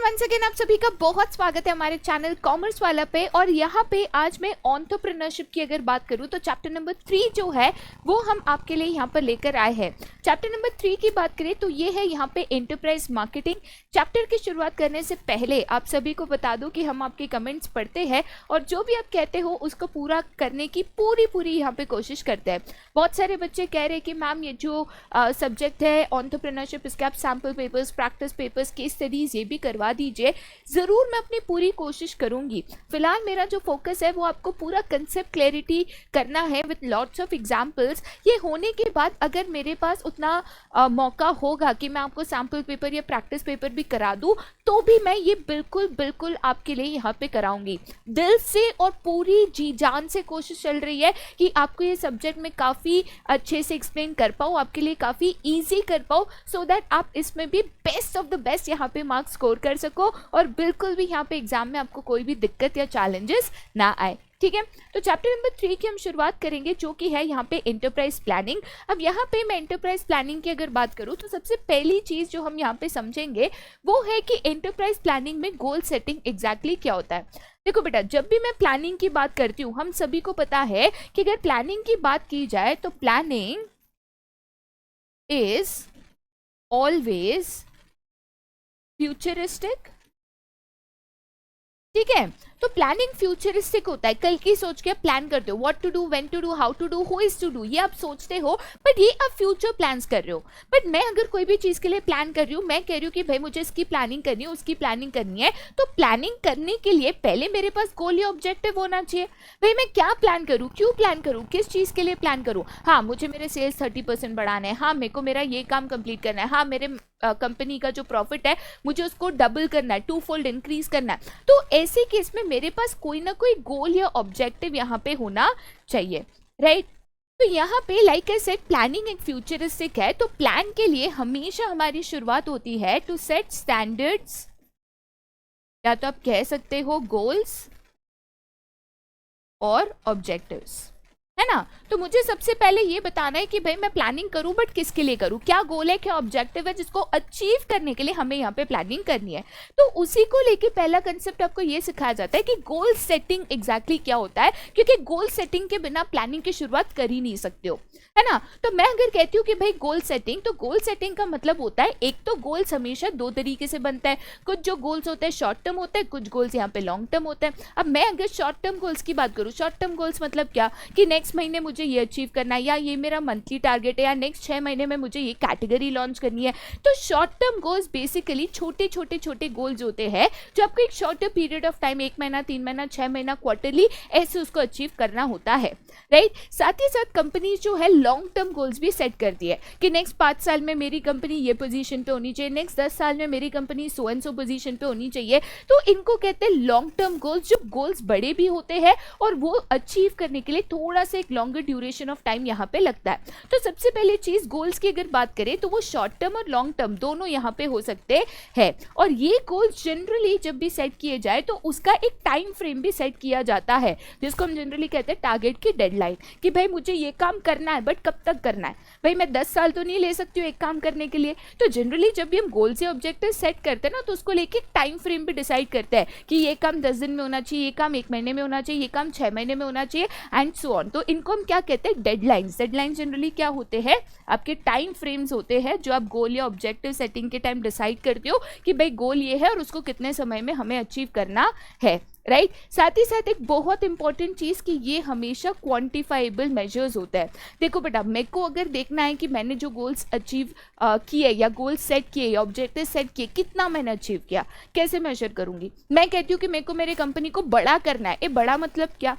Once again आप सभी का बहुत स्वागत है हमारे चैनल कॉमर्स वाला पे। और यहाँ पे आज मैं एंटरप्रेन्योरशिप की अगर बात करूँ तो चैप्टर नंबर 3 जो है वो हम आपके लिए यहाँ पर लेकर आए हैं। चैप्टर नंबर 3 की बात करें तो ये है यहाँ पे एंटरप्राइज मार्केटिंग। चैप्टर की शुरुआत करने से पहले आप सभी को बता दूं कि हम आपके कमेंट्स पढ़ते हैं और जो भी आप कहते हो उसको पूरा करने की पूरी यहाँ पे कोशिश करते हैं। बहुत सारे बच्चे कह रहे हैं कि मैम ये जो सब्जेक्ट है एंटरप्रेन्योरशिप, इसके आप sample papers, practice papers, case studies ये भी करवा दीजिए। ज़रूर मैं अपनी पूरी कोशिश करूंगी। फिलहाल मेरा जो फोकस है वो आपको पूरा कंसेप्ट क्लैरिटी करना है विद लॉट्स ऑफ एग्जांपल्स। ये होने के बाद अगर मेरे पास उतना मौका होगा कि मैं आपको सैम्पल पेपर या प्रैक्टिस पेपर भी करा दूं तो भी मैं ये बिल्कुल आपके लिए यहाँ पे कराऊंगी। दिल से और पूरी जी जान से कोशिश चल रही है कि आपको ये सब्जेक्ट में काफ़ी अच्छे से एक्सप्लेन कर पाऊँ, आपके लिए काफ़ी ईजी कर पाऊँ, सो दैट आप इसमें भी बेस्ट ऑफ द बेस्ट यहाँ पे मार्क्स स्कोर कर सको और बिल्कुल भी यहाँ पे एग्जाम में आपको कोई भी दिक्कत या चैलेंजेस ना आए। ठीक है, तो चैप्टर नंबर 3 की हम शुरुआत करेंगे जो कि है यहाँ पे एंटरप्राइज प्लानिंग। अब यहाँ पे मैं एंटरप्राइज प्लानिंग की अगर बात करूँ तो सबसे पहली चीज जो हम यहाँ पे समझेंगे वो है कि एंटरप्राइज प्लानिंग में गोल सेटिंग एग्जैक्टली क्या होता है। देखो बेटा, जब भी मैं प्लानिंग की बात करती हूँ हम सभी को पता है कि अगर प्लानिंग की बात की जाए तो प्लानिंग इज ऑलवेज फ्यूचरिस्टिक। ठीक है, तो प्लानिंग फ्यूचरिस्टिक होता है, कल की सोच के प्लान करते हो, what to do, when to do, how to do, who is to do, ये आप सोचते हो, बट ये आप फ्यूचर प्लान्स कर रहे हो। बट मैं अगर कोई भी चीज के लिए प्लान कर रही हूँ, मैं कह रही हूँ कि भाई मुझे इसकी प्लानिंग करनी है, उसकी प्लानिंग करनी है, तो प्लानिंग करने के लिए पहले मेरे पास गोल या ऑब्जेक्टिव होना चाहिए। भाई मैं क्या प्लान करूँ, क्यों प्लान करूँ, किस चीज के लिए प्लान करूँ। हाँ, मुझे मेरे सेल्स 30% बढ़ाना है, हाँ मेरे को मेरा ये काम कंप्लीट करना है, हाँ मेरे कंपनी का जो प्रॉफिट है मुझे उसको डबल करना है, 2-fold इंक्रीज करना है। तो ऐसे केस में मेरे पास कोई ना कोई गोल या ऑब्जेक्टिव यहाँ पे होना चाहिए, राइट। तो यहाँ पे लाइक आई सेड प्लानिंग एक फ्यूचरिस्टिक है, तो प्लान के लिए हमेशा हमारी शुरुआत होती है टू सेट स्टैंडर्ड्स, या तो आप कह सकते हो गोल्स और ऑब्जेक्टिव्स, है ना। तो मुझे सबसे पहले ये बताना है कि भाई मैं प्लानिंग करूं बट किसके लिए करूं, क्या गोल है, क्या ऑब्जेक्टिव है जिसको अचीव करने के लिए हमें यहाँ पे प्लानिंग करनी है। तो उसी को लेके पहला कंसेप्ट आपको ये सिखाया जाता है कि गोल सेटिंग एग्जैक्टली क्या होता है, क्योंकि गोल सेटिंग के बिना प्लानिंग की शुरुआत कर ही नहीं सकते हो, है ना। तो मैं अगर कहती हूँ कि भाई गोल सेटिंग, तो गोल सेटिंग का मतलब होता है, एक तो गोल्स हमेशा दो तरीके से बनता है। कुछ जो गोल्स होते हैं शॉर्ट टर्म होते हैं, कुछ गोल्स यहाँ पे लॉन्ग टर्म होते हैं। अब मैं अगर शॉर्ट टर्म गोल्स की बात करूँ, शॉर्ट टर्म गोल्स मतलब क्या कि नेक्स्ट महीने मुझे ये अचीव करना है, या ये मेरा मंथली टारगेट है, या नेक्स्ट 6 महीने में मुझे ये कैटेगरी लॉन्च करनी है। तो शॉर्ट टर्म गोल्स बेसिकली छोटे गोल्स होते हैं जो आपको एक शॉर्टर पीरियड ऑफ टाइम, 1 महीना, 3 महीना, 6 महीना, क्वार्टरली, ऐसे उसको अचीव करना होता है, राइट। साथ ही साथ कंपनी जो है लॉन्ग टर्म गोल्स भी सेट करती है कि नेक्स्ट 5 साल में मेरी कंपनी ये पोजीशन पे होनी चाहिए, नेक्स्ट 10 साल में मेरी company so and so position पे होनी चाहिए। तो इनको कहते हैं लॉन्ग टर्म गोल्स, जो गोल्स बड़े भी होते हैं और वो अचीव करने के लिए थोड़ा सा एक लॉन्गर ड्यूरेशन ऑफ टाइम यहाँ पे लगता है। तो सबसे पहले चीज गोल्स की अगर बात करें तो वो शॉर्ट टर्म और लॉन्ग टर्म दोनों यहाँ पे हो सकते हैं। और ये गोल्स जनरली जब भी सेट किए जाए तो उसका एक टाइम फ्रेम भी सेट किया जाता है, जिसको हम जनरली कहते हैं टारगेट की डेडलाइन, कि भाई मुझे ये काम करना है बट कब तक करना है। भाई मैं 10 साल तो नहीं ले सकती हूँ एक काम करने के लिए। तो जनरली जब भी हम गोल से ऑब्जेक्टिव सेट करते हैं ना, तो उसको लेके टाइम फ्रेम भी डिसाइड करते हैं कि ये काम 10 दिन में होना चाहिए, ये काम 1 महीने में होना चाहिए, ये काम 6 महीने में होना चाहिए, एंड सो ऑन। तो इनको हम क्या कहते हैं, डेडलाइंस। डेडलाइंस जनरली क्या होते हैं, आपके टाइम फ्रेम्स होते हैं जो आप गोल या ऑब्जेक्टिव सेटिंग के टाइम डिसाइड करते हो कि भाई गोल ये है और उसको कितने समय में हमें अचीव करना है, राइट। साथ ही साथ एक बहुत इंपॉर्टेंट चीज कि ये हमेशा क्वांटिफाइबल मेजर्स होता है। देखो बेटा, मेरे को अगर देखना है कि मैंने जो गोल्स अचीव किए या गोल्स सेट किए या ऑब्जेक्टिव सेट किए, कितना मैंने अचीव किया, कैसे मेजर करूंगी। मैं कहती हूँ कि मेरे को मेरे कंपनी को बड़ा करना है। ये बड़ा मतलब क्या,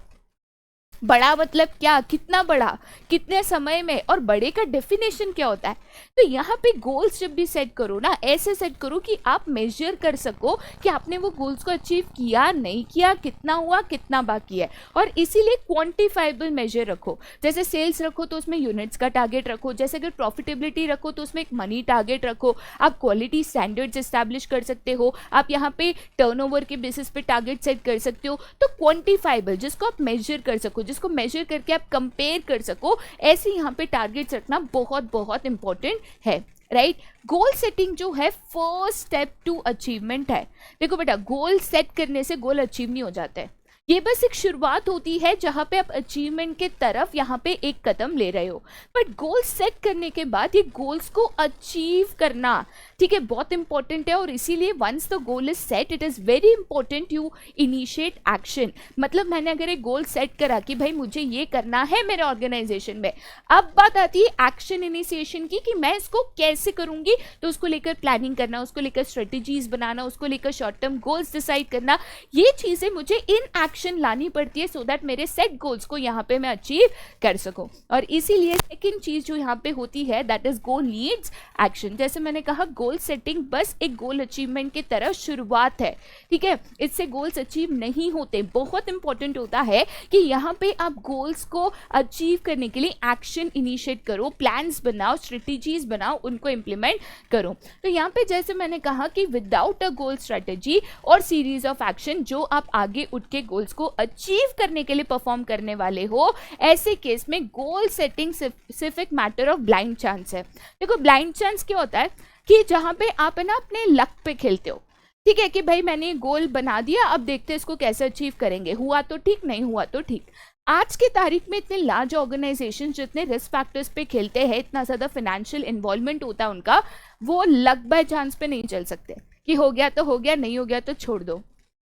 बड़ा मतलब क्या, कितना बड़ा, कितने समय में, और बड़े का डेफिनेशन क्या होता है। तो यहाँ पे गोल्स जब भी सेट करो ना, ऐसे सेट करो कि आप मेजर कर सको कि आपने वो गोल्स को अचीव किया, नहीं किया, कितना हुआ, कितना बाकी है। और इसीलिए क्वांटिफाइबल मेजर रखो। जैसे सेल्स रखो तो उसमें यूनिट्स का टारगेट रखो, जैसे अगर प्रॉफिटेबिलिटी रखो तो उसमें एक मनी टारगेट रखो। आप क्वालिटी स्टैंडर्ड्स एस्टैब्लिश कर सकते हो, आप यहाँ पे टर्नओवर के बेसिस पे टारगेट सेट कर सकते हो। तो क्वांटिफाइबल, जिसको आप मेजर कर सको, जिसको मेजर करके आप कंपेयर कर सको, ऐसे यहाँ पे टारगेट्स रखना बहुत इंपॉर्टेंट है, राइट। गोल सेटिंग जो है फर्स्ट स्टेप टू अचीवमेंट है। देखो बेटा, गोल सेट करने से गोल अचीव नहीं हो जाते हैं, ये बस एक शुरुआत होती है जहां पे आप अचीवमेंट के तरफ यहाँ पे एक कदम ले रहे हो। बट गोल सेट करने के बाद ये गोल्स को अचीव करना, ठीक है, बहुत इंपॉर्टेंट है। और इसीलिए once the goal is set, it is very important you initiate action. मतलब मैंने अगर एक गोल सेट करा कि भाई मुझे ये करना है मेरे ऑर्गेनाइजेशन में, अब बात आती है एक्शन इनिशिएशन की कि मैं इसको कैसे करूंगी। तो उसको लेकर प्लानिंग करना, उसको लेकर स्ट्रेटेजीज बनाना, उसको लेकर शॉर्ट टर्म गोल्स डिसाइड करना, ये चीज़ें मुझे इन एक्शन लानी पड़ती है सो दैट मेरे सेट गोल्स को यहाँ पे मैं अचीव कर सकूं। और इसीलिए सेकंड चीज जो यहाँ पे होती है that is goal needs action. जैसे मैंने कहा, गोल सेटिंग बस एक गोल अचीवमेंट की तरह शुरुआत है, ठीक है, इससे गोल्स अचीव नहीं होते। बहुत इंपॉर्टेंट होता है कि यहाँ पे आप गोल्स को अचीव करने के लिए एक्शन इनिशिएट करो, प्लान्स बनाओ, स्ट्रेटेजीज बनाओ, उनको इंप्लीमेंट करो। तो यहाँ पे जैसे मैंने कहा कि विदाउट अ गोल स्ट्रेटेजी और सीरीज ऑफ एक्शन जो आप आगे उठ के गोल्स को अचीव करने के लिए परफॉर्म करने वाले हो, ऐसे केस में गोल सेटिंग सिर्फ एक मैटर ऑफ ब्लाइंड चांस है। देखो, ब्लाइंड चांस क्या होता है कि जहां पे आप है ना अपने लक पे खेलते हो, ठीक है, कि भाई मैंने गोल बना दिया, अब देखते हैं इसको कैसे अचीव करेंगे, हुआ तो ठीक, नहीं हुआ तो ठीक। आज की तारीख में इतने लार्ज ऑर्गेनाइजेशन जितने रिस्क फैक्टर्स पे खेलते हैं, इतना ज़्यादा फाइनेंशियल इन्वॉल्वमेंट होता है उनका, वो लक बाय चांस पे नहीं चल सकते कि हो गया तो हो गया, नहीं हो गया तो छोड़ दो।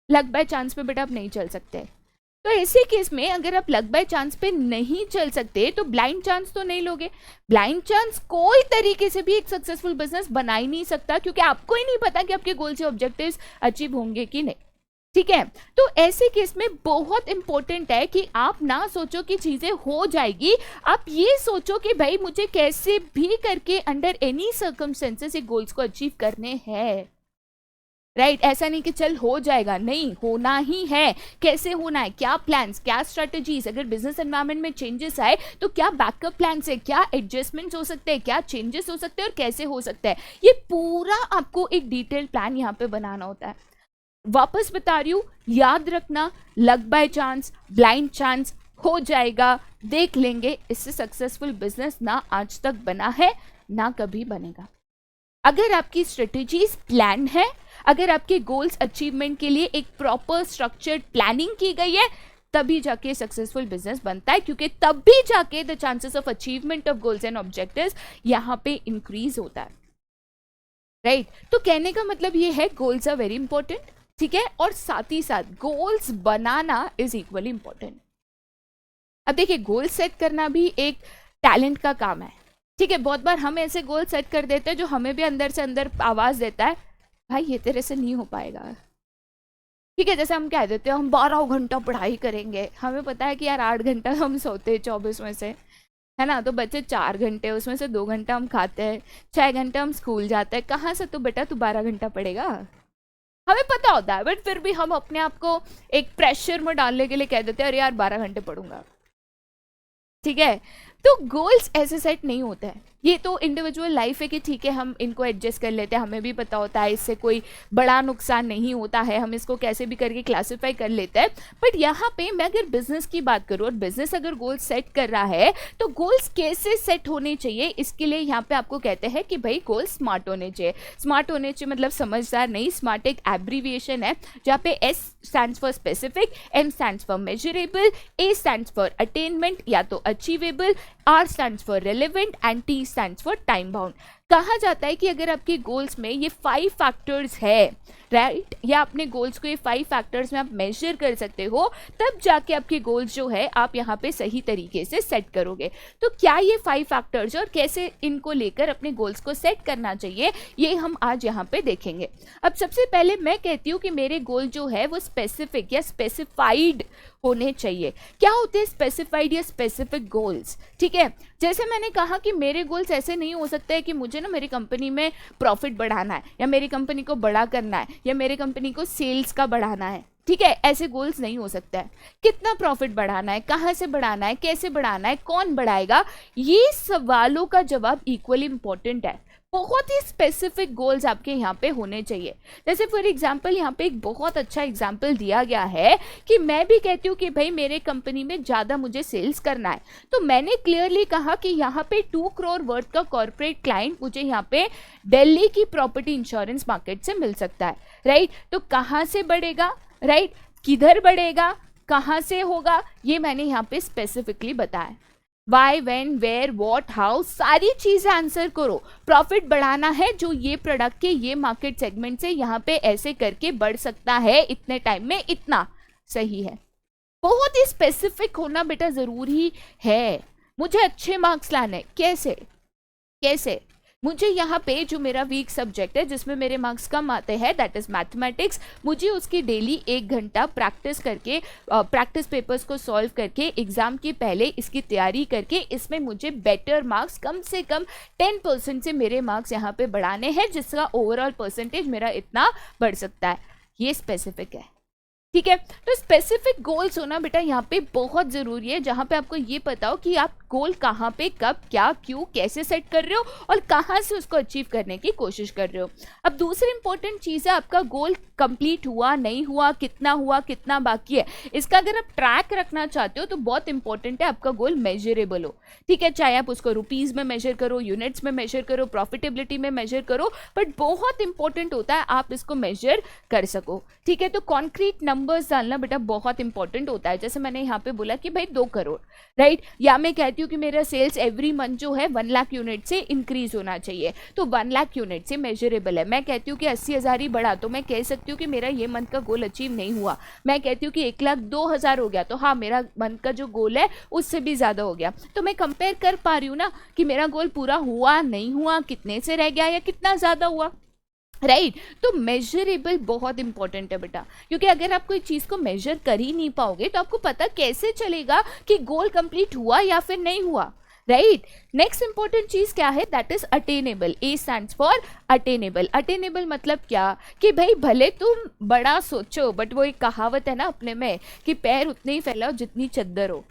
लक बाय चांस पे बेटा आप नहीं चल सकते। तो ऐसे केस में अगर आप लक बाय चांस पे नहीं चल सकते तो ब्लाइंड चांस तो नहीं लोगे। ब्लाइंड चांस कोई तरीके से भी एक सक्सेसफुल बिजनेस बना ही नहीं सकता, क्योंकि आपको ही नहीं पता कि आपके गोल्स या ऑब्जेक्टिव्स अचीव होंगे कि नहीं, ठीक है। तो ऐसे केस में बहुत इंपॉर्टेंट है कि आप ना सोचो कि चीजें हो जाएगी, आप ये सोचो कि भाई मुझे कैसे भी करके अंडर एनी सर्कमस्टेंसेस ये गोल्स को अचीव करने हैं, राइट। ऐसा नहीं कि चल हो जाएगा, नहीं, होना ही है। कैसे होना है, क्या प्लान्स, क्या स्ट्रेटजीज, अगर बिजनेस एनवायरनमेंट में चेंजेस आए तो क्या बैकअप प्लान्स है, क्या एडजस्टमेंट्स हो सकते हैं, क्या चेंजेस हो सकते हैं और कैसे हो सकता है, ये पूरा आपको एक डिटेल प्लान यहाँ पे बनाना होता है। वापस बता रही हूँ, याद रखना, luck by chance, blind chance, हो जाएगा, देख लेंगे, इससे सक्सेसफुल बिजनेस ना आज तक बना है ना कभी बनेगा। अगर आपकी स्ट्रेटेजीज प्लान है, अगर आपके गोल्स अचीवमेंट के लिए एक प्रॉपर स्ट्रक्चर्ड प्लानिंग की गई है, तभी जाके सक्सेसफुल बिजनेस बनता है, क्योंकि तभी जाके the chances of achievement of goals and objectives यहाँ पे इंक्रीज होता है, राइट। तो कहने का मतलब ये है गोल्स आर वेरी इंपॉर्टेंट, ठीक है, और साथ ही साथ goals banana is equally important. अब देखिए, गोल सेट करना भी एक टैलेंट का काम है, ठीक है। बहुत बार हम ऐसे गोल सेट कर देते हैं जो हमें भी अंदर से अंदर आवाज देता है, भाई ये तेरे से नहीं हो पाएगा, ठीक है। जैसे हम कह देते हैं हम 12 घंटा पढ़ाई करेंगे, हमें पता है कि यार 8 घंटा हम सोते हैं 24 में से, है ना, तो बच्चे 4 घंटे, उसमें से 2 घंटा हम खाते हैं, 6 घंटा हम स्कूल जाते हैं, कहाँ से तो बेटा तू 12 घंटा पढ़ेगा, हमें पता होता है। बट फिर भी हम अपने आप को एक प्रेशर में डालने के लिए कह देते हैं अरे यार 12 घंटे पढ़ूंगा, ठीक है। तो गोल्स ऐसे सेट नहीं होते हैं, ये तो इंडिविजुअल लाइफ है कि ठीक है हम इनको एडजस्ट कर लेते हैं, हमें भी पता होता है इससे कोई बड़ा नुकसान नहीं होता है, हम इसको कैसे भी करके क्लासिफाई कर लेते हैं। बट यहाँ पे मैं अगर बिजनेस की बात करूँ और बिजनेस अगर गोल्स सेट कर रहा है तो गोल्स कैसे सेट होने चाहिए, इसके लिए यहाँ पे आपको कहते हैं कि भाई गोल्स स्मार्ट होने चाहिए। स्मार्ट होने चाहिए मतलब समझदार नहीं, स्मार्ट एक एब्रीविएशन है जहाँ पे S stands for specific, M stands for measurable, A stands for attainment या तो achievable, R stands for relevant and T stands for time bound. कहा जाता है कि अगर आपके गोल्स में ये 5 फैक्टर्स है, राइट, या अपने गोल्स को ये 5 फैक्टर्स में आप मेजर कर सकते हो, तब जाके आपके गोल्स जो है आप यहाँ पे सही तरीके से सेट करोगे। तो क्या ये 5 फैक्टर्स और कैसे इनको लेकर अपने गोल्स को सेट करना चाहिए, ये हम आज यहाँ पे देखेंगे। अब सबसे पहले मैं कहती हूँ कि मेरे गोल जो है वो स्पेसिफिक या स्पेसिफाइड होने चाहिए। क्या होते हैं स्पेसिफाइड या स्पेसिफिक गोल्स, ठीक है। जैसे मैंने कहा कि मेरे गोल्स ऐसे नहीं हो सकते हैं कि मुझे ना मेरी कंपनी में प्रॉफिट बढ़ाना है, या मेरी कंपनी को बड़ा करना है, या मेरी कंपनी को सेल्स का बढ़ाना है, ठीक है। ऐसे गोल्स नहीं हो सकता है। कितना प्रॉफिट बढ़ाना है, कहाँ से बढ़ाना है, कैसे बढ़ाना है, कौन बढ़ाएगा, ये सवालों का जवाब इक्वली इंपॉर्टेंट है। बहुत ही स्पेसिफिक गोल्स आपके यहाँ पे होने चाहिए। जैसे फॉर एग्जांपल यहाँ पे एक बहुत अच्छा एग्जांपल दिया गया है कि मैं भी कहती हूँ कि भाई मेरे कंपनी में ज़्यादा मुझे सेल्स करना है, तो मैंने क्लियरली कहा कि यहाँ पे 2 करोड़ वर्थ का कॉर्पोरेट क्लाइंट मुझे यहाँ पे दिल्ली की प्रॉपर्टी इंश्योरेंस मार्केट से मिल सकता है, राइट। तो कहाँ से बढ़ेगा, राइट, किधर बढ़ेगा, कहाँ से होगा, ये मैंने यहाँ पे स्पेसिफिकली बताया। Why, when, where, what, how, सारी चीजें आंसर करो। प्रॉफिट बढ़ाना है जो ये प्रोडक्ट के ये मार्केट सेगमेंट से यहाँ पे ऐसे करके बढ़ सकता है, इतने टाइम में इतना सही है। बहुत ही स्पेसिफिक होना बेटा जरूरी है। मुझे अच्छे मार्क्स लाने, कैसे कैसे, मुझे यहाँ पे जो मेरा वीक सब्जेक्ट है जिसमें मेरे मार्क्स कम आते हैं, दैट इज मैथमेटिक्स, मुझे उसकी डेली 1 घंटा प्रैक्टिस करके, प्रैक्टिस पेपर्स को सॉल्व करके, एग्जाम के पहले इसकी तैयारी करके, इसमें मुझे बेटर मार्क्स, कम से कम 10% से मेरे मार्क्स यहाँ पे बढ़ाने हैं, जिसका ओवरऑल परसेंटेज मेरा इतना बढ़ सकता है। ये स्पेसिफिक है, ठीक है। तो स्पेसिफिक गोल्स होना बेटा यहाँ पे बहुत जरूरी है, जहां पे आपको ये पता हो कि आप गोल कहाँ पे, कब, क्या, क्यों, कैसे सेट कर रहे हो और कहाँ से उसको अचीव करने की कोशिश कर रहे हो। अब दूसरी इंपॉर्टेंट चीज़ है, आपका गोल कंप्लीट हुआ नहीं हुआ, कितना बाकी है, इसका अगर आप ट्रैक रखना चाहते हो तो बहुत इंपॉर्टेंट है आपका गोल मेजरेबल हो, ठीक है। चाहे आप उसको रुपीज़ में मेजर करो, यूनिट्स में मेजर करो, प्रॉफिटेबिलिटी में मेजर करो, बट बहुत इंपॉर्टेंट होता है आप इसको मेजर कर सको, ठीक है। तो कॉन्क्रीट नंबर्स डालना बेटा बहुत इंपॉर्टेंट होता है। जैसे मैंने यहाँ पे बोला कि भाई 2 करोड़, राइट, या मैं कहती हूँ कि मेरा सेल्स एवरी मंथ जो है 1 लाख यूनिट से इंक्रीज होना चाहिए, तो 1 लाख यूनिट से मेजरेबल है। मैं कहती हूँ कि 80,000 ही बढ़ा, तो मैं कह सकती हूँ कि मेरा ये मंथ का गोल अचीव नहीं हुआ। मैं कहती हूँ कि 1,02,000 हो गया, तो हाँ मेरा मंथ का जो गोल है उससे भी ज़्यादा हो गया। तो मैं कंपेयर कर पा रही हूँ ना कि मेरा गोल पूरा हुआ नहीं हुआ, कितने से रह गया या कितना ज़्यादा हुआ, राइट। तो मेजरेबल बहुत इंपॉर्टेंट है बेटा, क्योंकि अगर आप कोई चीज़ को मेजर कर ही नहीं पाओगे तो आपको पता कैसे चलेगा कि गोल कंप्लीट हुआ या फिर नहीं हुआ, राइट। नेक्स्ट इंपॉर्टेंट चीज क्या है, that is attainable. A stands for attainable. Attainable मतलब क्या कि भाई भले तुम बड़ा सोचो, बट वो एक कहावत है ना अपने में कि पैर उतने ही फैलाओ जितनी चद्दर हो,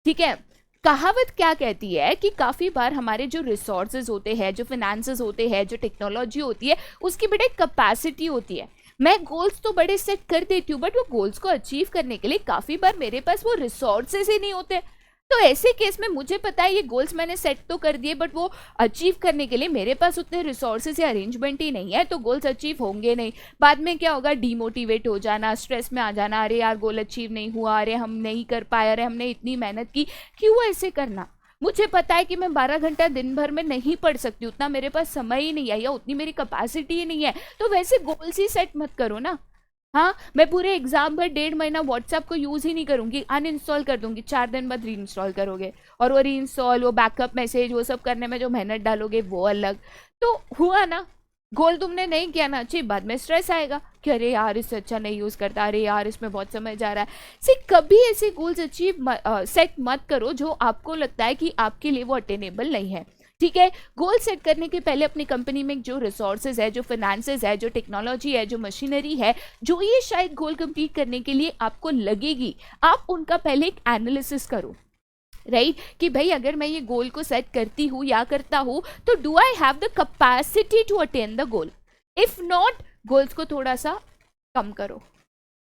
ठीक है। कहावत क्या कहती है कि काफ़ी बार हमारे जो रिसोर्सेज होते हैं, जो फिनेंसेस होते हैं, जो टेक्नोलॉजी होती है, उसकी बड़ी कैपेसिटी होती है। मैं गोल्स तो बड़े सेट कर देती हूँ, बट वो गोल्स को अचीव करने के लिए काफ़ी बार मेरे पास वो रिसोर्सेज ही नहीं होते। तो ऐसे केस में मुझे पता है ये गोल्स मैंने सेट तो कर दिए, बट वो अचीव करने के लिए मेरे पास उतने रिसोर्सेज या अरेंजमेंट ही नहीं है, तो गोल्स अचीव होंगे नहीं। बाद में क्या होगा, डीमोटिवेट हो जाना, स्ट्रेस में आ जाना, अरे यार गोल अचीव नहीं हुआ, अरे हम नहीं कर पाए, अरे हमने इतनी मेहनत की, क्यों ऐसे करना। मुझे पता है कि मैं 12 घंटा दिन भर में नहीं पढ़ सकती, उतना मेरे पास समय ही नहीं है या उतनी मेरी कैपेसिटी ही नहीं है, तो वैसे गोल्स ही सेट मत करो ना। हाँ, मैं पूरे एग्जाम भर 1.5 महीना व्हाट्सएप को यूज़ ही नहीं करूँगी, अनइंस्टॉल कर दूंगी, 4 दिन बाद री इंस्टॉल करोगे, और वो री इंस्टॉल, वो बैकअप मैसेज, वो सब करने में जो मेहनत डालोगे वो अलग। तो हुआ ना, गोल तुमने नहीं किया ना अच्छी, बाद में स्ट्रेस आएगा कि अरे यार इससे अच्छा नहीं यूज़ करता, अरे यार इसमें बहुत समय जा रहा है। से कभी ऐसे गोल्स अचीव सेट मत करो जो आपको लगता है कि आपके लिए वो अटेनेबल नहीं है, ठीक है। गोल सेट करने के पहले अपनी कंपनी में जो रिसोर्सेज है, जो फाइनेंसेस है, जो टेक्नोलॉजी है, जो मशीनरी है, जो ये शायद गोल कंप्लीट करने के लिए आपको लगेगी, आप उनका पहले एक एनालिसिस करो, राइट, कि भाई अगर मैं ये गोल को सेट करती हूँ या करता हूँ तो do I have the capacity to attain the goal. If not, goals को थोड़ा सा कम करो,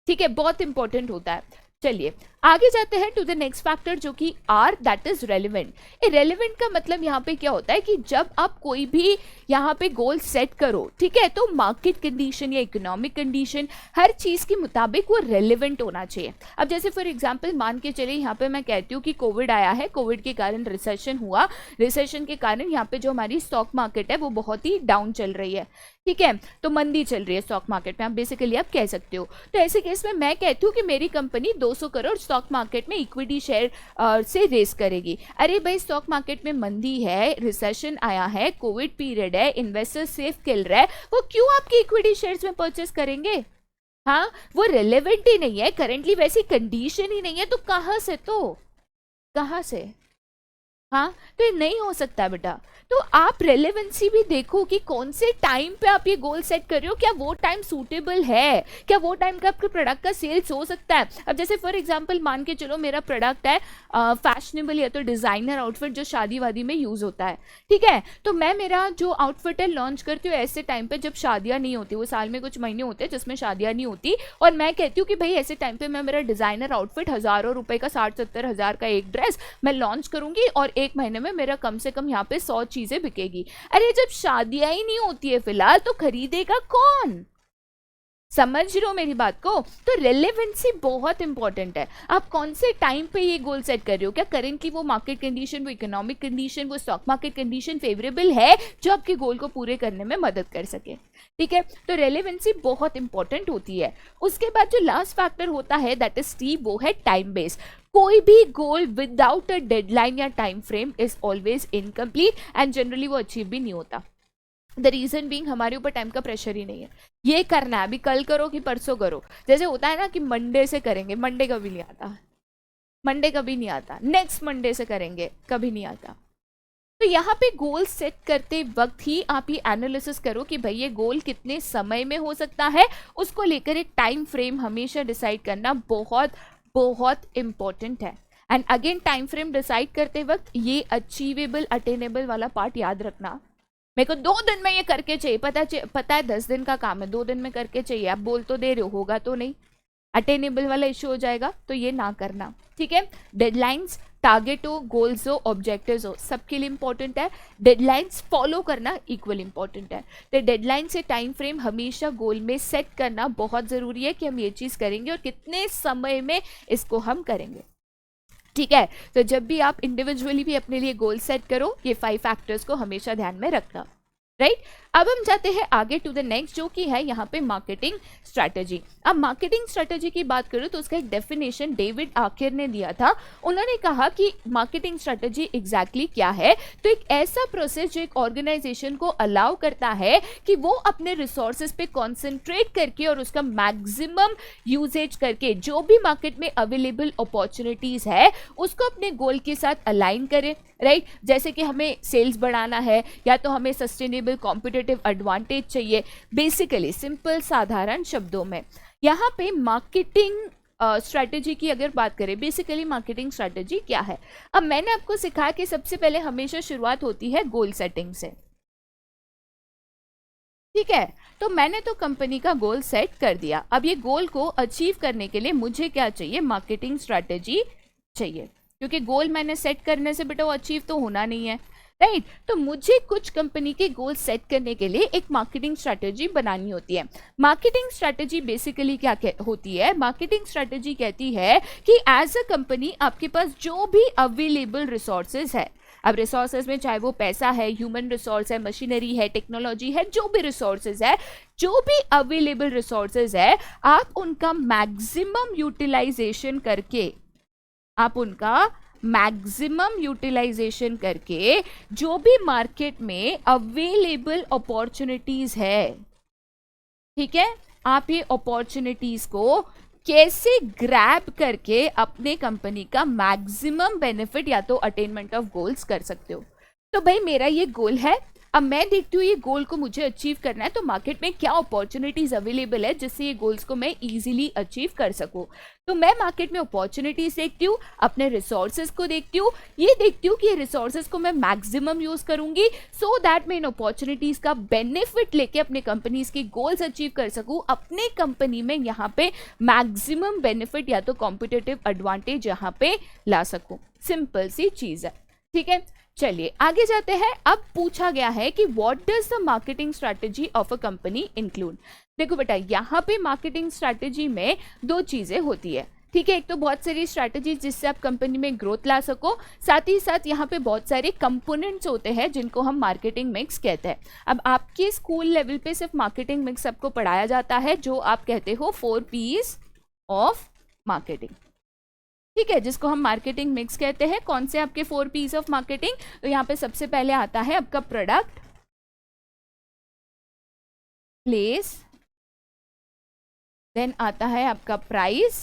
ठीक है, बहुत इंपॉर्टेंट होता है। चलिए आगे जाते हैं टू द नेक्स्ट फैक्टर जो कि R, that is relevant. Relevant का मतलब यहाँ पे क्या होता है कि जब आप कोई भी यहाँ पे गोल सेट करो, ठीक है, तो मार्केट कंडीशन या इकोनॉमिक कंडीशन हर चीज़ के मुताबिक वो रेलिवेंट होना चाहिए। अब जैसे फॉर एग्जांपल मान के चलिए यहाँ पे मैं कहती हूँ कि कोविड आया है, कोविड के कारण रिसेशन हुआ, रिसेशन के कारण यहाँ पे जो हमारी स्टॉक मार्केट है वो बहुत ही डाउन चल रही है, ठीक है, तो मंदी चल रही है स्टॉक मार्केट में, आप बेसिकली आप कह सकते हो। तो ऐसे केस में मैं कहती हूँ कि मेरी कंपनी 200 करोड़ स्टॉक मार्केट में इक्विटी शेयर से रेस करेगी। अरे भाई स्टॉक मार्केट में मंदी है, रिसेशन आया है, कोविड पीरियड है, इन्वेस्टर सेफ खेल रहा है, वो क्यों आपकी इक्विटी शेयर्स में परचेस करेंगे। हाँ, वो रेलेवेंट ही नहीं है, करेंटली वैसी कंडीशन ही नहीं है, तो कहाँ से हाँ, तो ये नहीं हो सकता बेटा। तो आप रेलेवेंसी भी देखो कि कौन से टाइम पे आप ये गोल सेट कर रहे हो, क्या वो टाइम सूटेबल है, क्या वो टाइम का आपके प्रोडक्ट का सेल्स हो सकता है। अब जैसे फॉर एग्जांपल मान के चलो मेरा प्रोडक्ट है फैशनेबल या तो डिजाइनर आउटफिट जो शादी वादी में यूज होता है, ठीक है, तो मैं मेरा जो आउटफिट है लॉन्च करती हूँ ऐसे टाइम पे जब शादियां नहीं होती, वो साल में कुछ महीने होते हैं जिसमें शादियां नहीं होती, और मैं कहती हूँ कि भाई ऐसे टाइम पे मैं मेरा डिजाइनर आउटफिट हजारों रुपए का 60-70 हज़ार का एक ड्रेस मैं लॉन्च करूंगी और एक महीने में मेरा कम से कम यहाँ पे 100 चीजें बिकेगी। अरे जब शादियां ही नहीं होती है फिलहाल तो खरीदेगा कौन? समझ रहे हो मेरी बात को? तो रेलेवेंसी बहुत इंपॉर्टेंट है। आप कौन से टाइम पे ये गोल सेट कर रहे हो, क्या करेंटली वो मार्केट कंडीशन, वो इकोनॉमिक कंडीशन, वो स्टॉक मार्केट कंडीशन फेवरेबल है जो आपके गोल को पूरे करने में मदद कर सके, ठीक है। तो रेलेवेंसी बहुत इंपॉर्टेंट होती है। उसके बाद जो लास्ट फैक्टर होता है दैट इज टी, वो है टाइम बेस्ड। कोई भी गोल विदाउट अ डेडलाइन या time frame is always incomplete and generally वो अचीव भी नहीं होता। द रीजन बीइंग हमारे ऊपर टाइम का प्रेशर ही नहीं है। ये करना है, अभी कल करो कि परसों करो, जैसे होता है ना कि मंडे से करेंगे, मंडे कभी नहीं आता, मंडे कभी नहीं आता, नेक्स्ट मंडे से करेंगे, कभी नहीं आता। तो यहाँ पे गोल सेट करते वक्त ही आप ये एनालिसिस करो कि भाई ये गोल कितने समय में हो सकता है, उसको लेकर एक टाइम फ्रेम हमेशा डिसाइड करना बहुत बहुत इंपॉर्टेंट है। And again time frame decide करते वक्त ये अचीवेबल अटेनेबल वाला पार्ट याद रखना। मेरे को 2 दिन में ये करके चाहिए, पता है 10 दिन का काम है, 2 दिन में करके चाहिए, आप बोल तो दे रहे हो, होगा तो नहीं, अटेनेबल वाला इश्यू हो जाएगा, तो ये ना करना, ठीक है। डेडलाइंस, टारगेट हो, गोल्स हो, ऑब्जेक्टिव्स हो, सबके लिए इंपॉर्टेंट है। डेडलाइंस फॉलो करना इक्वल इंपॉर्टेंट है। तो डेडलाइन से टाइम फ्रेम हमेशा गोल में सेट करना बहुत जरूरी है कि हम ये चीज करेंगे और कितने समय में इसको हम करेंगे, ठीक है। तो जब भी आप इंडिविजुअली भी अपने लिए गोल सेट करो, ये 5 फैक्टर्स को हमेशा ध्यान में रखना, राइट। अब हम जाते हैं आगे टू द नेक्स्ट, जो कि है यहाँ पे मार्केटिंग स्ट्रैटेजी। अब मार्केटिंग स्ट्रैटेजी की बात करूँ तो उसका एक डेफिनेशन डेविड आखिर ने दिया था। उन्होंने कहा कि मार्केटिंग स्ट्रैटेजी एग्जैक्टली क्या है, तो एक ऐसा प्रोसेस जो एक ऑर्गेनाइजेशन को अलाउ करता है कि वो अपने रिसोर्सेज पे कॉन्सेंट्रेट करके और उसका मैक्सिमम यूजेज करके जो भी मार्केट में अवेलेबल अपॉर्चुनिटीज है उसको अपने गोल के साथ अलाइन करे, राइट। जैसे कि हमें सेल्स बढ़ाना है या तो हमें सस्टेनेबल कॉम्पिटिटिव एडवांटेज चाहिए, बेसिकली सिंपल साधारण शब्दों में यहाँ पे मार्केटिंग स्ट्रैटेजी की अगर बात करें, बेसिकली मार्केटिंग स्ट्रैटेजी क्या है। अब मैंने आपको सिखाया कि सबसे पहले हमेशा शुरुआत होती है गोल सेटिंग से, ठीक है। तो मैंने तो कंपनी का गोल सेट कर दिया, अब ये गोल को अचीव करने के लिए मुझे क्या चाहिए, मार्केटिंग स्ट्रैटेजी चाहिए, क्योंकि गोल मैंने सेट करने से बेटा वो अचीव तो होना नहीं है, राइट। तो मुझे कुछ कंपनी के गोल सेट करने के लिए एक मार्केटिंग स्ट्रैटेजी बनानी होती है। मार्केटिंग स्ट्रैटेजी बेसिकली क्या होती है, मार्केटिंग स्ट्रैटेजी कहती है कि एज अ कंपनी आपके पास जो भी अवेलेबल रिसोर्सेज है, अब रिसोर्सेज में चाहे वो पैसा है, ह्यूमन रिसोर्स है, मशीनरी है, टेक्नोलॉजी है, जो भी रिसोर्सेज है, जो भी अवेलेबल रिसोर्सेज है, आप उनका मैक्सिमम यूटिलाइजेशन करके, आप उनका मैक्सिमम यूटिलाइजेशन करके जो भी मार्केट में अवेलेबल अपॉर्चुनिटीज है, ठीक है, आप ये अपॉर्चुनिटीज को कैसे ग्रैब करके अपने कंपनी का मैक्सिमम बेनिफिट या तो अटेनमेंट ऑफ गोल्स कर सकते हो। तो भाई मेरा ये गोल है, अब मैं देखती हूँ ये गोल को मुझे अचीव करना है तो मार्केट में क्या अपॉर्चुनिटीज अवेलेबल है जिससे ये गोल्स को मैं इजीली अचीव कर सकूँ। तो मैं मार्केट में अपॉर्चुनिटीज देखती हूँ, अपने रिसोर्सेज को देखती हूँ, ये देखती हूँ कि ये रिसोर्सेज को मैं मैक्सिमम यूज करूंगी सो दैट मैं इन अपॉर्चुनिटीज का बेनिफिट लेके अपने कंपनीज के गोल्स अचीव कर सकूँ, अपने कंपनी में यहाँ पे मैक्सिमम बेनिफिट या तो कॉम्पिटिटिव एडवांटेज यहाँ पे ला सकूँ। सिंपल सी चीज है, ठीक है। चलिए आगे जाते हैं। अब पूछा गया है कि what does the marketing strategy of a company include. देखो बेटा यहाँ पे मार्केटिंग स्ट्रैटेजी में 2 चीजें होती है, ठीक है। एक तो बहुत सारी स्ट्रैटेजी जिससे आप कंपनी में ग्रोथ ला सको, साथ ही साथ यहाँ पे बहुत सारे कंपोनेंट्स होते हैं जिनको हम मार्केटिंग मिक्स कहते हैं। अब आपके स्कूल लेवल पे सिर्फ मार्केटिंग मिक्स आपको पढ़ाया जाता है जो आप कहते हो 4 P's ऑफ मार्केटिंग, ठीक है, जिसको हम मार्केटिंग मिक्स कहते हैं। कौन से आपके 4 P's ऑफ मार्केटिंग, तो यहाँ पे सबसे पहले आता है आपका प्रोडक्ट, प्लेस, देन आता है आपका price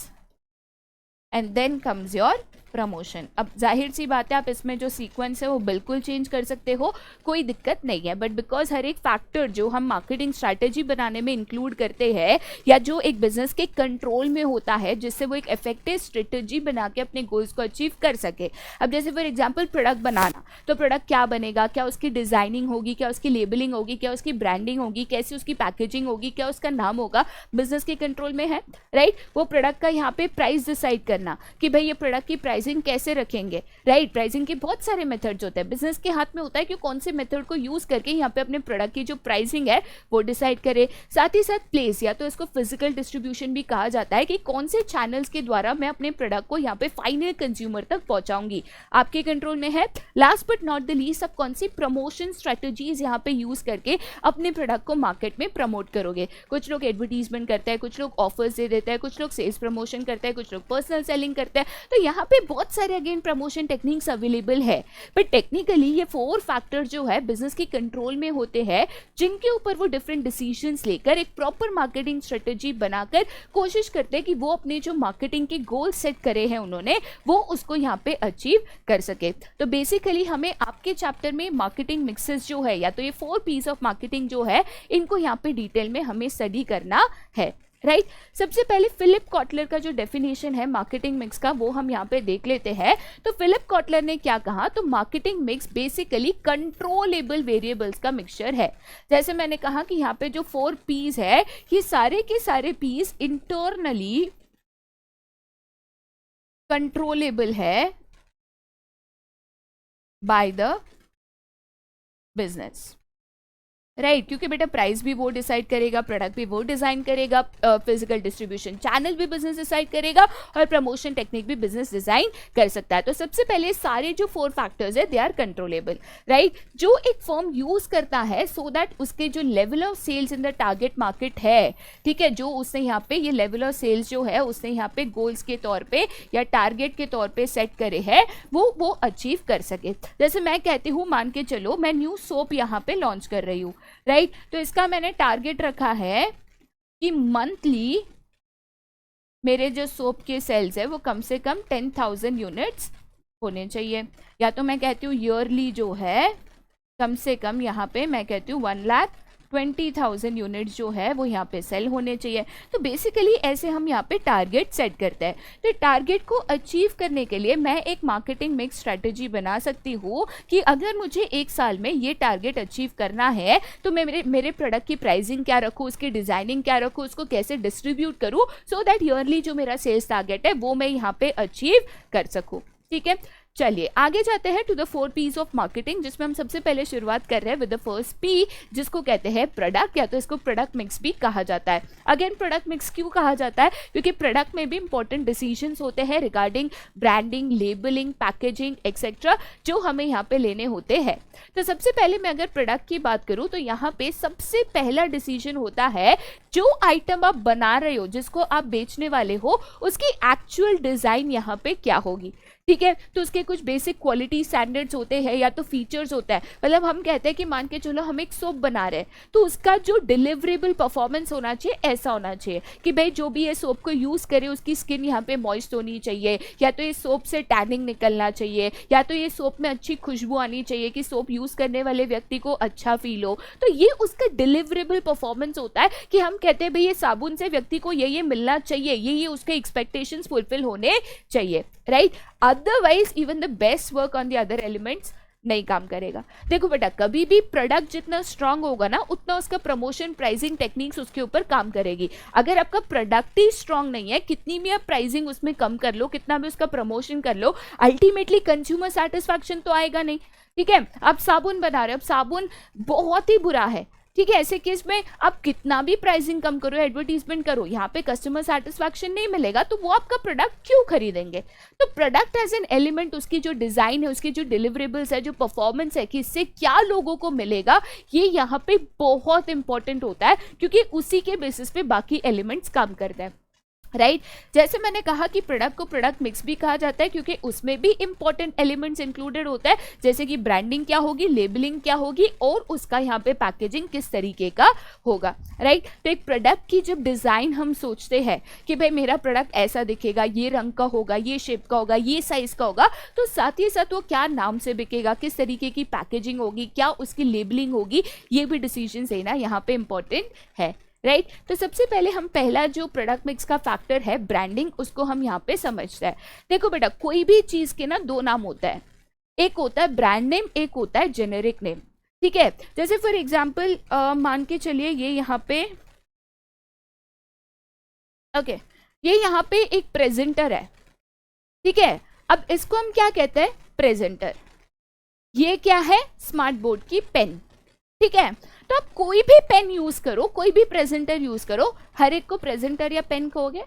and then comes your promotion. अब जाहिर सी बात है आप इसमें जो सीक्वेंस है वो बिल्कुल चेंज कर सकते हो, कोई दिक्कत नहीं है, बट बिकॉज हर एक फैक्टर जो हम मार्केटिंग स्ट्रैटेजी बनाने में इंक्लूड करते हैं या जो एक बिजनेस के कंट्रोल में होता है जिससे वो एक इफेक्टिव स्ट्रेटेजी बना के अपने गोल्स को अचीव कर सके। अब जैसे फॉर एग्जाम्पल प्रोडक्ट बनाना, तो प्रोडक्ट क्या बनेगा, क्या उसकी डिजाइनिंग होगी, क्या उसकी लेबलिंग होगी, क्या उसकी ब्रांडिंग होगी, कैसी उसकी पैकेजिंग होगी, क्या उसका नाम होगा, बिजनेस के कंट्रोल में है, राइट। वो प्रोडक्ट का यहाँ पे प्राइस डिसाइड करना कि भाई ये प्रोडक्ट की प्राइसिंग कैसे रखेंगे, राइट। प्राइसिंग के बहुत सारे मेथड्स होते हैं, बिजनेस के हाथ में होता है कि कौन से मेथड को यूज करके यहाँ पे अपने प्रोडक्ट की जो प्राइसिंग है वो डिसाइड करे। साथ ही साथ प्लेस, या तो इसको फिजिकल डिस्ट्रीब्यूशन भी कहा जाता है कि कौन से चैनल्स के द्वारा मैं अपने प्रोडक्ट को यहाँ पे फाइनल कंज्यूमर तक पहुंचाऊंगी, आपके कंट्रोल में है। Last but not the least, आप कौन सी प्रमोशन स्ट्रेटजीज यहाँ पे यूज करके अपने प्रोडक्ट को मार्केट में प्रमोट करोगे। कुछ लोग एडवर्टीजमेंट करते हैं, कुछ लोग ऑफर्स दे देते हैं, कुछ लोग सेल्स प्रमोशन करते हैं, कुछ लोग पर्सनल सेलिंग करते हैं। तो यहाँ पे बहुत सारे अगेन प्रमोशन टेक्निक्स अवेलेबल है, बट टेक्निकली ये 4 फैक्टर जो है बिजनेस के कंट्रोल में होते हैं, जिनके ऊपर वो डिफरेंट डिसीजंस लेकर एक प्रॉपर मार्केटिंग स्ट्रेटेजी बनाकर कोशिश करते हैं कि वो अपने जो मार्केटिंग के गोल सेट करे हैं उन्होंने, वो उसको यहाँ पे अचीव कर सके। तो बेसिकली हमें आपके चैप्टर में मार्केटिंग मिक्सेस जो है, या तो ये 4 पीस ऑफ मार्केटिंग जो है, इनको यहाँ पे डिटेल में हमें स्टडी करना है, राइट। सबसे पहले फिलिप कॉटलर का जो डेफिनेशन है मार्केटिंग मिक्स का वो हम यहाँ पे देख लेते हैं। तो फिलिप कॉटलर ने क्या कहा, तो marketing mix basically controllable variables का मिक्सचर है। जैसे मैंने कहा कि यहाँ पे जो 4 पीस है, ये सारे के सारे पीस इंटरनली कंट्रोलेबल है बाय द बिजनेस, राइट। क्योंकि बेटा प्राइस भी वो डिसाइड करेगा, प्रोडक्ट भी वो डिजाइन करेगा, फिजिकल डिस्ट्रीब्यूशन चैनल भी बिजनेस डिसाइड करेगा, और प्रमोशन टेक्निक भी बिजनेस डिजाइन कर सकता है। तो सबसे पहले सारे जो 4 फैक्टर्स है दे आर कंट्रोलेबल, राइट। जो एक फर्म यूज करता है सो दैट उसके जो level of sales in the target market है, ठीक है, जो उसने यहाँ पे ये लेवल ऑफ सेल्स जो है उसने यहाँ पे गोल्स के तौर पे या टारगेट के तौर पे सेट करे है, वो अचीव कर सके। जैसे मैं कहती हूँ, मान के चलो मैं न्यू सोप यहाँ पे लॉन्च कर रही हूँ, राइट। तो इसका मैंने टारगेट रखा है कि मंथली मेरे जो सोप के सेल्स है वो कम से कम 10,000 यूनिट्स होने चाहिए, या तो मैं कहती हूँ ईयरली जो है कम से कम यहाँ पे मैं कहती हूँ 1,20,000 यूनिट्स जो है वो यहाँ पे सेल होने चाहिए। तो बेसिकली ऐसे हम यहाँ पे टारगेट सेट करते हैं। तो टारगेट को अचीव करने के लिए मैं एक मार्केटिंग मिक्स स्ट्रेटेजी बना सकती हूँ कि अगर मुझे 1 साल में ये टारगेट अचीव करना है तो मैं मेरे प्रोडक्ट की प्राइसिंग क्या रखूँ, उसकी डिजाइनिंग क्या रखूँ, उसको कैसे डिस्ट्रीब्यूट करूँ, सो दैट ईयरली जो मेरा सेल्स टारगेट है वो मैं यहाँ पे अचीव कर सकूँ, ठीक है। चलिए आगे जाते हैं to the 4 piece of marketing, जिसमें हम सबसे पहले शुरुआत कर रहे हैं विद द फर्स्ट पी, जिसको कहते हैं प्रोडक्ट, या तो इसको प्रोडक्ट मिक्स भी कहा जाता है। अगेन प्रोडक्ट मिक्स क्यों कहा जाता है, क्योंकि प्रोडक्ट में भी इंपॉर्टेंट डिसीजंस होते हैं regarding branding, labelling, packaging etcetera, जो हमें यहाँ पे लेने होते हैं। तो सबसे पहले मैं अगर प्रोडक्ट की बात करूँ तो यहाँ पे सबसे पहला डिसीजन होता है जो आइटम आप बना रहे हो, जिसको आप बेचने वाले हो, उसकी एक्चुअल डिजाइन यहाँ पे क्या होगी, ठीक है। तो उसके कुछ बेसिक क्वालिटी स्टैंडर्ड्स होते हैं या तो फीचर्स होता है। मतलब हम कहते हैं कि मान के चलो हम एक सोप बना रहे हैं, तो उसका जो डिलीवरेबल परफॉर्मेंस होना चाहिए ऐसा होना चाहिए कि भाई जो भी ये सोप को यूज करे उसकी स्किन यहाँ पे मॉइस्ट होनी चाहिए, या तो ये सोप से टैनिंग निकलना चाहिए, या तो ये सोप में अच्छी खुशबू आनी चाहिए कि सोप यूज करने वाले व्यक्ति को अच्छा फील हो। तो ये उसका डिलीवरेबल परफॉर्मेंस होता है कि हम कहते हैं भाई ये साबुन से व्यक्ति को ये मिलना चाहिए, ये उसके एक्सपेक्टेशंस फुलफिल होने चाहिए, right. Otherwise even the best work on the other elements नहीं काम करेगा। देखो बेटा, कभी भी प्रोडक्ट जितना स्ट्रांग होगा ना उतना उसका प्रमोशन प्राइसिंग टेक्निक्स उसके ऊपर काम करेगी। अगर आपका प्रोडक्ट ही स्ट्रांग नहीं है, कितनी भी आप प्राइसिंग उसमें कम कर लो, कितना भी उसका प्रमोशन कर लो, अल्टीमेटली कंज्यूमर सेटिस्फैक्शन तो आएगा नहीं, ठीक है। आप साबुन बना रहे हो, अब साबुन बहुत ही बुरा है, ठीक है, ऐसे केस में आप कितना भी प्राइसिंग कम करो, एडवर्टीजमेंट करो, यहाँ पे कस्टमर सेटिस्फैक्शन नहीं मिलेगा, तो वो आपका प्रोडक्ट क्यों खरीदेंगे। तो प्रोडक्ट एज एन एलिमेंट, उसकी जो डिजाइन है, उसकी जो डिलीवरेबल्स है, जो परफॉर्मेंस है कि इससे क्या लोगों को मिलेगा, ये यहाँ पे बहुत इंपॉर्टेंट होता है, क्योंकि उसी के बेसिस पे बाकी एलिमेंट्स काम करते हैं। राइट जैसे मैंने कहा कि प्रोडक्ट को प्रोडक्ट मिक्स भी कहा जाता है क्योंकि उसमें भी इंपॉर्टेंट एलिमेंट्स इंक्लूडेड होता है, जैसे कि ब्रांडिंग क्या होगी, लेबलिंग क्या होगी और उसका यहाँ पे पैकेजिंग किस तरीके का होगा। राइट तो एक प्रोडक्ट की जब डिज़ाइन हम सोचते हैं कि भाई मेरा प्रोडक्ट ऐसा दिखेगा, ये रंग का होगा, ये शेप का होगा, ये साइज का होगा, तो साथ ही साथ वो क्या नाम से बिकेगा, किस तरीके की पैकेजिंग होगी, क्या उसकी लेबलिंग होगी, ये भी डिसीजन लेना यहाँ पे इंपॉर्टेंट है। राइट तो सबसे पहले हम पहला जो प्रोडक्ट मिक्स का फैक्टर है ब्रांडिंग, उसको हम यहाँ पे समझते हैं। देखो बेटा, कोई भी चीज के ना दो नाम होता है, एक होता है ब्रांड नेम, एक होता है जेनेरिक नेम। ठीक है, जैसे फॉर एग्जांपल मान के चलिए ये यहाँ पे ओके ये यहाँ पे एक प्रेजेंटर है। ठीक है, अब इसको हम क्या कहते हैं, प्रेजेंटर। ये क्या है, स्मार्ट बोर्ड की पेन। ठीक है, तो आप कोई भी पेन यूज करो, कोई भी प्रेजेंटर यूज करो, हर एक को प्रेजेंटर या पेन कहोगे।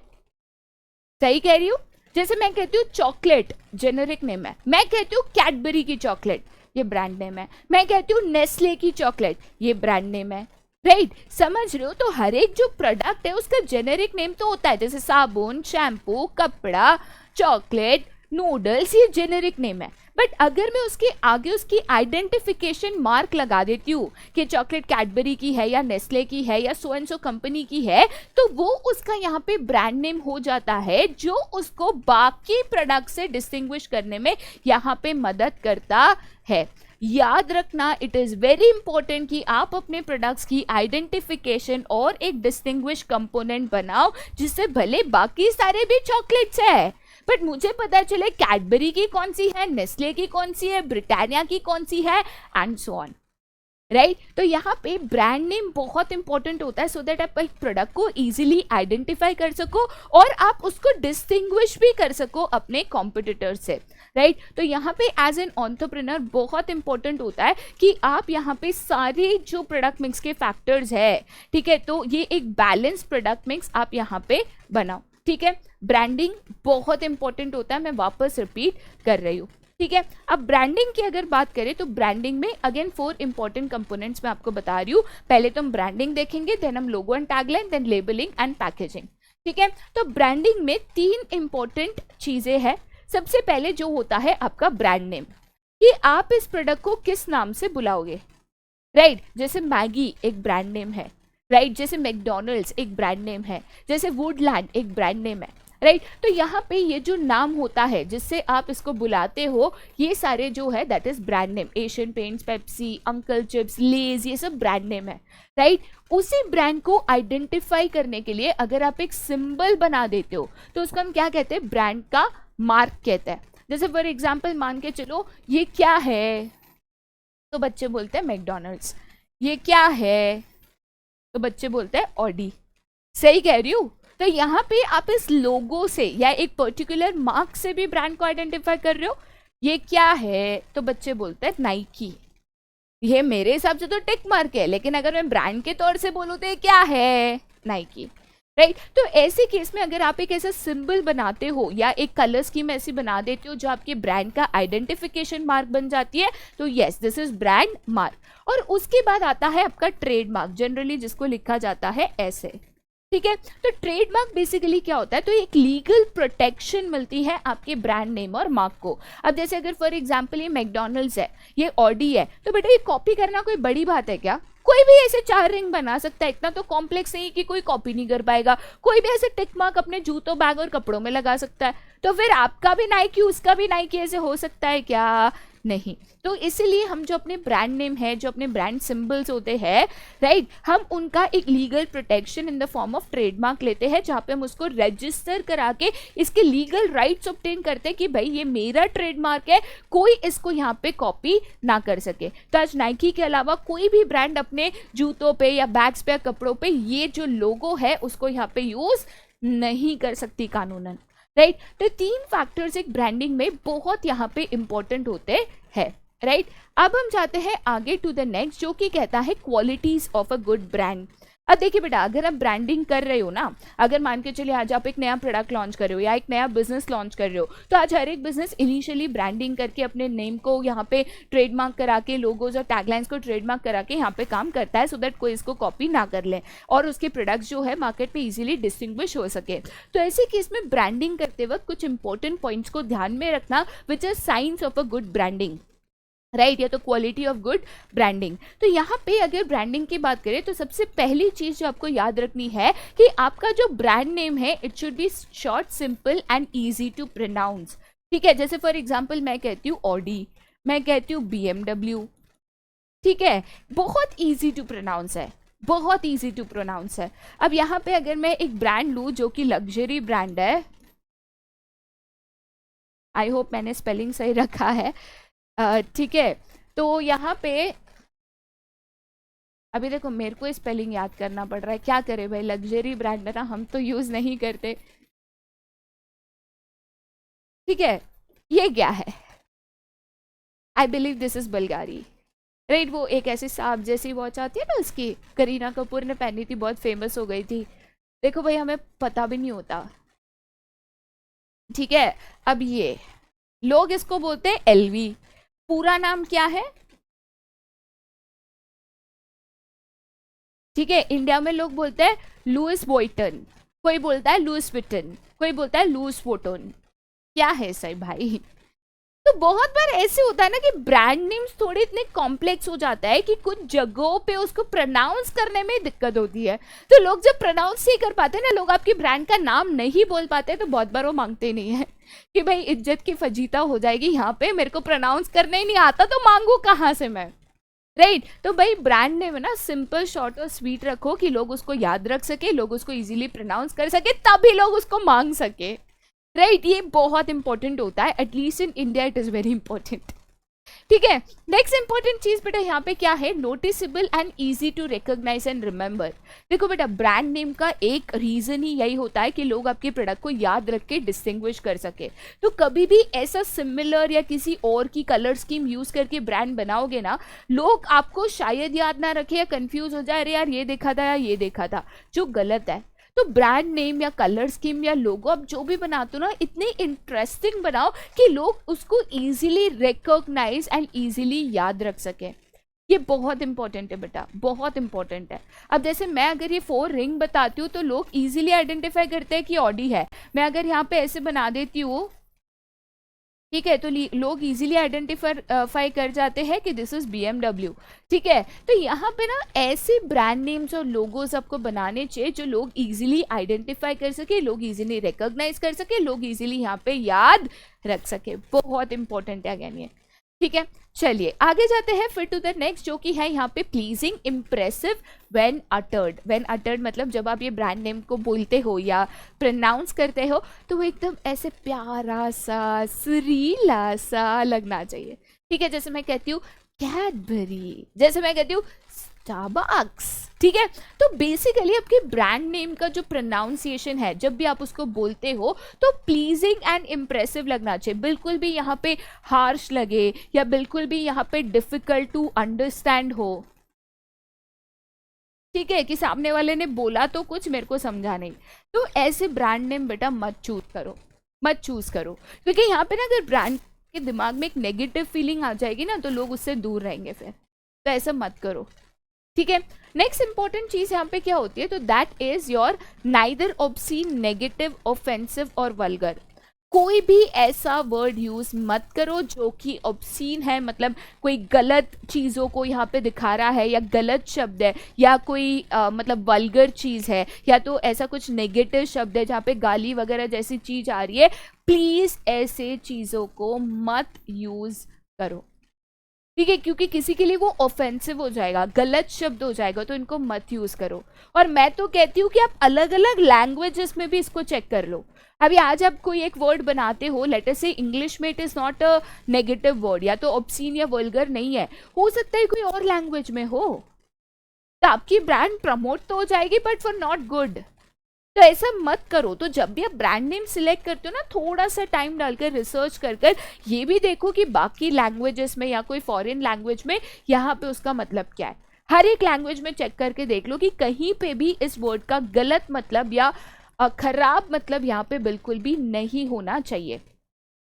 सही कह रही हूँ। जैसे मैं कहती हूँ चॉकलेट, जेनेरिक नेम है। मैं कहती हूँ कैडबरी की चॉकलेट, ये ब्रांड नेम है। मैं कहती हूँ नेस्ले की चॉकलेट, ये ब्रांड नेम है। राइट समझ रहे हो। तो हर एक जो प्रोडक्ट है उसका जेनेरिक नेम तो होता है, जैसे साबुन, शैम्पू, कपड़ा, चॉकलेट, नूडल्स, ये जेनेरिक नेम है। बट अगर मैं उसके आगे उसकी आइडेंटिफिकेशन मार्क लगा देती हूँ कि चॉकलेट कैडबरी की है या नेस्ले की है या सो एंड सो कंपनी की है, तो वो उसका यहाँ पे ब्रांड नेम हो जाता है, जो उसको बाकी प्रोडक्ट से डिस्टिंग्विश करने में यहाँ पे मदद करता है। याद रखना, इट इज़ वेरी इंपॉर्टेंट कि आप अपने प्रोडक्ट्स की आइडेंटिफिकेशन और एक डिस्टिंग्विश कंपोनेंट बनाओ, जिससे भले बाकी सारे भी चॉकलेट्स है बट मुझे पता चले कैडबरी की कौन सी है, नेस्ले की कौन सी है, ब्रिटानिया की कौन सी है, एंड सो ऑन। राइट तो यहाँ पे ब्रांड नेम बहुत इंपॉर्टेंट होता है, सो दैट आप एक प्रोडक्ट को इजीली आइडेंटिफाई कर सको और आप उसको डिस्टिंग्विश भी कर सको अपने कॉम्पिटिटर से। राइट तो यहाँ पे एज एन एंटरप्रेन्योर बहुत इंपॉर्टेंट होता है कि आप यहाँ पे सारे जो प्रोडक्ट मिक्स के फैक्टर्स है, ठीक है, तो ये एक बैलेंस प्रोडक्ट मिक्स आप यहाँ पे बनाओ। ठीक है, ब्रांडिंग बहुत इंपॉर्टेंट होता है, मैं वापस रिपीट कर रही हूँ। ठीक है, अब ब्रांडिंग की अगर बात करें तो ब्रांडिंग में अगेन 4 इंपॉर्टेंट कंपोनेंट्स मैं आपको बता रही हूँ। पहले तो हम ब्रांडिंग देखेंगे, देन हम logo and tagline, then labelling and packaging. ठीक है, तो ब्रांडिंग में 3 इंपॉर्टेंट चीजें हैं। सबसे पहले जो होता है आपका ब्रांड नेम, कि आप इस प्रोडक्ट को किस नाम से बुलाओगे। राइट जैसे मैगी एक ब्रांड नेम है, राइट जैसे मैकडॉनल्ड्स एक ब्रांड नेम है, जैसे वुडलैंड एक ब्रांड नेम है। राइट तो यहाँ पे ये जो नाम होता है जिससे आप इसको बुलाते हो, ये सारे जो है that is brand name. Asian Paints, Pepsi, Uncle Chipps, Lay's, ये सब ब्रांड नेम है। राइट उसी ब्रांड को आइडेंटिफाई करने के लिए अगर आप एक सिंबल बना देते हो तो उसको हम क्या कहते हैं, ब्रांड का मार्क कहते हैं। जैसे फॉर एग्जाम्पल मान के चलो ये क्या है, तो बच्चे बोलते हैं मैकडॉनल्ड्स। ये क्या है, तो बच्चे बोलते हैं ऑडी। सही कह रही हूँ। तो यहाँ पे आप इस लोगो से या एक पर्टिकुलर मार्क से भी ब्रांड को आइडेंटिफाई कर रहे हो। ये क्या है, तो बच्चे बोलते हैं नाइकी। ये मेरे हिसाब से तो टिक मार्क है, लेकिन अगर मैं ब्रांड के तौर से बोलूँ तो ये क्या है, नाइकी। राइट तो ऐसे केस में अगर आप एक ऐसा सिंबल बनाते हो या एक कलर स्कीम ऐसी बना देते हो जो आपके ब्रांड का आइडेंटिफिकेशन मार्क बन जाती है, तो yes this is brand mark. और उसके बाद आता है आपका ट्रेडमार्क, जनरली जिसको लिखा जाता है ऐसे। ठीक है, तो ट्रेडमार्क बेसिकली क्या होता है, तो एक लीगल प्रोटेक्शन मिलती है आपके ब्रांड नेम और मार्क को। अब जैसे अगर फॉर एग्जांपल ये मैकडॉनल्ड्स है, ये ऑडी है, तो बेटा ये कॉपी करना कोई बड़ी बात है क्या? कोई भी ऐसे 4 रिंग बना सकता है, इतना तो कॉम्प्लेक्स नहीं कि कोई कॉपी नहीं कर पाएगा। कोई भी ऐसे टिक मार्क अपने जूतों, बैग और कपड़ों में लगा सकता है। तो फिर आपका भी नाइकी, उसका भी नाइकी ऐसे हो सकता है क्या? नहीं। तो इसीलिए हम जो अपने ब्रांड नेम है, जो अपने ब्रांड सिंबल्स होते हैं, राइट, हम उनका एक legal protection in the form of trademark लेते हैं, जहाँ पे हम उसको रजिस्टर करा के इसके लीगल राइट्स ऑब्टेन करते हैं कि भाई ये मेरा ट्रेडमार्क है, कोई इसको यहाँ पे कॉपी ना कर सके। तो आज नाइकी के अलावा कोई भी ब्रांड अपने जूतों पे या बैग्स पे या कपड़ों पे ये जो लोगो है उसको यहाँ पे यूज नहीं कर सकती कानूनन। राइट तो 3 फैक्टर्स एक ब्रांडिंग में बहुत यहाँ पे इंपॉर्टेंट होते हैं। राइट अब हम जाते हैं आगे टू द नेक्स्ट, जो कि कहता है qualities of a good brand. अब देखिए बेटा, अगर आप ब्रांडिंग कर रहे हो ना, अगर मान के चलिए आज आप एक नया प्रोडक्ट लॉन्च कर रहे हो या एक नया बिजनेस लॉन्च कर रहे हो, तो आज हर एक बिजनेस इनिशियली ब्रांडिंग करके अपने नेम को यहाँ पे ट्रेडमार्क करा के, लोगोज और टैगलाइंस को ट्रेडमार्क करा के यहाँ पे काम करता है, सो दैट कोई इसको कॉपी ना कर ले और उसके प्रोडक्ट्स जो है मार्केट में इजीली डिस्टिंग्विश हो सके। तो ऐसे केस में ब्रांडिंग करते वक्त कुछ इंपॉर्टेंट पॉइंट्स को ध्यान में रखना, which is science of a good branding, right, या तो क्वालिटी ऑफ गुड ब्रांडिंग। तो यहाँ पे अगर ब्रांडिंग की बात करें तो सबसे पहली चीज जो आपको याद रखनी है कि आपका जो ब्रांड नेम है it should be short, simple and easy to pronounce. ठीक है, जैसे फॉर एग्जाम्पल मैं कहती हूँ ऑडी, मैं कहती हूँ BMW, ठीक है, बहुत ईजी टू प्रोनाउंस है, बहुत ईजी टू प्रोनाउंस है। अब यहाँ पे अगर मैं एक ब्रांड लूँ जो कि लग्जरी ब्रांड है, आई होप मैंने स्पेलिंग सही रखा है, ठीक है, तो यहाँ पे अभी देखो मेरे को स्पेलिंग याद करना पड़ रहा है, क्या करे भाई, लग्जरी ब्रांड है ना, हम तो यूज नहीं करते। ठीक है, ये क्या है, I believe this is Bulgari, right, वो एक ऐसी सांप जैसी वॉच आती है ना, उसकी करीना कपूर ने पहनी थी, बहुत फेमस हो गई थी। देखो भाई हमें पता भी नहीं होता। ठीक है, अब ये लोग इसको बोलते हैं LV, पूरा नाम क्या है? ठीक है, इंडिया में लोग बोलते हैं लुइस वॉइटन, कोई बोलता है लुइस विटन, कोई बोलता है लुइस वोटन, क्या है सही भाई? तो बहुत बार ऐसे होता है ना कि ब्रांड नेम्स थोड़े इतने कॉम्प्लेक्स हो जाता है कि कुछ जगहों पे उसको प्रोनाउंस करने में दिक्कत होती है। तो लोग जब प्रोनाउंस नहीं कर पाते ना, लोग आपकी ब्रांड का नाम नहीं बोल पाते, तो बहुत बार वो मांगते नहीं है कि भाई इज्जत की फजीता हो जाएगी यहाँ पे, मेरे को प्रोनाउंस करने ही नहीं आता तो मांगू कहाँ से मैं, राइट। तो भाई ब्रांड नेम है ना, सिंपल, शॉर्ट और स्वीट रखो कि लोग उसको याद रख सके, लोग उसको इजीली प्रोनाउंस कर सके, तभी लोग उसको मांग सके, राइट। ये बहुत इंपॉर्टेंट होता है, at least in India it is very important. ठीक है, नेक्स्ट इंपॉर्टेंट चीज बेटा यहाँ पे क्या है, noticeable and easy to recognise and remember. देखो बेटा, ब्रांड नेम का एक रीजन ही यही होता है कि लोग आपके प्रोडक्ट को याद रख के डिस्टिंग्विश कर सके। तो कभी भी ऐसा सिमिलर या किसी और की कलर स्कीम यूज करके ब्रांड बनाओगे ना, लोग आपको शायद याद ना रखे या कंफ्यूज हो जाए, अरे यार ये देखा था या ये देखा था, जो गलत है। तो ब्रांड नेम या कलर स्कीम या लोगो आप जो भी बनाते हो ना, इतनी इंटरेस्टिंग बनाओ कि लोग उसको इजीली रिकॉग्नाइज एंड इजीली याद रख सके। ये बहुत इंपॉर्टेंट है बेटा, बहुत इंपॉर्टेंट है। अब जैसे मैं अगर ये 4 रिंग बताती हूँ तो लोग इजीली आइडेंटिफाई करते हैं कि ऑडी है। मैं अगर यहाँ पे ऐसे बना देती हूँ, ठीक है, तो लोग इजीली आइडेंटिफाई कर जाते हैं कि दिस इज BMW। ठीक है, तो यहाँ पे ना ऐसे ब्रांड नेम्स और लोगोज आपको बनाने चाहिए जो लोग इजीली आइडेंटिफाई कर सके, लोग इजीली रिकॉग्नाइज कर सके, लोग इजीली यहाँ पे याद रख सके। बहुत इंपॉर्टेंट है अगेन ये। ठीक है, चलिए आगे जाते हैं फिर टू द नेक्स्ट, जो कि है यहाँ पे pleasing, impressive, when uttered. When uttered मतलब जब आप ये ब्रांड नेम को बोलते हो या प्रोनाउंस करते हो तो वो एकदम ऐसे प्यारा सा, सुरीला सा लगना चाहिए। ठीक है, जैसे मैं कहती हूँ कैडबरी, जैसे मैं कहती हूँ स्टारबक्स। ठीक है, तो बेसिकली आपके ब्रांड नेम का जो प्रोनाउंसिएशन है, जब भी आप उसको बोलते हो तो प्लीजिंग एंड इम्प्रेसिव लगना चाहिए। बिल्कुल भी यहाँ पे हार्श लगे या बिल्कुल भी यहाँ पे डिफिकल्ट टू अंडरस्टैंड हो। ठीक है, कि सामने वाले ने बोला तो कुछ, मेरे को समझा नहीं। तो ऐसे ब्रांड नेम बेटा मत चूज करो, मत चूज करो, क्योंकि यहाँ पे ना अगर ब्रांड के दिमाग में एक नेगेटिव फीलिंग आ जाएगी ना तो लोग उससे दूर रहेंगे फिर, तो ऐसा मत करो। ठीक है, नेक्स्ट इंपॉर्टेंट चीज यहाँ पे क्या होती है, तो that is your neither obscene, negative, offensive और वल्गर। कोई भी ऐसा वर्ड यूज मत करो जो कि ऑब्सीन है, मतलब कोई गलत चीज़ों को यहाँ पे दिखा रहा है या गलत शब्द है या कोई मतलब वल्गर चीज़ है या तो ऐसा कुछ नेगेटिव शब्द है जहाँ पे गाली वगैरह जैसी चीज़ आ रही है। प्लीज़ ऐसे चीज़ों को मत यूज़ करो। ठीक है, क्योंकि किसी के लिए वो ऑफेंसिव हो जाएगा, गलत शब्द हो जाएगा, तो इनको मत यूज करो। और मैं तो कहती हूँ कि आप अलग अलग लैंग्वेजेस में भी इसको चेक कर लो। अभी आज आप कोई एक वर्ड बनाते हो, लेटर से इंग्लिश में it is not a negative word या तो ऑब्सीन या वल्गर नहीं है, हो सकता है कोई और लैंग्वेज में हो, तो आपकी ब्रांड प्रमोट तो हो जाएगी बट फॉर नॉट गुड। तो ऐसा मत करो। तो जब भी आप ब्रांड नेम सिलेक्ट करते हो ना, थोड़ा सा टाइम डालकर रिसर्च कर ये भी देखो कि बाकी लैंग्वेजेस में या कोई फॉरेन लैंग्वेज में यहाँ पे उसका मतलब क्या है। हर एक लैंग्वेज में चेक करके देख लो कि कहीं पे भी इस वर्ड का गलत मतलब या खराब मतलब यहाँ पे बिल्कुल भी नहीं होना चाहिए,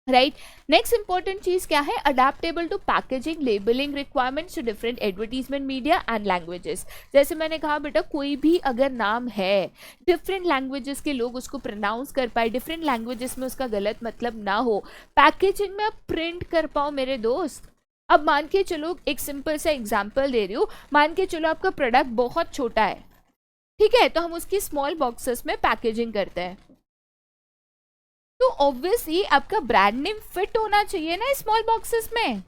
राइट। नेक्स्ट इंपॉर्टेंट चीज क्या है, adaptable to packaging labelling requirements to different advertisement media and languages. जैसे मैंने कहा बेटा, कोई भी अगर नाम है, डिफरेंट लैंग्वेजेस के लोग उसको प्रोनाउंस कर पाए, डिफरेंट लैंग्वेजेस में उसका गलत मतलब ना हो, पैकेजिंग में आप प्रिंट कर पाओ मेरे दोस्त। अब मान के चलो, एक सिंपल सा एग्जाम्पल दे रही हूँ, मान के चलो आपका प्रोडक्ट बहुत छोटा है, ठीक है, तो हम उसकी स्मॉल बॉक्सेस में पैकेजिंग करते हैं, तो ऑब्वियसली आपका ब्रांड नेम फिट होना चाहिए ना स्मॉल बॉक्सेस में।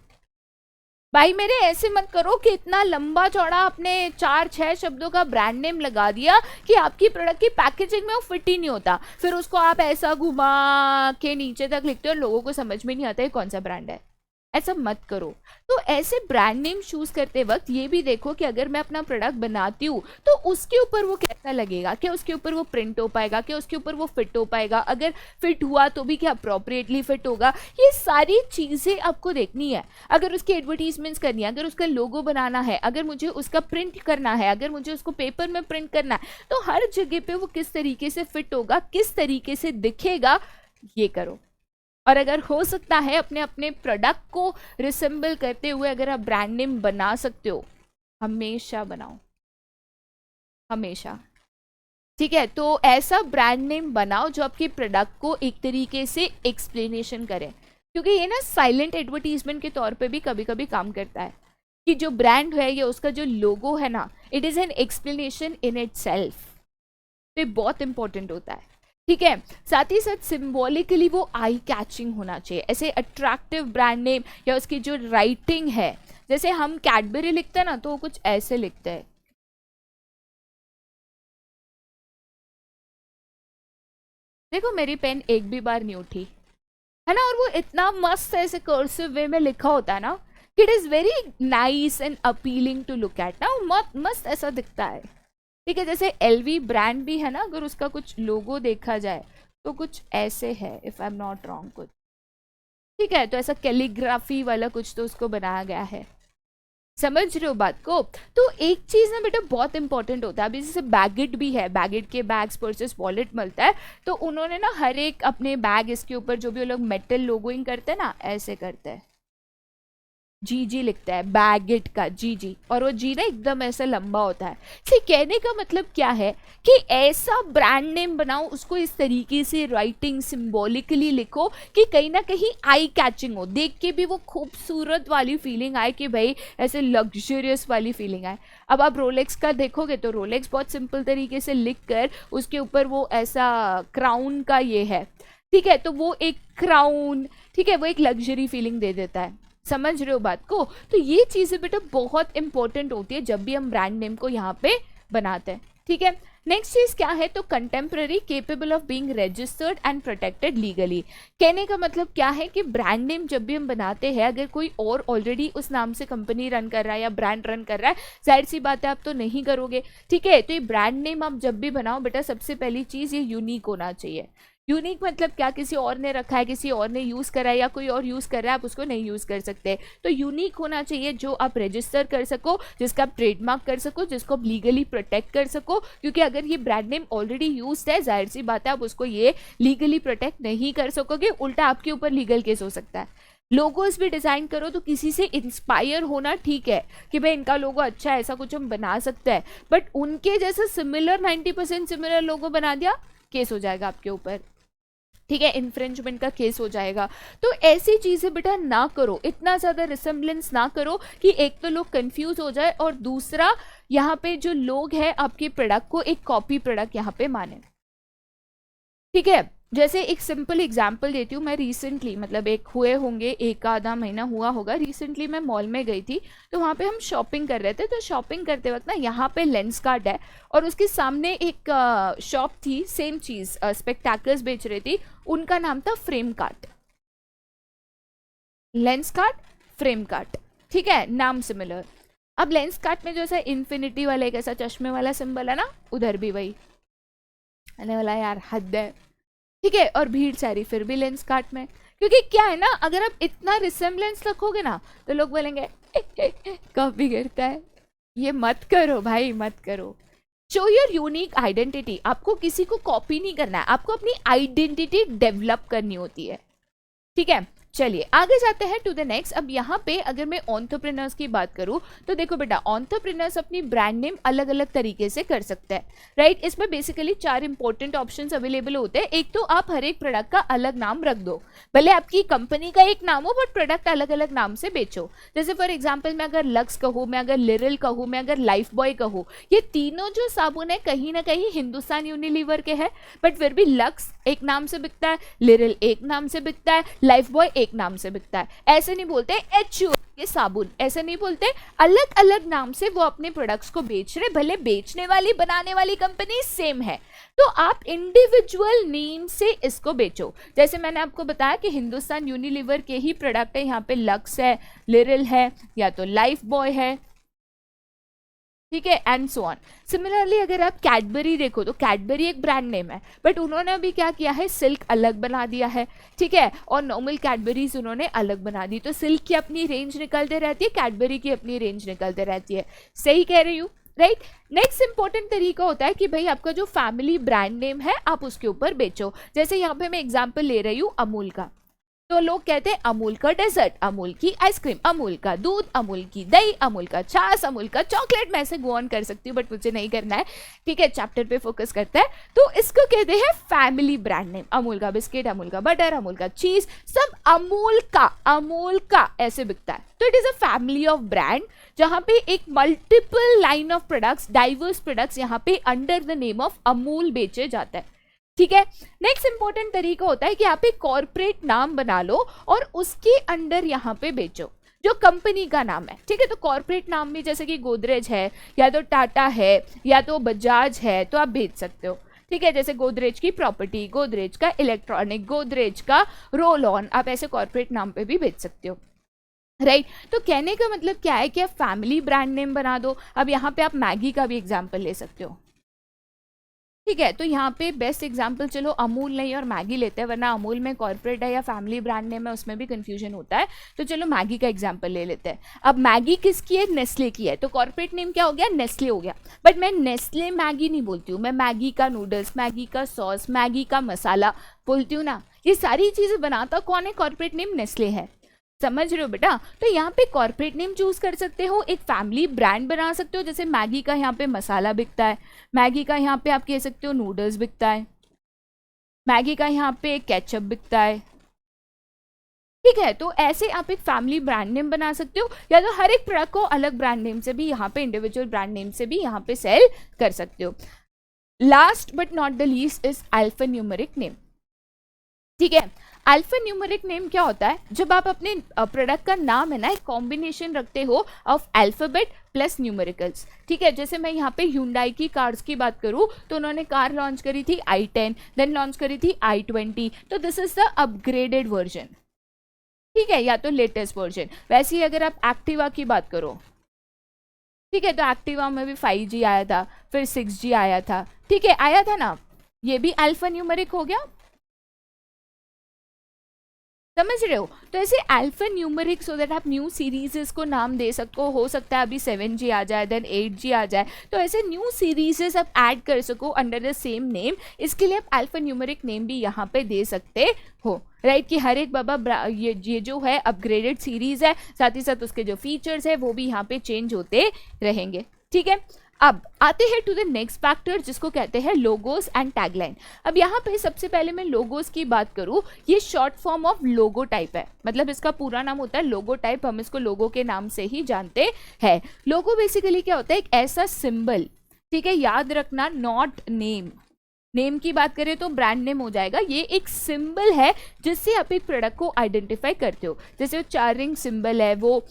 भाई मेरे ऐसे मत करो कि इतना लंबा चौड़ा अपने 4-6 शब्दों का ब्रांड नेम लगा दिया कि आपकी प्रोडक्ट की पैकेजिंग में वो फिट ही नहीं होता, फिर उसको आप ऐसा घुमा के नीचे तक लिखते हो, लोगों को समझ में नहीं आता है कौन सा ब्रांड है। ऐसा मत करो। तो ऐसे ब्रांड नेम चूज करते वक्त ये भी देखो कि अगर मैं अपना प्रोडक्ट बनाती हूँ तो उसके ऊपर वो कैसा लगेगा, क्या उसके ऊपर वो प्रिंट हो पाएगा, क्या उसके ऊपर वो फिट हो पाएगा, अगर फिट हुआ तो भी क्या अप्रोप्रिएटली फिट होगा, ये सारी चीजें आपको देखनी है। अगर उसकी एडवर्टीजमेंट्स करनी है, अगर उसका लोगो बनाना है, अगर मुझे उसका प्रिंट करना है, अगर मुझे उसको पेपर में प्रिंट करना है, तो हर जगह पे वो किस तरीके से फिट होगा, किस तरीके से दिखेगा, ये करो। और अगर हो सकता है अपने अपने प्रोडक्ट को रिसेंबल करते हुए अगर आप ब्रांड नेम बना सकते हो, हमेशा बनाओ, हमेशा, ठीक है। तो ऐसा ब्रांड नेम बनाओ जो आपके प्रोडक्ट को एक तरीके से एक्सप्लेनेशन करे, क्योंकि ये ना साइलेंट एडवर्टीजमेंट के तौर पे भी कभी कभी काम करता है कि जो ब्रांड है या उसका जो लोगो है ना, it is an explanation in itself. तो ये बहुत इंपॉर्टेंट होता है, ठीक है। साथ ही साथ सिंबॉलिकली वो आई कैचिंग होना चाहिए, ऐसे अट्रैक्टिव ब्रांड नेम या उसकी जो राइटिंग है, जैसे हम कैडबरी लिखते हैं ना तो वो कुछ ऐसे लिखते हैं, देखो मेरी पेन एक भी बार नहीं उठी है ना, और वो इतना मस्त ऐसे कर्सिव वे में लिखा होता है ना, it is very nice and appealing to look at ना, मस्त ऐसा दिखता है, ठीक है। जैसे एलवी ब्रांड भी है ना, अगर उसका कुछ लोगो देखा जाए तो कुछ ऐसे है, if I am not wrong कुछ, ठीक है, तो ऐसा कैलीग्राफी वाला कुछ तो उसको बनाया गया है, समझ रहे हो बात को। तो एक चीज ना बेटा बहुत इंपॉर्टेंट होता है, अभी जैसे बैगेट भी है, बैगेट के बैग्स पर्चेस वॉलेट मिलता है, तो उन्होंने ना हर एक अपने बैग इसके ऊपर जो भी वो लोग मेटल लोगोइंग करते हैं ना, ऐसे करते हैं, जी लिखता है बैगेट का जी, और वो जी ना एकदम ऐसा लंबा होता है। इसे कहने का मतलब क्या है कि ऐसा ब्रांड नेम बनाओ, उसको इस तरीके से राइटिंग सिंबॉलिकली लिखो कि कहीं ना कहीं आई कैचिंग हो, देख के भी वो खूबसूरत वाली फीलिंग आए, कि भाई ऐसे लग्जरियस वाली फीलिंग आए। अब आप रोलेक्स का देखोगे तो रोलेक्स बहुत सिंपल तरीके से लिख कर उसके ऊपर वो ऐसा क्राउन का ये है, ठीक है, तो वो एक क्राउन, ठीक है, वो एक लग्जरी फीलिंग दे देता है, समझ रहे हो बात को। तो ये चीजें बेटा बहुत इंपॉर्टेंट होती है जब भी हम ब्रांड नेम को यहाँ पे बनाते हैं, ठीक है। नेक्स्ट चीज क्या है, तो contemporary, capable of being registered and protected legally. कहने का मतलब क्या है कि ब्रांड नेम जब भी हम बनाते हैं, अगर कोई और ऑलरेडी उस नाम से कंपनी रन कर रहा है या ब्रांड रन कर रहा है, जाहिर सी बात है आप तो नहीं करोगे, ठीक है। तो ये ब्रांड नेम आप जब भी बनाओ बेटा, सबसे पहली चीज ये यूनिक होना चाहिए। यूनिक मतलब क्या, किसी और ने रखा है, किसी और ने यूज़ करा है या कोई और यूज़ कर रहा है, आप उसको नहीं यूज़ कर सकते। तो यूनिक होना चाहिए, जो आप रजिस्टर कर सको, जिसका आप ट्रेडमार्क कर सको, जिसको आप लीगली प्रोटेक्ट कर सको, क्योंकि अगर ये ब्रांड नेम ऑलरेडी यूज है, जाहिर सी बात है आप उसको ये लीगली प्रोटेक्ट नहीं कर सकोगे, उल्टा आपके ऊपर लीगल केस हो सकता है। लोगोस भी डिज़ाइन करो तो किसी से इंस्पायर होना ठीक है कि भाई इनका लोगो अच्छा है, ऐसा कुछ हम बना सकते हैं, बट उनके जैसा सिमिलर 90% सिमिलर लोगो बना दिया, केस हो जाएगा आपके ऊपर, ठीक है, इन्फ्रिंजमेंट का केस हो जाएगा। तो ऐसी चीजें बेटा ना करो, इतना ज्यादा रिसेम्बलेंस ना करो कि एक तो लोग कंफ्यूज हो जाए और दूसरा यहाँ पे जो लोग हैं आपके प्रोडक्ट को एक कॉपी प्रोडक्ट यहाँ पे माने, ठीक है। जैसे एक सिंपल एग्जांपल देती हूँ, मैं रिसेंटली मतलब एक हुए होंगे एक आधा महीना हुआ होगा, रिसेंटली मैं मॉल में गई थी, तो वहाँ पे हम शॉपिंग कर रहे थे। तो शॉपिंग करते वक्त ना यहाँ पे लेंस कार्ट है और उसके सामने एक शॉप थी, सेम चीज़ स्पेक्टैकल्स बेच रही थी, उनका नाम था frame cart, lens cart frame cart, ठीक है, नाम सिमिलर। अब लेंस कार्ट में जो ऐसा इन्फिनिटी वाला एक ऐसा चश्मे वाला सिंबल है ना, उधर भी वही, मैंने बोला यार हद है, ठीक है, और भीड़ सारी फिर भी लेंस कार्ट में, क्योंकि क्या है ना, अगर आप इतना रिसेम्बलेंस रखोगे ना तो लोग बोलेंगे कॉपी करता है, ये मत करो भाई, मत करो। शो योर यूनिक आइडेंटिटी, आपको किसी को कॉपी नहीं करना है, आपको अपनी आइडेंटिटी डेवलप करनी होती है, ठीक है। चलिए आगे जाते हैं टू द नेक्स्ट। अब यहाँ पे अगर मैं एंटरप्रेन्योर्स की बात करूँ तो देखो बेटा, एंटरप्रेन्योर्स अपनी ब्रांड नेम अलग अलग तरीके से कर सकते हैं, राइट। इसमें बेसिकली 4 इंपॉर्टेंट ऑप्शंस अवेलेबल होते हैं। एक तो आप हर एक प्रोडक्ट का अलग नाम रख दो, भले आपकी कंपनी का एक नाम हो बट प्रोडक्ट अलग अलग नाम से बेचो। जैसे फॉर एग्जाम्पल मैं अगर लक्स कहूँ, मैं अगर लिरिल कहूँ, मैं अगर लाइफ बॉय कहूँ, ये तीनों जो साबुन है कहीं ना कहीं हिंदुस्तान यूनिलीवर के हैं, बट फिर भी लक्स एक नाम से बिकता है, लिरिल एक नाम से बिकता है, लाइफ बॉय एक नाम से बिकता है। ऐसे नहीं बोलते HUL ये साबुन, ऐसे नहीं बोलते, अलग अलग नाम से वो अपने प्रोडक्ट्स को बेच रहे, भले बेचने वाली बनाने वाली कंपनी सेम है, तो आप इंडिविजुअल नेम से इसको बेचो। जैसे मैंने आपको बताया कि हिंदुस्तान यूनिलीवर के ही प्रोडक्ट है, यहाँ पे लक्स है, लिरिल है, या तो लाइफ बॉय है, ठीक है, एंड सो ऑन। सिमिलरली अगर आप कैडबरी देखो तो कैडबरी एक ब्रांड नेम है, बट उन्होंने अभी क्या किया है, सिल्क अलग बना दिया है, ठीक है, और नॉर्मल कैडबरीज उन्होंने अलग बना दी। तो सिल्क की अपनी रेंज निकलते रहती है, कैडबरी की अपनी रेंज निकलते रहती है, सही कह रही हूँ, राइट। नेक्स्ट इंपॉर्टेंट तरीका होता है कि भाई आपका जो फैमिली ब्रांड नेम है आप उसके ऊपर बेचो। जैसे यहाँ पे मैं एग्जाम्पल ले रही हूँ अमूल का, तो लोग कहते हैं अमूल का डेजर्ट, अमूल की आइसक्रीम, अमूल का दूध, अमूल की दही, अमूल का छाछ, अमूल का चॉकलेट। मैं ऐसे गो ऑन कर सकती हूँ बट मुझे नहीं करना है, ठीक है, चैप्टर पे फोकस करता है। तो इसको कहते हैं फैमिली ब्रांड नेम। अमूल का बिस्किट, अमूल का बटर, अमूल का चीज, सब अमूल का ऐसे बिकता है। तो it is a family of brand जहां पे एक multiple line of products, diverse products यहाँ पे under the name of Amul बेचे जाता है, ठीक है। नेक्स्ट इंपॉर्टेंट तरीका होता है कि आप एक कॉर्पोरेट नाम बना लो और उसके अंडर यहाँ पे बेचो जो कंपनी का नाम है, ठीक है। तो कॉर्पोरेट नाम में जैसे कि गोदरेज है, या तो टाटा है, या तो बजाज है, तो आप बेच सकते हो, ठीक है। जैसे गोदरेज की प्रॉपर्टी, गोदरेज का इलेक्ट्रॉनिक, गोदरेज का रोल ऑन, आप ऐसे कॉर्पोरेट नाम पे भी बेच सकते हो, राइट। तो कहने का मतलब क्या है कि आप फैमिली ब्रांड नेम बना दो। अब यहाँ पे आप मैगी का भी एग्जाम्पल ले सकते हो, ठीक है। तो यहाँ पे बेस्ट एग्जांपल चलो अमूल नहीं और मैगी लेते हैं, वरना अमूल में कॉर्पोरेट है या फैमिली ब्रांड नेम है उसमें भी कंफ्यूजन होता है। तो चलो मैगी का एग्जांपल ले लेते हैं। अब मैगी किसकी है, नेस्ले की है, तो कॉर्पोरेट नेम क्या हो गया, नेस्ले हो गया। बट मैं नेस्ले मैगी नहीं बोलती हूँ, मैं मैगी का नूडल्स, मैगी का सॉस, मैगी का मसाला बोलती हूँ ना। ये सारी चीजें बनाता कौन है, कॉर्पोरेट नेम नेस्ले है, समझ रहे हो बेटा। तो यहाँ पे कॉर्पोरेट नेम चूज कर सकते हो, एक फैमिली ब्रांड बना सकते हो। जैसे मैगी का यहाँ पे मसाला बिकता है, मैगी का यहाँ पे आप कह सकते हो नूडल्स बिकता है, मैगी का यहाँ पे केचप बिकता है, ठीक है। तो ऐसे आप एक फैमिली ब्रांड नेम बना सकते हो, या तो हर एक प्रोडक्ट को अलग ब्रांड नेम से भी यहाँ पे, इंडिविजुअल ब्रांड नेम से भी यहाँ पे सेल कर सकते हो। Last but not the least is alphanumeric name, ठीक है। अल्फा न्यूमेरिक नेम क्या होता है, जब आप अपने प्रोडक्ट का नाम है ना एक कॉम्बिनेशन रखते हो ऑफ अल्फाबेट प्लस न्यूमेरिकल्स, ठीक है। जैसे मैं यहाँ पे Hyundai की कार्स की बात करूँ तो उन्होंने कार लॉन्च करी थी i10, देन लॉन्च करी थी i20, तो this is the upgraded version, ठीक है, या तो लेटेस्ट वर्जन। वैसे ही अगर आप एक्टिवा की बात करो, ठीक है, तो एक्टिवा में भी 5G आया था, फिर 6G आया था, ठीक है, आया था ना, ये भी अल्फा न्यूमेरिक हो गया, समझ रहे हो। तो ऐसे अल्फा न्यूमेरिक सो दैट आप न्यू सीरीजेस को नाम दे सको, हो सकता है अभी 7G आ जाए, देन 8G आ जाए, तो ऐसे न्यू सीरीजेस आप ऐड कर सको अंडर द सेम नेम। इसके लिए आप अल्फा न्यूमेरिक नेम भी यहाँ पे दे सकते हो, राइट, कि हर एक बाबा ये जो है अपग्रेडेड सीरीज है, साथ ही साथ उसके जो फीचर्स है वो भी यहाँ पे चेंज होते रहेंगे, ठीक है। अब आते हैं टू द नेक्स्ट फैक्टर जिसको कहते हैं लोगोस एंड टैगलाइन। अब यहाँ पे सबसे पहले मैं लोगोस की बात करूँ, ये short form of logo type है, मतलब इसका पूरा नाम होता है लोगो टाइप, हम इसको लोगो के नाम से ही जानते हैं। लोगो बेसिकली क्या होता है, एक ऐसा सिंबल, ठीक है, याद रखना, नॉट नेम। नेम की बात करें तो ब्रांड नेम हो जाएगा, ये एक सिंबल है जिससे आप एक प्रोडक्ट को आइडेंटिफाई करते हो। जैसे वो 4 रिंग सिंबल है, वो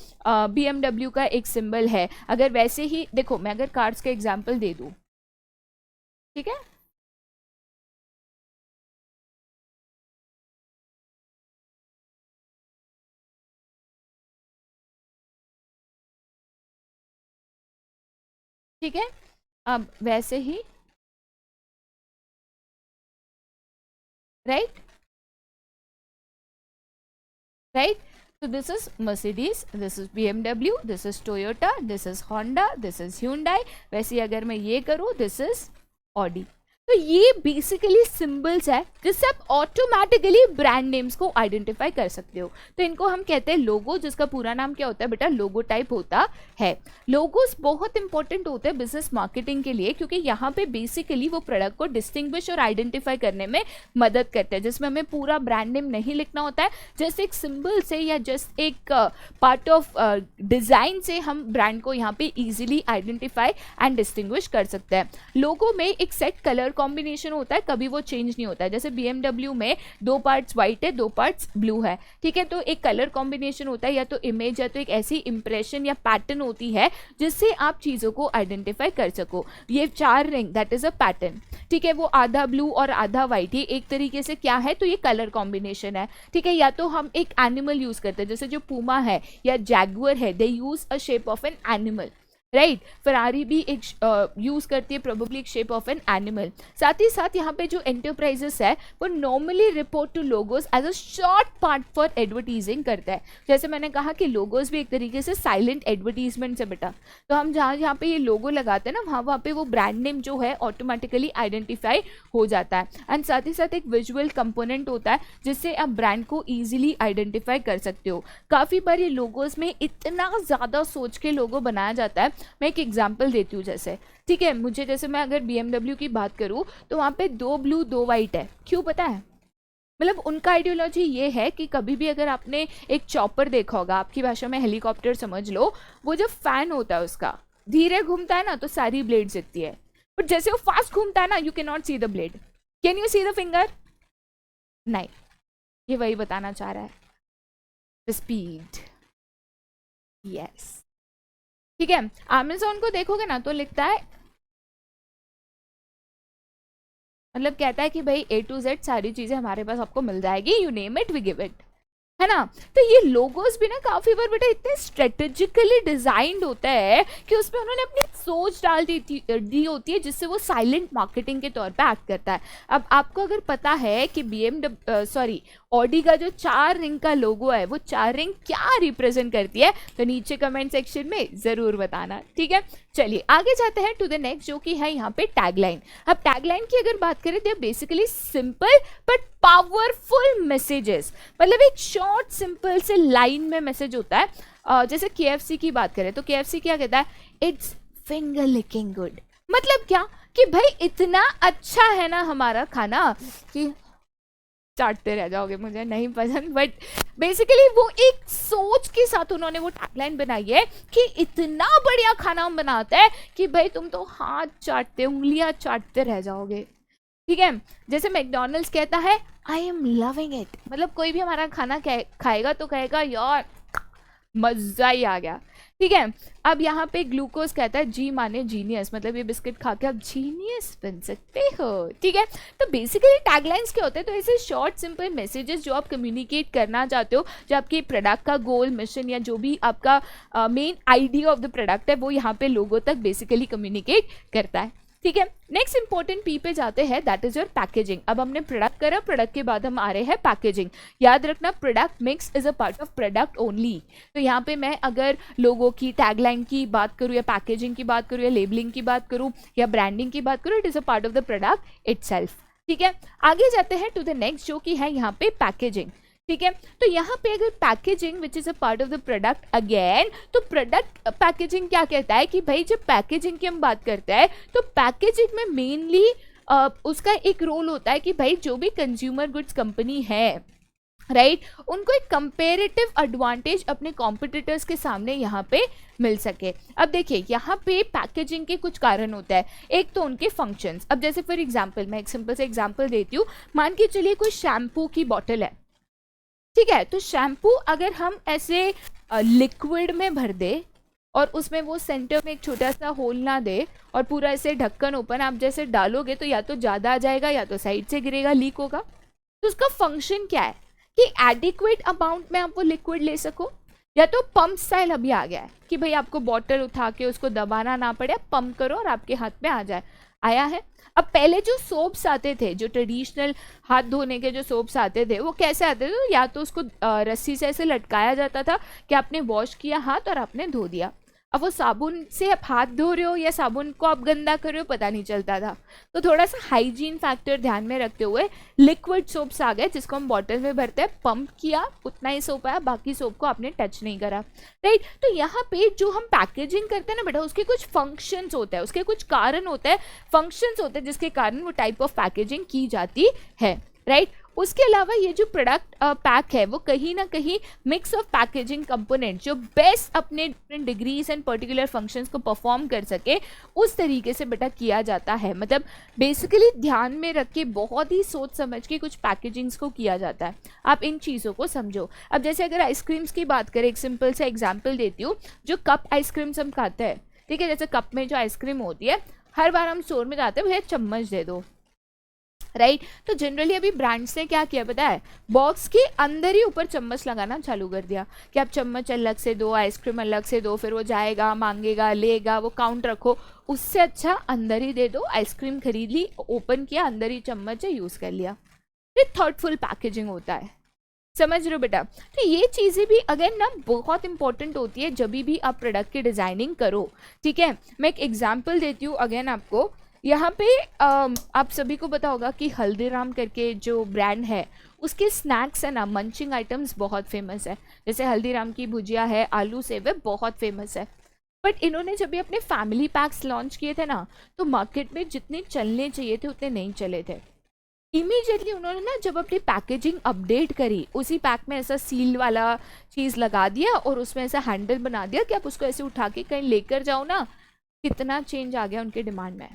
BMW का एक सिंबल है। अगर वैसे ही देखो, मैं अगर कार्ड्स का एग्जांपल दे दूं, ठीक है, ठीक है, अब वैसे ही, right, right, So this is Mercedes, this is BMW, this is Toyota, this is Honda, this is Hyundai. वैसे अगर मैं ये करूँ, this is Audi. तो ये बेसिकली सिंबल्स है जिससे आप ऑटोमेटिकली ब्रांड नेम्स को आइडेंटिफाई कर सकते हो. तो इनको हम कहते हैं लोगो, जिसका पूरा नाम क्या होता है बेटा? लोगो टाइप होता है. लोगोस बहुत इंपॉर्टेंट होते हैं बिजनेस मार्केटिंग के लिए, क्योंकि यहाँ पे बेसिकली वो प्रोडक्ट को डिस्टिंग्विश और आइडेंटिफाई करने में मदद करते हैं, जिसमें हमें पूरा ब्रांड नेम नहीं लिखना होता है. जस्ट एक सिंबल से या जस्ट एक पार्ट ऑफ डिजाइन से हम ब्रांड को यहाँ पे इजीली आइडेंटिफाई एंड डिस्टिंग्विश कर सकते हैं. लोगो में एक सेट कलर कॉम्बिनेशन होता है, कभी वो चेंज नहीं होता है. जैसे BMW में 2 पार्ट्स व्हाइट है, 2 पार्ट्स ब्लू है, ठीक है. तो एक कलर कॉम्बिनेशन होता है, या तो इमेज या तो एक ऐसी इंप्रेशन या पैटर्न होती है जिससे आप चीज़ों को आइडेंटिफाई कर सको. ये 4 ring, that is a pattern, ठीक है. वो आधा ब्लू और आधा व्हाइट, ये एक तरीके से क्या है? तो ये कलर कॉम्बिनेशन है, ठीक है. या तो हम एक एनिमल यूज करते हैं, जैसे जो पूमा है या जैगुअर है, they use a shape of an animal, right. Ferrari भी एक यूज करती है प्रोबेबली एक शेप ऑफ एन एनिमल. साथ ही साथ यहाँ पे जो एंटरप्राइजेस है वो normally report to logos as a short part for advertising करता है. जैसे मैंने कहा कि लोगोस भी एक तरीके से साइलेंट एडवर्टीजमेंट है बेटा. तो हम जहाँ पे ये लोगो लगाते हैं ना, वहाँ पे वो ब्रांड नेम जो है ऑटोमेटिकली आइडेंटिफाई हो जाता है. एंड साथ ही साथ एक विजुअल कंपोनेंट होता है जिससे आप ब्रांड को ईजिली आइडेंटिफाई कर सकते हो. काफ़ी बार ये लोगोस में इतना ज़्यादा सोच के लोगो बनाया जाता है. मैं एक एग्जांपल देती हूँ, जैसे ठीक है, मुझे जैसे मैं अगर BMW की बात करूँ तो वहाँ पे 2 ब्लू 2 वाइट है. क्यों पता है? मतलब उनका आइडियोलॉजी ये है कि कभी भी अगर आपने एक चॉपर देखा होगा, आपकी भाषा में हेलीकॉप्टर समझ लो, वो जब फैन होता है उसका धीरे घूमता है ना तो सारी ब्लेड दिखती है, बट जैसे वो फास्ट घूमता है ना, you can not see the blade. Can you see the finger? नहीं. ये वही बताना चाह रहा है, द स्पीड. यस, ठीक है. अमेज़न को देखोगे ना तो लिखता है, मतलब कहता है कि भाई A to Z सारी चीजें हमारे पास आपको मिल जाएगी, you name it we give it, है ना. तो ये लोगोस भी ना काफी बार बेटा इतने स्ट्रेटेजिकली डिजाइंड होता है कि उसमें उन्होंने अपनी सोच डाल दी होती है, जिससे वो साइलेंट मार्केटिंग के तौर पे एक्ट करता है. अब आपको अगर पता है कि ऑडी का जो 4 रिंग का लोगो है वो 4 रिंग क्या रिप्रेजेंट करती है, तो नीचे कमेंट सेक्शन में जरूर बताना, ठीक है. चलिए आगे जाते हैं टू द नेक्स्ट, जो कि है यहाँ पे टैगलाइन. अब टैगलाइन की अगर बात करें तो basically simple but powerful messages, मतलब एक शॉर्ट सिंपल से लाइन में मैसेज होता है. जैसे KFC की बात करें तो KFC क्या कहता है? It's finger licking good. मतलब क्या कि भाई इतना अच्छा है ना हमारा खाना कि चाटते रह जाओगे. मुझे नहीं पसंद, बट बेसिकली वो एक सोच के साथ उन्होंने वो टैगलाइन बनाई है कि इतना बढ़िया खाना हम बनाते हैं कि भाई तुम तो हाथ चाटते, उंगलियां चाटते रह जाओगे, ठीक है. जैसे मैकडॉनल्ड्स कहता है आई एम लविंग इट, मतलब कोई भी हमारा खाना खाएगा तो कहेगा यार मजा ही आ गया, ठीक है. अब यहाँ पे ग्लूकोज कहता है जी माने जीनियस, मतलब ये बिस्किट खा के आप जीनियस बन सकते हो, ठीक है. तो बेसिकली टैगलाइंस क्या होते हैं? तो ऐसे शॉर्ट सिंपल मैसेजेस जो आप कम्युनिकेट करना चाहते हो, जो आपके प्रोडक्ट का गोल, मिशन या जो भी आपका main idea of the product है वो यहाँ पे लोगों तक बेसिकली कम्युनिकेट करता है, ठीक है. नेक्स्ट इंपॉर्टेंट पी पे जाते हैं, दैट इज योर पैकेजिंग. अब हमने प्रोडक्ट करा, प्रोडक्ट के बाद हम आ रहे हैं पैकेजिंग. याद रखना product mix is a part of product only. तो यहाँ पे मैं अगर लोगों की टैगलाइन की बात करूँ या पैकेजिंग की बात करूँ या लेबलिंग की बात करूँ या ब्रांडिंग की बात करूँ, it is a part of the product itself, ठीक है. आगे जाते हैं टू द नेक्स्ट, जो कि है यहाँ पे पैकेजिंग, ठीक है. तो यहाँ पे अगर packaging which is a part of the product again, तो प्रोडक्ट पैकेजिंग क्या कहता है कि भाई जब पैकेजिंग की हम बात करते हैं तो पैकेजिंग में मेनली उसका एक रोल होता है कि भाई जो भी कंज्यूमर गुड्स कंपनी है, राइट, उनको एक कंपेरेटिव एडवांटेज अपने कॉम्पिटिटर्स के सामने यहाँ पे मिल सके. अब देखिए यहाँ पे पैकेजिंग के कुछ कारण होते हैं. एक तो उनके फंक्शंस. अब जैसे फॉर एग्जांपल मैं एक सिंपल से एग्जांपल देती हूँ. मान के चलिए कोई शैम्पू की बॉटल है, ठीक है. तो शैम्पू अगर हम ऐसे लिक्विड में भर दे और उसमें वो सेंटर में एक छोटा सा होल ना दे और पूरा ऐसे ढक्कन ओपन आप जैसे डालोगे तो या तो ज़्यादा आ जाएगा या तो साइड से गिरेगा, लीक होगा. तो उसका फंक्शन क्या है कि एडिक्वेट अमाउंट में आप वो लिक्विड ले सको, या तो पंप स्टाइल अभी आ गया है कि भाई आपको बॉटल उठा के उसको दबाना ना पड़े, पंप करो और आपके हाथ में आ जाए. आया है। अब पहले जो सोप्स आते थे, जो ट्रेडिशनल हाथ धोने के जो सोप्स आते थे, वो कैसे आते थे? या तो उसको रस्सी से ऐसे लटकाया जाता था कि आपने वॉश किया हाथ और आपने धो दिया। अब वो साबुन से आप हाथ धो रहे हो या साबुन को आप गंदा कर रहे हो पता नहीं चलता था। तो थोड़ा सा हाइजीन फैक्टर ध्यान में रखते हुए लिक्विड सोप्स आ गए, जिसको हम बॉटल में भरते हैं, पंप किया उतना ही सोप आया, बाकी सोप को आपने टच नहीं करा, राइट। तो यहाँ पे जो हम पैकेजिंग करते हैं ना बेटा, उसके कुछ फंक्शंस होते हैं, उसके कुछ कारण होते हैं, फंक्शंस होते हैं जिसके कारण वो टाइप ऑफ पैकेजिंग की जाती है, राइट। उसके अलावा ये जो प्रोडक्ट पैक है वो कहीं ना कहीं मिक्स ऑफ पैकेजिंग कंपोनेंट जो बेस्ट अपने different degrees and particular functions को परफॉर्म कर सके उस तरीके से बेटा किया जाता है। मतलब बेसिकली ध्यान में रख के बहुत ही सोच समझ के कुछ पैकेजिंग्स को किया जाता है। आप इन चीज़ों को समझो। अब जैसे अगर आइसक्रीम्स की बात करें, एक सिंपल सा एग्जाम्पल देती हूँ। जो कप आइसक्रीम्स हम खाते हैं, ठीक है, जैसे कप में जो आइसक्रीम होती है, हर बार हम स्टोर में जाते हैं भैया चम्मच दे दो, राइट। तो जनरली अभी ब्रांड्स ने क्या किया पता है, बॉक्स के अंदर ही ऊपर चम्मच लगाना चालू कर दिया कि आप चम्मच अलग से दो, आइसक्रीम अलग से दो, फिर वो जाएगा मांगेगा लेगा, वो काउंट रखो। उससे अच्छा अंदर ही दे दो, आइसक्रीम खरीद ली, ओपन किया, अंदर ही चम्मच है, यूज़ कर लिया। ये थॉटफुल पैकेजिंग होता है, समझ रहे हो बेटा। तो ये चीज़ें भी अगेन ना बहुत इंपॉर्टेंट होती है जब भी आप प्रोडक्ट की डिज़ाइनिंग करो, ठीक है। मैं एक एग्जाम्पल देती हूँ अगेन आपको। यहाँ पे आप सभी को पता होगा कि हल्दीराम करके जो ब्रांड है उसके स्नैक्स है ना, मंचिंग आइटम्स बहुत फेमस है। जैसे हल्दीराम की भुजिया है, आलू सेव है, बहुत फेमस है। बट इन्होंने जब भी अपने फैमिली पैक्स लॉन्च किए थे ना, तो मार्केट में जितने चलने चाहिए थे उतने नहीं चले थे। इमीडिएटली उन्होंने ना जब अपनी पैकेजिंग अपडेट करी, उसी पैक में ऐसा सील वाला चीज़ लगा दिया और उसमें ऐसा हैंडल बना दिया कि आप उसको ऐसे उठा के कहीं लेकर जाओ ना। कितना चेंज आ गया उनके डिमांड में।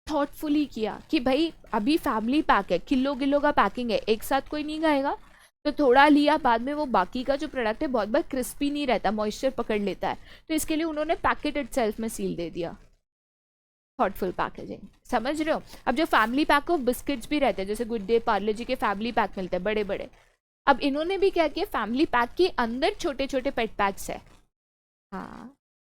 थॉटफुली किया कि भाई अभी फैमिली पैक है, किलो किलो का पैकिंग है, एक साथ कोई नहीं खाएगा, तो थोड़ा लिया, बाद में वो बाकी का जो प्रोडक्ट है बहुत बार क्रिस्पी नहीं रहता, मॉइस्चर पकड़ लेता है, तो इसके लिए उन्होंने पैकेट इटसेल्फ में सील दे दिया। थॉटफुल पैकेजिंग, समझ रहे हो। अब जो फैमिली पैक ऑफ बिस्किट्स भी रहते हैं, जैसे गुड डे पार्ले जी के फैमिली पैक मिलते हैं बड़े बड़े, अब इन्होंने भी क्या किया, फैमिली पैक के अंदर छोटे छोटे पेट पैक्स है, हाँ,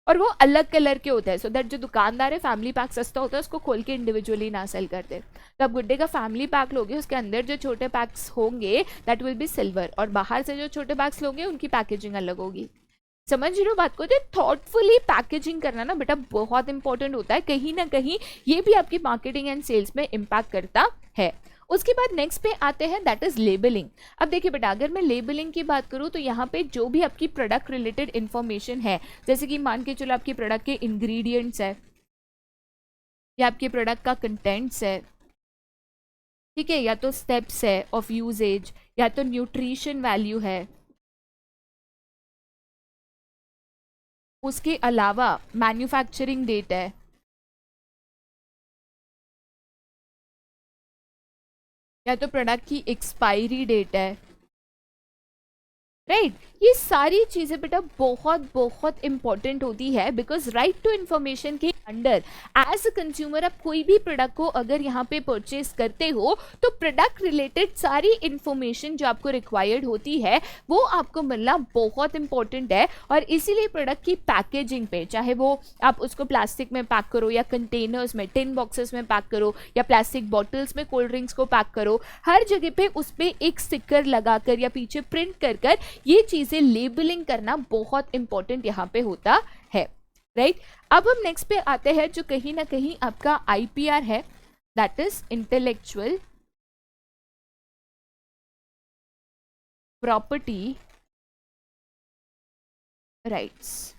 और वो अलग कलर के होते हैं, सो दैट जो दुकानदार है फैमिली पैक सस्ता होता है उसको खोल के इंडिविजुअली ना सेल करते। तो अब गुड्डे का फैमिली पैक लोगे, उसके अंदर जो छोटे पैक्स होंगे दैट विल बी सिल्वर, और बाहर से जो छोटे पैक्स लोगे उनकी पैकेजिंग अलग होगी। समझ रहे हो बात को। तो थॉटफुली पैकेजिंग करना ना बेटा बहुत इंपॉर्टेंट होता है, कहीं ना कहीं ये भी आपकी मार्केटिंग एंड सेल्स में इम्पैक्ट करता है। उसके बाद नेक्स्ट पे आते हैं, दैट इज लेबलिंग। अब देखिए बेटा, अगर मैं लेबलिंग की बात करूँ तो यहाँ पे जो भी आपकी प्रोडक्ट रिलेटेड इन्फॉर्मेशन है, जैसे कि मान के चलो आपकी प्रोडक्ट के इंग्रेडिएंट्स है या आपके प्रोडक्ट का कंटेंट्स है, ठीक है, या तो स्टेप्स है ऑफ यूजेज, या तो न्यूट्रिशन वैल्यू है, उसके अलावा मैन्युफैक्चरिंग डेट है, या तो प्रोडक्ट की एक्सपायरी डेट है, राइट। ये सारी चीज़ें बेटा बहुत बहुत इंपॉर्टेंट होती है, बिकॉज राइट टू इन्फॉर्मेशन के अंडर एज अ कंज्यूमर आप कोई भी प्रोडक्ट को अगर यहाँ पे परचेज करते हो तो प्रोडक्ट रिलेटेड सारी इन्फॉर्मेशन जो आपको रिक्वायर्ड होती है वो आपको मिलना बहुत इंपॉर्टेंट है। और इसीलिए प्रोडक्ट की पैकेजिंग पे, चाहे वो आप उसको प्लास्टिक में पैक करो या कंटेनर्स में, टिन बॉक्सेस में पैक करो या प्लास्टिक बॉटल्स में कोल्ड ड्रिंक्स को पैक करो, हर जगह पे उस पर एक स्टिकर लगाकर या पीछे प्रिंट कर कर ये चीजें लेबलिंग करना बहुत इंपॉर्टेंट यहाँ पे होता है, राइट। अब हम नेक्स्ट पे आते हैं जो कहीं ना कहीं आपका आईपीआर है, that is intellectual property rights.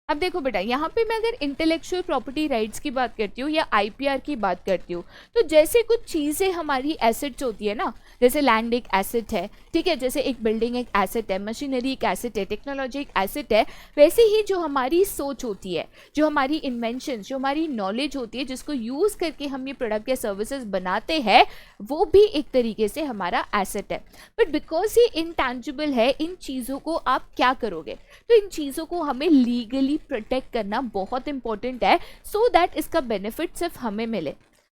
अब देखो बेटा, यहाँ पे मैं अगर इंटेलेक्चुअल प्रॉपर्टी राइट्स की बात करती हूँ या आईपीआर की बात करती हूँ, तो जैसे कुछ चीज़ें हमारी एसेट्स होती है ना, जैसे लैंड एक एसेट है, ठीक है, जैसे एक बिल्डिंग एक एसेट है, मशीनरी एक एसेट है, टेक्नोलॉजी एक एसेट है, वैसे ही जो हमारी सोच होती है, जो हमारी इन्वेंशन, जो हमारी नॉलेज होती है, जिसको यूज़ करके हम ये प्रोडक्ट या सर्विसेज बनाते हैं, वो भी एक तरीके से हमारा एसेट है। बट बिकॉज ये इनटैंजिबल है, इन चीज़ों को आप क्या करोगे, तो इन चीज़ों को हमें लीगली प्रोटेक्ट करना बहुत इंपॉर्टेंट है, सो दैट इसका बेनिफिट सिर्फ हमें मिले,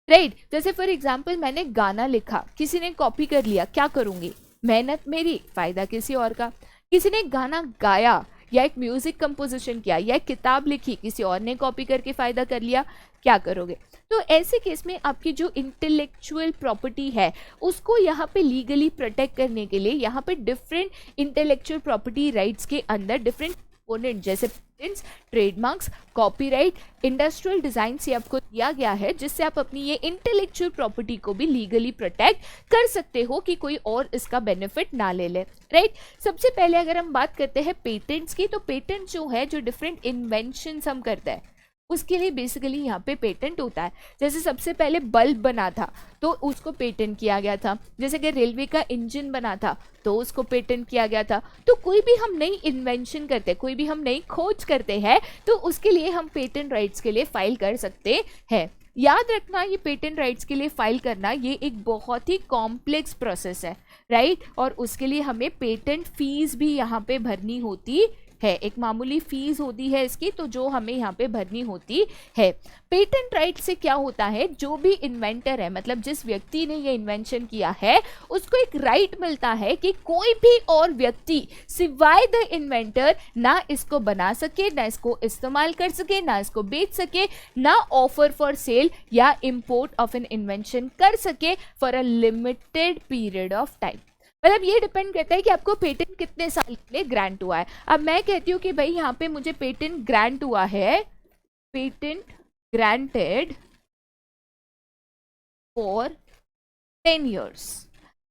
राइट। जैसे फॉर एग्जाम्पल मैंने गाना लिखा, किसी ने कॉपी कर लिया, क्या करूंगी, मेहनत मेरी, फायदा किसी और का। किसी ने गाना गाया या एक म्यूजिक कंपोजिशन किया या एक किताब लिखी, किसी और ने कॉपी करके फ़ायदा कर लिया, क्या करोगे? तो ऐसे केस में आपकी जो इंटेलेक्चुअल प्रॉपर्टी है उसको यहाँ पे लीगली प्रोटेक्ट करने के लिए यहाँ पे डिफरेंट इंटेलेक्चुअल प्रॉपर्टी राइट्स के अंदर डिफरेंट कंपोनेंट जैसे patents, trademarks, copyright, industrial design से आपको दिया गया है, जिससे आप अपनी ये इंटेलेक्चुअल प्रॉपर्टी को भी लीगली प्रोटेक्ट कर सकते हो कि कोई और इसका बेनिफिट ना ले ले, राइट? सबसे पहले अगर हम बात करते हैं पेटेंट्स की, तो पेटेंट जो है, जो डिफरेंट इन्वेंशंस हम करते हैं उसके लिए बेसिकली यहाँ पे पेटेंट होता है। जैसे सबसे पहले बल्ब बना था तो उसको पेटेंट किया गया था, जैसे कि रेलवे का इंजन बना था तो उसको पेटेंट किया गया था। तो कोई भी हम नई इन्वेंशन करते हैं, कोई भी हम नई खोज करते हैं तो उसके लिए हम पेटेंट राइट्स के लिए फाइल कर सकते हैं। याद रखना, ये पेटेंट राइट्स के लिए फाइल करना ये एक बहुत ही कॉम्प्लेक्स प्रोसेस है, राइट? और उसके लिए हमें पेटेंट फीस भी यहाँ पे भरनी होती है, एक मामूली फीस होती है इसकी, तो जो हमें यहाँ पे भरनी होती है। पेटेंट राइट से क्या होता है, जो भी इन्वेंटर है, मतलब जिस व्यक्ति ने ये इन्वेंशन किया है, उसको एक राइट मिलता है कि कोई भी और व्यक्ति सिवाय द इन्वेंटर ना इसको बना सके, ना इसको इस्तेमाल कर सके, ना इसको बेच सके, ना ऑफर फॉर सेल या इंपोर्ट ऑफ एन इन्वेंशन कर सके for a limited period of time. मतलब ये डिपेंड करता है कि आपको पेटेंट कितने साल के लिए ग्रांट हुआ है। अब मैं कहती हूँ कि भाई यहाँ पे मुझे पेटेंट ग्रांट हुआ है, पेटेंट ग्रांटेड फॉर 10 years,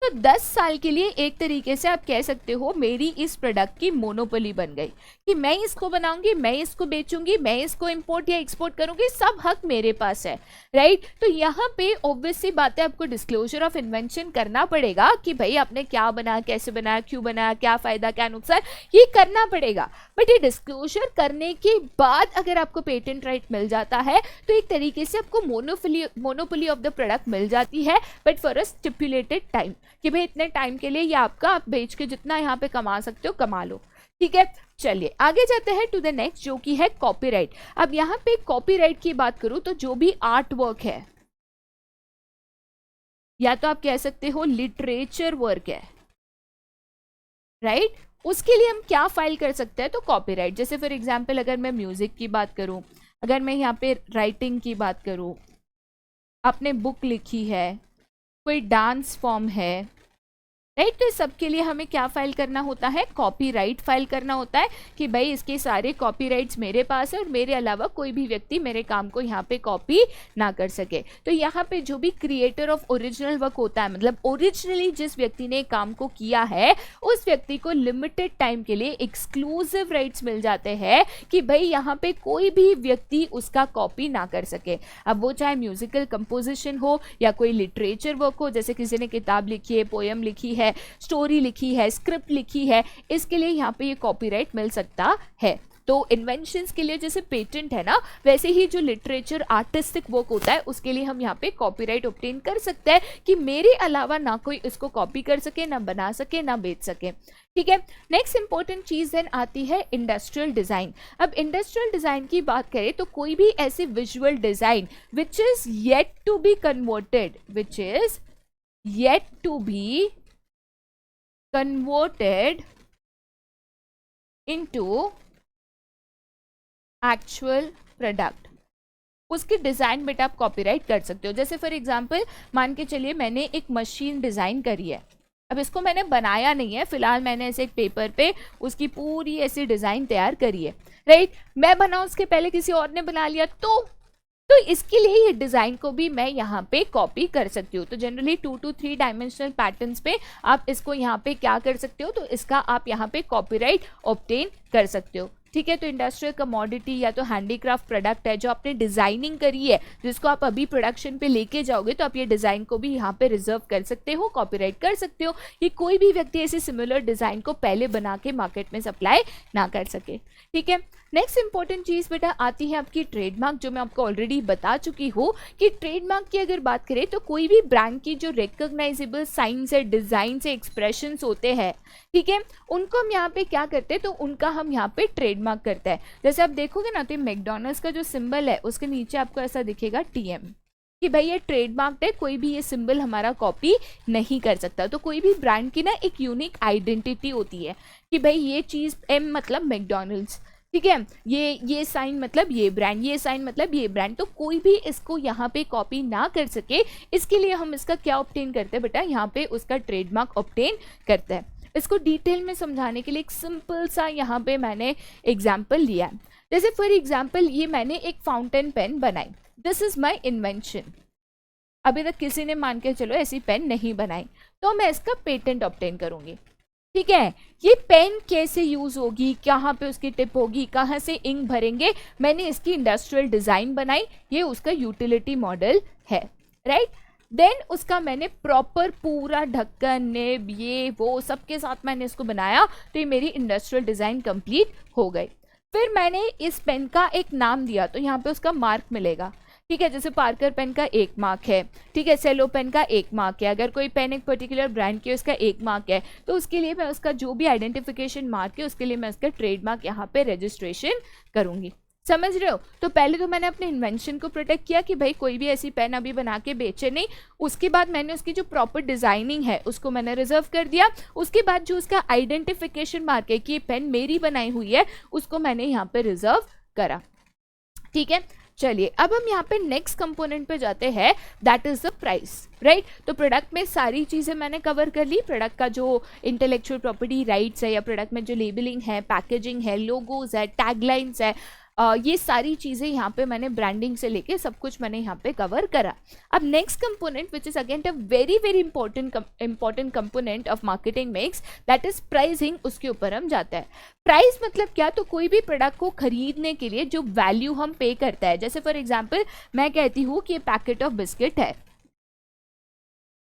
तो 10 साल के लिए एक तरीके से आप कह सकते हो मेरी इस प्रोडक्ट की मोनोपोली बन गई कि मैं इसको बनाऊंगी, मैं इसको बेचूंगी, मैं इसको इंपोर्ट या एक्सपोर्ट करूंगी, सब हक मेरे पास है, राइट? तो यहाँ पे ऑब्वियस सी बात है, आपको डिस्क्लोजर ऑफ इन्वेंशन करना पड़ेगा कि भाई आपने क्या बनाया, कैसे बनाया, क्यों बनाया, क्या फायदा, क्या नुकसान, ये करना पड़ेगा। बट ये डिस्क्लोजर करने के बाद अगर आपको पेटेंट राइट मिल जाता है तो एक तरीके से आपको मोनोपोली ऑफ द प्रोडक्ट मिल जाती है, but for a stipulated time, कि भाई इतने टाइम के लिए ये आपका, आप बेच के जितना यहाँ पे कमा सकते हो कमा लो, ठीक है? चलिए आगे जाते हैं टू द नेक्स्ट, जो कि है कॉपीराइट। अब यहाँ पे कॉपीराइट की बात करूं तो जो भी आर्ट वर्क है, या तो आप कह सकते हो लिटरेचर वर्क है, राइट? उसके लिए हम क्या फाइल कर सकते हैं, तो कॉपीराइट। जैसे फॉर एग्जाम्पल अगर मैं म्यूजिक की बात करूं, अगर मैं यहाँ पे राइटिंग की बात करूं, आपने बुक लिखी है, कोई डांस फॉर्म है, राइट? तो सबके लिए हमें क्या फाइल करना होता है, कॉपीराइट फाइल करना होता है कि भाई इसके सारे कॉपीराइट्स मेरे पास है और मेरे अलावा कोई भी व्यक्ति मेरे काम को यहाँ पे कॉपी ना कर सके। तो यहाँ पे जो भी क्रिएटर ऑफ ओरिजिनल वर्क होता है, मतलब ओरिजिनली जिस व्यक्ति ने काम को किया है, उस व्यक्ति को लिमिटेड टाइम के लिए एक्सक्लूसिव राइट्स मिल जाते हैं कि भाई यहाँ पे कोई भी व्यक्ति उसका कॉपी ना कर सके। अब वो चाहे म्यूजिकल कंपोजिशन हो या कोई लिटरेचर वर्क हो, जैसे किसी ने किताब लिखी है, पोयम लिखी है, स्टोरी लिखी है, स्क्रिप्ट लिखी है, इसके लिए यहाँ पे ये कॉपीराइट मिल सकता है। तो इन्वेंशंस के लिए जैसे पेटेंट है ना, वैसे ही जो लिटरेचर आर्टिस्टिक वर्क होता है उसके लिए हम यहाँ पे कॉपीराइट ऑब्टेन कर सकते हैं कि मेरे अलावा ना कोई इसको कॉपी कर सके, ना बना सके, ना बेच सके, ठीक है? नेक्स्ट इंपॉर्टेंट चीज देन आती है इंडस्ट्रियल डिजाइन। अब इंडस्ट्रियल डिजाइन की बात करें तो कोई भी ऐसी visual design which is yet to be converted, which is yet to be converted into actual product, उसकी डिजाइन बेटा आप कॉपीराइट कर सकते हो। जैसे फॉर एग्जांपल मान के चलिए मैंने एक मशीन डिजाइन करी है, अब इसको मैंने बनाया नहीं है, फिलहाल मैंने ऐसे एक पेपर पे उसकी पूरी ऐसी डिजाइन तैयार करी है, राइट? मैं बनाऊं उसके पहले किसी और ने बना लिया तो इसके लिए ये डिज़ाइन को भी मैं यहाँ पे कॉपी कर सकती हूँ। तो जनरली 2 to 3 डायमेंशनल पैटर्न्स पे आप इसको यहाँ पे क्या कर सकते हो, तो इसका आप यहाँ पे कॉपीराइट ऑब्टेन कर सकते हो, ठीक है? तो इंडस्ट्रियल कमोडिटी या तो हैंडीक्राफ्ट प्रोडक्ट है जो आपने डिजाइनिंग करी है, जिसको आप अभी प्रोडक्शन पे लेके जाओगे, तो आप ये डिजाइन को भी यहाँ पे रिजर्व कर सकते हो, कॉपीराइट कर सकते हो कि कोई भी व्यक्ति ऐसे सिमिलर डिजाइन को पहले बना के मार्केट में सप्लाई ना कर सके, ठीक है? नेक्स्ट इंपॉर्टेंट चीज बेटा आती है आपकी ट्रेडमार्क, जो मैं आपको ऑलरेडी बता चुकी हूँ कि ट्रेडमार्क की अगर बात करें तो कोई भी ब्रांड की जो रिकॉग्नाइजेबल साइंस है, डिजाइन से एक्सप्रेशंस होते हैं, ठीक है, उनको हम यहाँ पे क्या करते हैं, तो उनका हम यहाँ पे ट्रेडमार्क करते हैं। जैसे आप देखोगे ना तो मैकडॉनल्ड्स का जो सिंबल है उसके नीचे आपको ऐसा दिखेगा TM, कि भाई ये ट्रेडमार्क है, कोई भी ये सिंबल हमारा कॉपी नहीं कर सकता। तो कोई भी ब्रांड की ना एक यूनिक आइडेंटिटी होती है कि भाई ये चीज़, एम मतलब मैकडॉनल्ड्स, ठीक है, ये साइन मतलब ये ब्रांड, ये साइन मतलब ये ब्रांड, तो कोई भी इसको यहाँ पे कॉपी ना कर सके, इसके लिए हम इसका क्या ऑब्टेन करते हैं बेटा, यहाँ पे उसका ट्रेडमार्क ऑब्टेन करते हैं। इसको डिटेल में समझाने के लिए एक सिंपल सा यहाँ पे मैंने एग्जाम्पल लिया है। जैसे फॉर एग्जाम्पल ये मैंने एक फाउंटेन पेन बनाई, दिस इज माई इन्वेंशन। अभी तक किसी ने मान के चलो ऐसी पेन नहीं बनाई, तो मैं इसका पेटेंट ऑब्टेन करूंगी, ठीक है। ये पेन कैसे यूज होगी, कहाँ पे उसकी टिप होगी, कहाँ से इंक भरेंगे, मैंने इसकी इंडस्ट्रियल डिजाइन बनाई, ये उसका यूटिलिटी मॉडल है, राइट। देन उसका मैंने प्रॉपर पूरा ढक्कन, नेब, ये वो सबके साथ मैंने इसको बनाया, तो ये मेरी इंडस्ट्रियल डिजाइन कंप्लीट हो गई। फिर मैंने इस पेन का एक नाम दिया, तो यहाँ पे उसका मार्क मिलेगा, ठीक है। जैसे पार्कर पेन का एक मार्क है, ठीक है, सेलो पेन का एक मार्क है, अगर कोई पेन एक पर्टिकुलर ब्रांड की उसका एक मार्क है, तो उसके लिए मैं उसका जो भी आइडेंटिफिकेशन मार्क है उसके लिए मैं उसका ट्रेडमार्क यहाँ पे रजिस्ट्रेशन करूंगी। समझ रहे हो? तो पहले तो मैंने अपने इन्वेंशन को प्रोटेक्ट किया कि भाई कोई भी ऐसी पेन अभी बना के बेचे नहीं। उसके बाद मैंने उसकी जो प्रॉपर डिजाइनिंग है उसको मैंने रिजर्व कर दिया। उसके बाद जो उसका आइडेंटिफिकेशन मार्क है कि ये पेन मेरी बनाई हुई है, उसको मैंने यहाँ पे रिजर्व करा, ठीक है। चलिए अब हम यहाँ पे नेक्स्ट कंपोनेंट पे जाते हैं, that is the price, right. तो प्रोडक्ट में सारी चीज़ें मैंने कवर कर ली, प्रोडक्ट का जो इंटेलेक्चुअल प्रॉपर्टी राइट्स है, या प्रोडक्ट में जो लेबलिंग है, पैकेजिंग है, लोगोज है, टैगलाइंस है, ये सारी चीज़ें यहाँ पे मैंने ब्रांडिंग से लेके सब कुछ मैंने यहाँ पे कवर करा। अब next component which is again a very very important component of marketing mix, that is pricing, उसके ऊपर हम जाते हैं। प्राइस मतलब क्या, तो कोई भी प्रोडक्ट को खरीदने के लिए जो वैल्यू हम पे करता है। जैसे फॉर एग्जाम्पल मैं कहती हूँ कि ये पैकेट ऑफ बिस्किट है,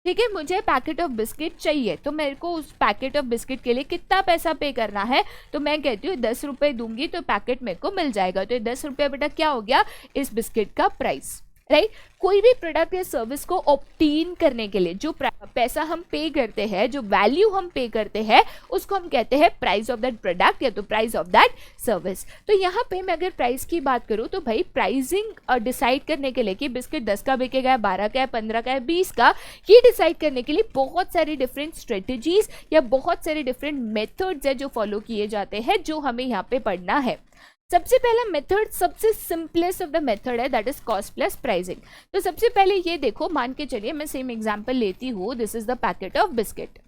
ठीक है, मुझे पैकेट ऑफ बिस्किट चाहिए, तो मेरे को उस पैकेट ऑफ बिस्किट के लिए कितना पैसा पे करना है, तो मैं कहती हूँ 10 रुपये दूंगी तो पैकेट मेरे को मिल जाएगा। तो ये 10 रुपये बेटा क्या हो गया, इस बिस्किट का प्राइस, राइट। कोई भी प्रोडक्ट या सर्विस को ऑब्टेन करने के लिए जो पैसा हम पे करते हैं, जो वैल्यू हम पे करते हैं, उसको हम कहते हैं प्राइस ऑफ दैट प्रोडक्ट या तो प्राइस ऑफ दैट सर्विस। तो यहाँ पे मैं अगर प्राइस की बात करूँ तो भाई प्राइसिंग डिसाइड करने के लिए कि बिस्किट 10 का बिकेगा, 12 का है, 15 का है, 20 का, ये डिसाइड करने के लिए बहुत सारी डिफरेंट स्ट्रेटेजीज या बहुत सारे डिफरेंट मेथड्स है जो फॉलो किए जाते हैं, जो हमें यहाँ पे पढ़ना है। सबसे पहला मेथड, सबसे सिंपलेस्ट ऑफ द मेथड है, that is cost plus pricing. तो सबसे पहले ये देखो, मान के चलिए मैं सेम एग्जांपल लेती हूँ, this is the packet of biscuit,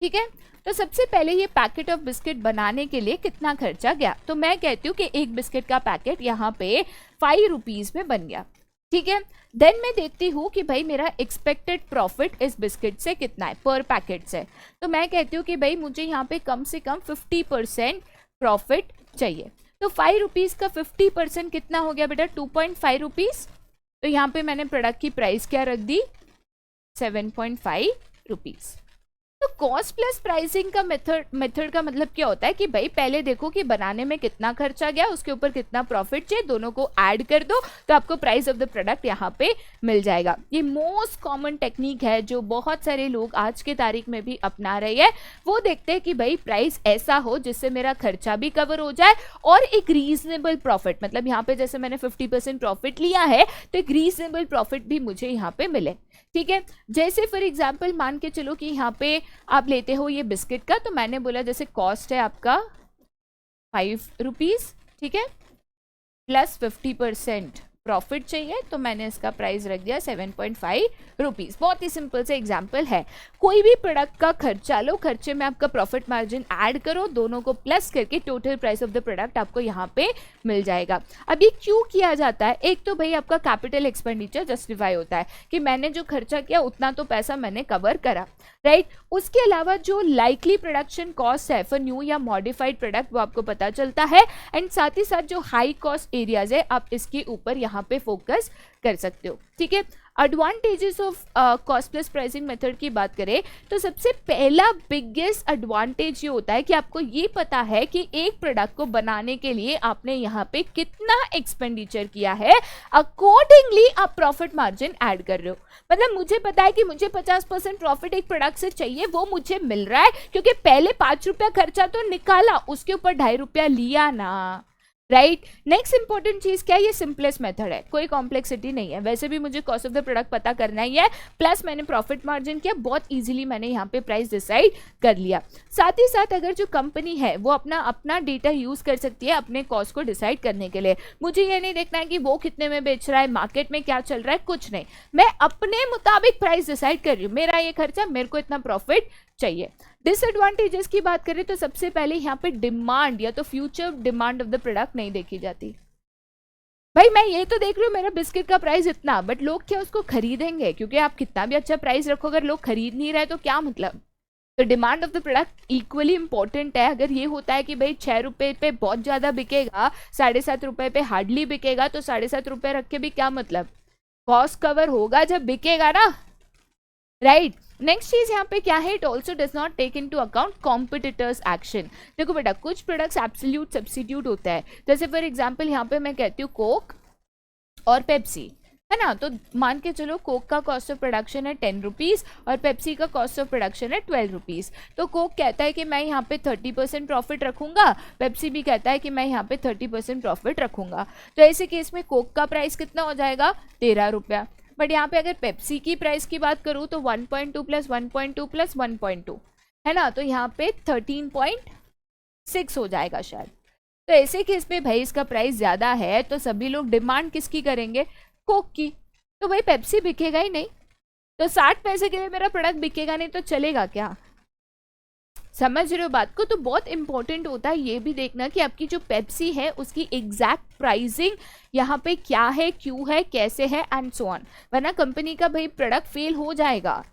ठीक है। तो सबसे पहले ये पैकेट ऑफ बिस्किट बनाने के लिए कितना खर्चा गया, तो मैं कहती हूँ कि एक बिस्किट का पैकेट यहाँ पे 5 रुपीज में बन गया, ठीक है। देन मैं देखती हूँ कि भाई मेरा एक्सपेक्टेड प्रॉफिट इस बिस्किट से कितना है पर पैकेट से, तो मैं कहती हूँ कि भाई मुझे यहाँ पे कम से कम 50% प्रॉफिट चाहिए। तो 5 रुपीज़ का 50% कितना हो गया बेटा, 2.5 रुपीज़। तो यहाँ पे मैंने प्रोडक्ट की प्राइस क्या रख दी, 7.5 रुपीज़। तो कॉस्ट प्लस प्राइसिंग का मेथड का मतलब क्या होता है कि भाई पहले देखो कि बनाने में कितना खर्चा गया, उसके ऊपर कितना प्रॉफिट चाहिए, दोनों को ऐड कर दो तो आपको प्राइस ऑफ द प्रोडक्ट यहाँ पे मिल जाएगा। ये मोस्ट कॉमन टेक्निक है जो बहुत सारे लोग आज के तारीख में भी अपना रहे हैं। वो देखते हैं कि भाई प्राइस ऐसा हो जिससे मेरा खर्चा भी कवर हो जाए और एक रीजनेबल प्रॉफिट, मतलब यहाँ पे जैसे मैंने 50% प्रॉफिट लिया है तो एक रीजनेबल प्रॉफिट भी मुझे यहाँ पे मिले, ठीक है। जैसे फॉर एग्जाम्पल मान के चलो कि यहाँ पे आप लेते हो ये बिस्किट का, तो मैंने बोला जैसे कॉस्ट है आपका 5 रुपीज़, ठीक है, प्लस 50% प्रॉफिट चाहिए, तो मैंने इसका प्राइस रख दिया 7.5 रुपीज़। बहुत ही सिंपल से एग्जाम्पल है। कोई भी प्रोडक्ट का खर्चा लो, खर्चे में आपका प्रॉफिट मार्जिन ऐड करो, दोनों को प्लस करके total price of the product आपको यहाँ पे मिल जाएगा। अब ये क्यों किया जाता है, एक तो भाई आपका कैपिटल एक्सपेंडिचर जस्टिफाई होता है कि मैंने जो खर्चा किया उतना तो पैसा मैंने कवर करा, राइट। उसके अलावा जो लाइकली प्रोडक्शन कॉस्ट है फॉर न्यू या मॉडिफाइड प्रोडक्ट वो आपको पता चलता है, एंड साथ ही साथ जो हाई कॉस्ट एरियाज है आप इसके ऊपर यहाँ पे फोकस कर सकते हो, ठीक है। Advantages of cost plus pricing method की बात करें तो सबसे पहला बिगेस्ट एडवांटेज ये होता है कि आपको ये पता है कि एक प्रोडक्ट को बनाने के लिए आपने यहाँ पे कितना एक्सपेंडिचर किया है, अकॉर्डिंगली आप प्रॉफिट मार्जिन ऐड कर रहे हो। मतलब मुझे पता है कि मुझे 50% प्रॉफिट एक प्रोडक्ट से चाहिए, वो मुझे मिल रहा है क्योंकि पहले 5 रुपया खर्चा तो निकाला, उसके ऊपर 2.5 रुपया लिया ना, राइट। नेक्स्ट इंपॉर्टेंट चीज क्या है, ये सिंपलेस्ट मेथड है, कोई कॉम्प्लेक्सिटी नहीं है। वैसे भी मुझे कॉस्ट ऑफ द प्रोडक्ट पता करना ही है, प्लस मैंने प्रॉफिट मार्जिन किया, बहुत इजीली मैंने यहाँ पे प्राइस डिसाइड कर लिया। साथ ही साथ अगर जो कंपनी है वो अपना डेटा यूज कर सकती है अपने कॉस्ट को डिसाइड करने के लिए। मुझे ये नहीं देखना है कि वो कितने में बेच रहा है, मार्केट में क्या चल रहा है, कुछ नहीं, मैं अपने मुताबिक प्राइस डिसाइड कर रही हूँ, मेरा ये खर्चा, मेरे को इतना प्रॉफिट चाहिए। डिसएडवांटेजेस की बात करें तो सबसे पहले यहाँ पे डिमांड या तो future demand of the product नहीं देखी जाती। भाई मैं ये तो देख रही हूँ मेरा बिस्किट का प्राइस इतना, बट लोग क्या उसको खरीदेंगे? क्योंकि आप कितना भी अच्छा प्राइस रखो, अगर लोग खरीद नहीं रहे तो क्या मतलब। तो demand of the product equally important है। अगर ये होता है कि भाई 6 रुपए पे बहुत ज्यादा बिकेगा, 7.5 रुपए पे हार्डली बिकेगा, तो 7.5 रुपए रख के भी क्या मतलब, कॉस्ट कवर होगा जब बिकेगा ना, राइट। नेक्स्ट चीज यहाँ पे क्या है, it also does not take into account competitors action. देखो बेटा कुछ प्रोडक्ट्स एब्सोल्यूट सब्स्टिट्यूट होता है, जैसे फॉर एग्जांपल यहाँ पे मैं कहती हूँ कोक और पेप्सी, है ना। तो मान के चलो कोक का कॉस्ट ऑफ प्रोडक्शन है 10 रुपीज़ और पेप्सी का कॉस्ट ऑफ प्रोडक्शन है 12 रुपीज़। तो कोक कहता है कि मैं यहाँ पे 30% प्रॉफिट रखूंगा, पेप्सी भी कहता है कि मैं यहाँ पे 30% प्रॉफिट रखूंगा। तो ऐसे केस में कोक का प्राइस कितना हो जाएगा, 13 रुपया। बट यहाँ पे अगर पेप्सी की प्राइस की बात करूँ तो 1.2 प्लस 1.2 प्लस 1.2 है ना, तो यहाँ पे 13.6 हो जाएगा शायद। तो ऐसे केस में भाई इसका प्राइस ज़्यादा है तो सभी लोग डिमांड किसकी करेंगे, कोक की। तो भाई पेप्सी बिकेगा ही नहीं, तो 60 पैसे के लिए मेरा प्रोडक्ट बिकेगा नहीं तो चलेगा क्या? समझ रहे हो बात को? तो बहुत इंपॉर्टेंट होता है ये भी देखना कि आपकी जो पेप्सी है उसकी एग्जैक्ट प्राइसिंग यहाँ पे क्या है, क्यों है, कैसे है एंड सो ऑन, वरना कंपनी का भाई प्रोडक्ट फेल हो जाएगा,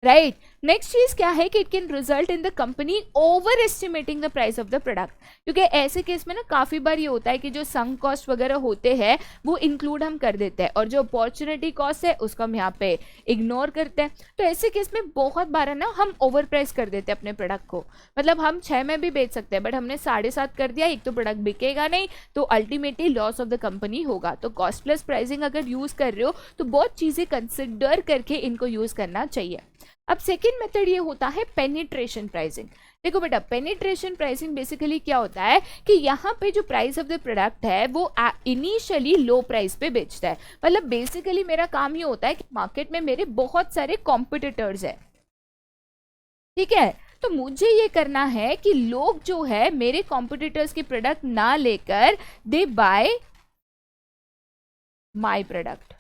राइट। नेक्स्ट चीज क्या है कि it can result in the company over estimating the price of the product. क्योंकि ऐसे केस में ना काफी बार ये होता है कि जो संक कॉस्ट वगैरह होते हैं वो इंक्लूड हम कर देते हैं और जो अपॉर्चुनिटी कॉस्ट है उसको हम यहाँ पे इग्नोर करते हैं। तो ऐसे केस में बहुत बार ना हम ओवर प्राइस कर देते हैं अपने प्रोडक्ट को, मतलब हम 6 में भी बेच सकते हैं बट हमने 7.5 कर दिया, एक तो प्रोडक्ट बिकेगा नहीं, तो ultimately loss of the company होगा। तो कॉस्ट प्लस प्राइसिंग अगर यूज कर रहे हो तो बहुत चीजें कंसिडर करके इनको यूज करना चाहिए। अब सेकेंड मेथड ये होता है पेनिट्रेशन प्राइसिंग। देखो बेटा पेनिट्रेशन प्राइसिंग बेसिकली क्या होता है कि यहाँ पे जो प्राइस ऑफ द प्रोडक्ट है वो इनिशियली लो प्राइस पे बेचता है। मतलब बेसिकली मेरा काम ये होता है कि मार्केट में मेरे बहुत सारे कॉम्पिटिटर्स है, ठीक है, तो मुझे ये करना है कि लोग जो है मेरे कॉम्पिटिटर्स के प्रोडक्ट ना लेकर दे बाय माय प्रोडक्ट।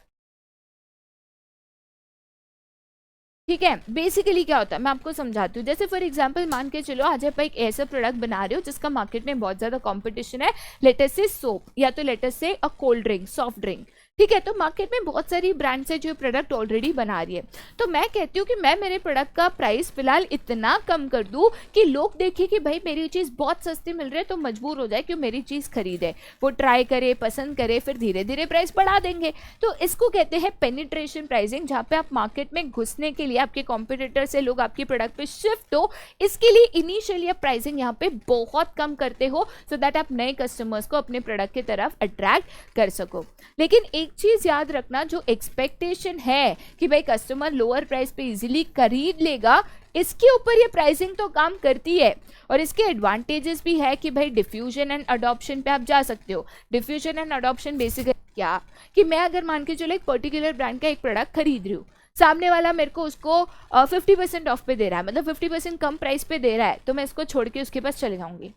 ठीक है, बेसिकली क्या होता है मैं आपको समझाती हूँ। जैसे फॉर एग्जांपल मान के चलो आज आप एक ऐसा प्रोडक्ट बना रहे हो जिसका मार्केट में बहुत ज्यादा कंपटीशन है, लेटेस्ट से सोप या तो लेटेस्ट से a cold drink, soft drink, ठीक है। तो मार्केट में बहुत सारी ब्रांड्स है जो प्रोडक्ट ऑलरेडी बना रही है। तो मैं कहती हूँ कि मैं मेरे प्रोडक्ट का प्राइस फिलहाल इतना कम कर दूँ कि लोग देखें कि भाई मेरी चीज़ बहुत सस्ती मिल रही है, तो मजबूर हो जाए कि मेरी चीज़ खरीदे, वो ट्राई करे, पसंद करे, फिर धीरे धीरे प्राइस बढ़ा देंगे। तो इसको कहते हैं पेनिट्रेशन प्राइसिंग, जहाँ पे आप मार्केट में घुसने के लिए आपके कॉम्पिटिटर से लोग आपके प्रोडक्ट पे शिफ्ट हो, इसके लिए इनिशियली आप प्राइसिंग यहाँ पे बहुत कम करते हो सो दैट आप नए कस्टमर्स को अपने प्रोडक्ट की तरफ अट्रैक्ट कर सको। लेकिन एक चीज याद रखना, जो एक्सपेक्टेशन है कि भाई कस्टमर लोअर प्राइस पे इजीली खरीद लेगा, इसके ऊपर ये प्राइसिंग तो काम करती है। और इसके एडवांटेजेस भी है कि भाई डिफ्यूजन एंड अडॉप्शन पे आप जा सकते हो। डिफ्यूजन एंड अडॉप्शन बेसिकली क्या, कि मैं अगर मान के चलो एक पर्टिकुलर ब्रांड का एक प्रोडक्ट खरीद रही हूँ, सामने वाला मेरे को उसको 50% ऑफ पे दे रहा है, मतलब 50% कम प्राइस पे दे रहा है, तो मैं इसको छोड़ के उसके पास चले जाऊंगी।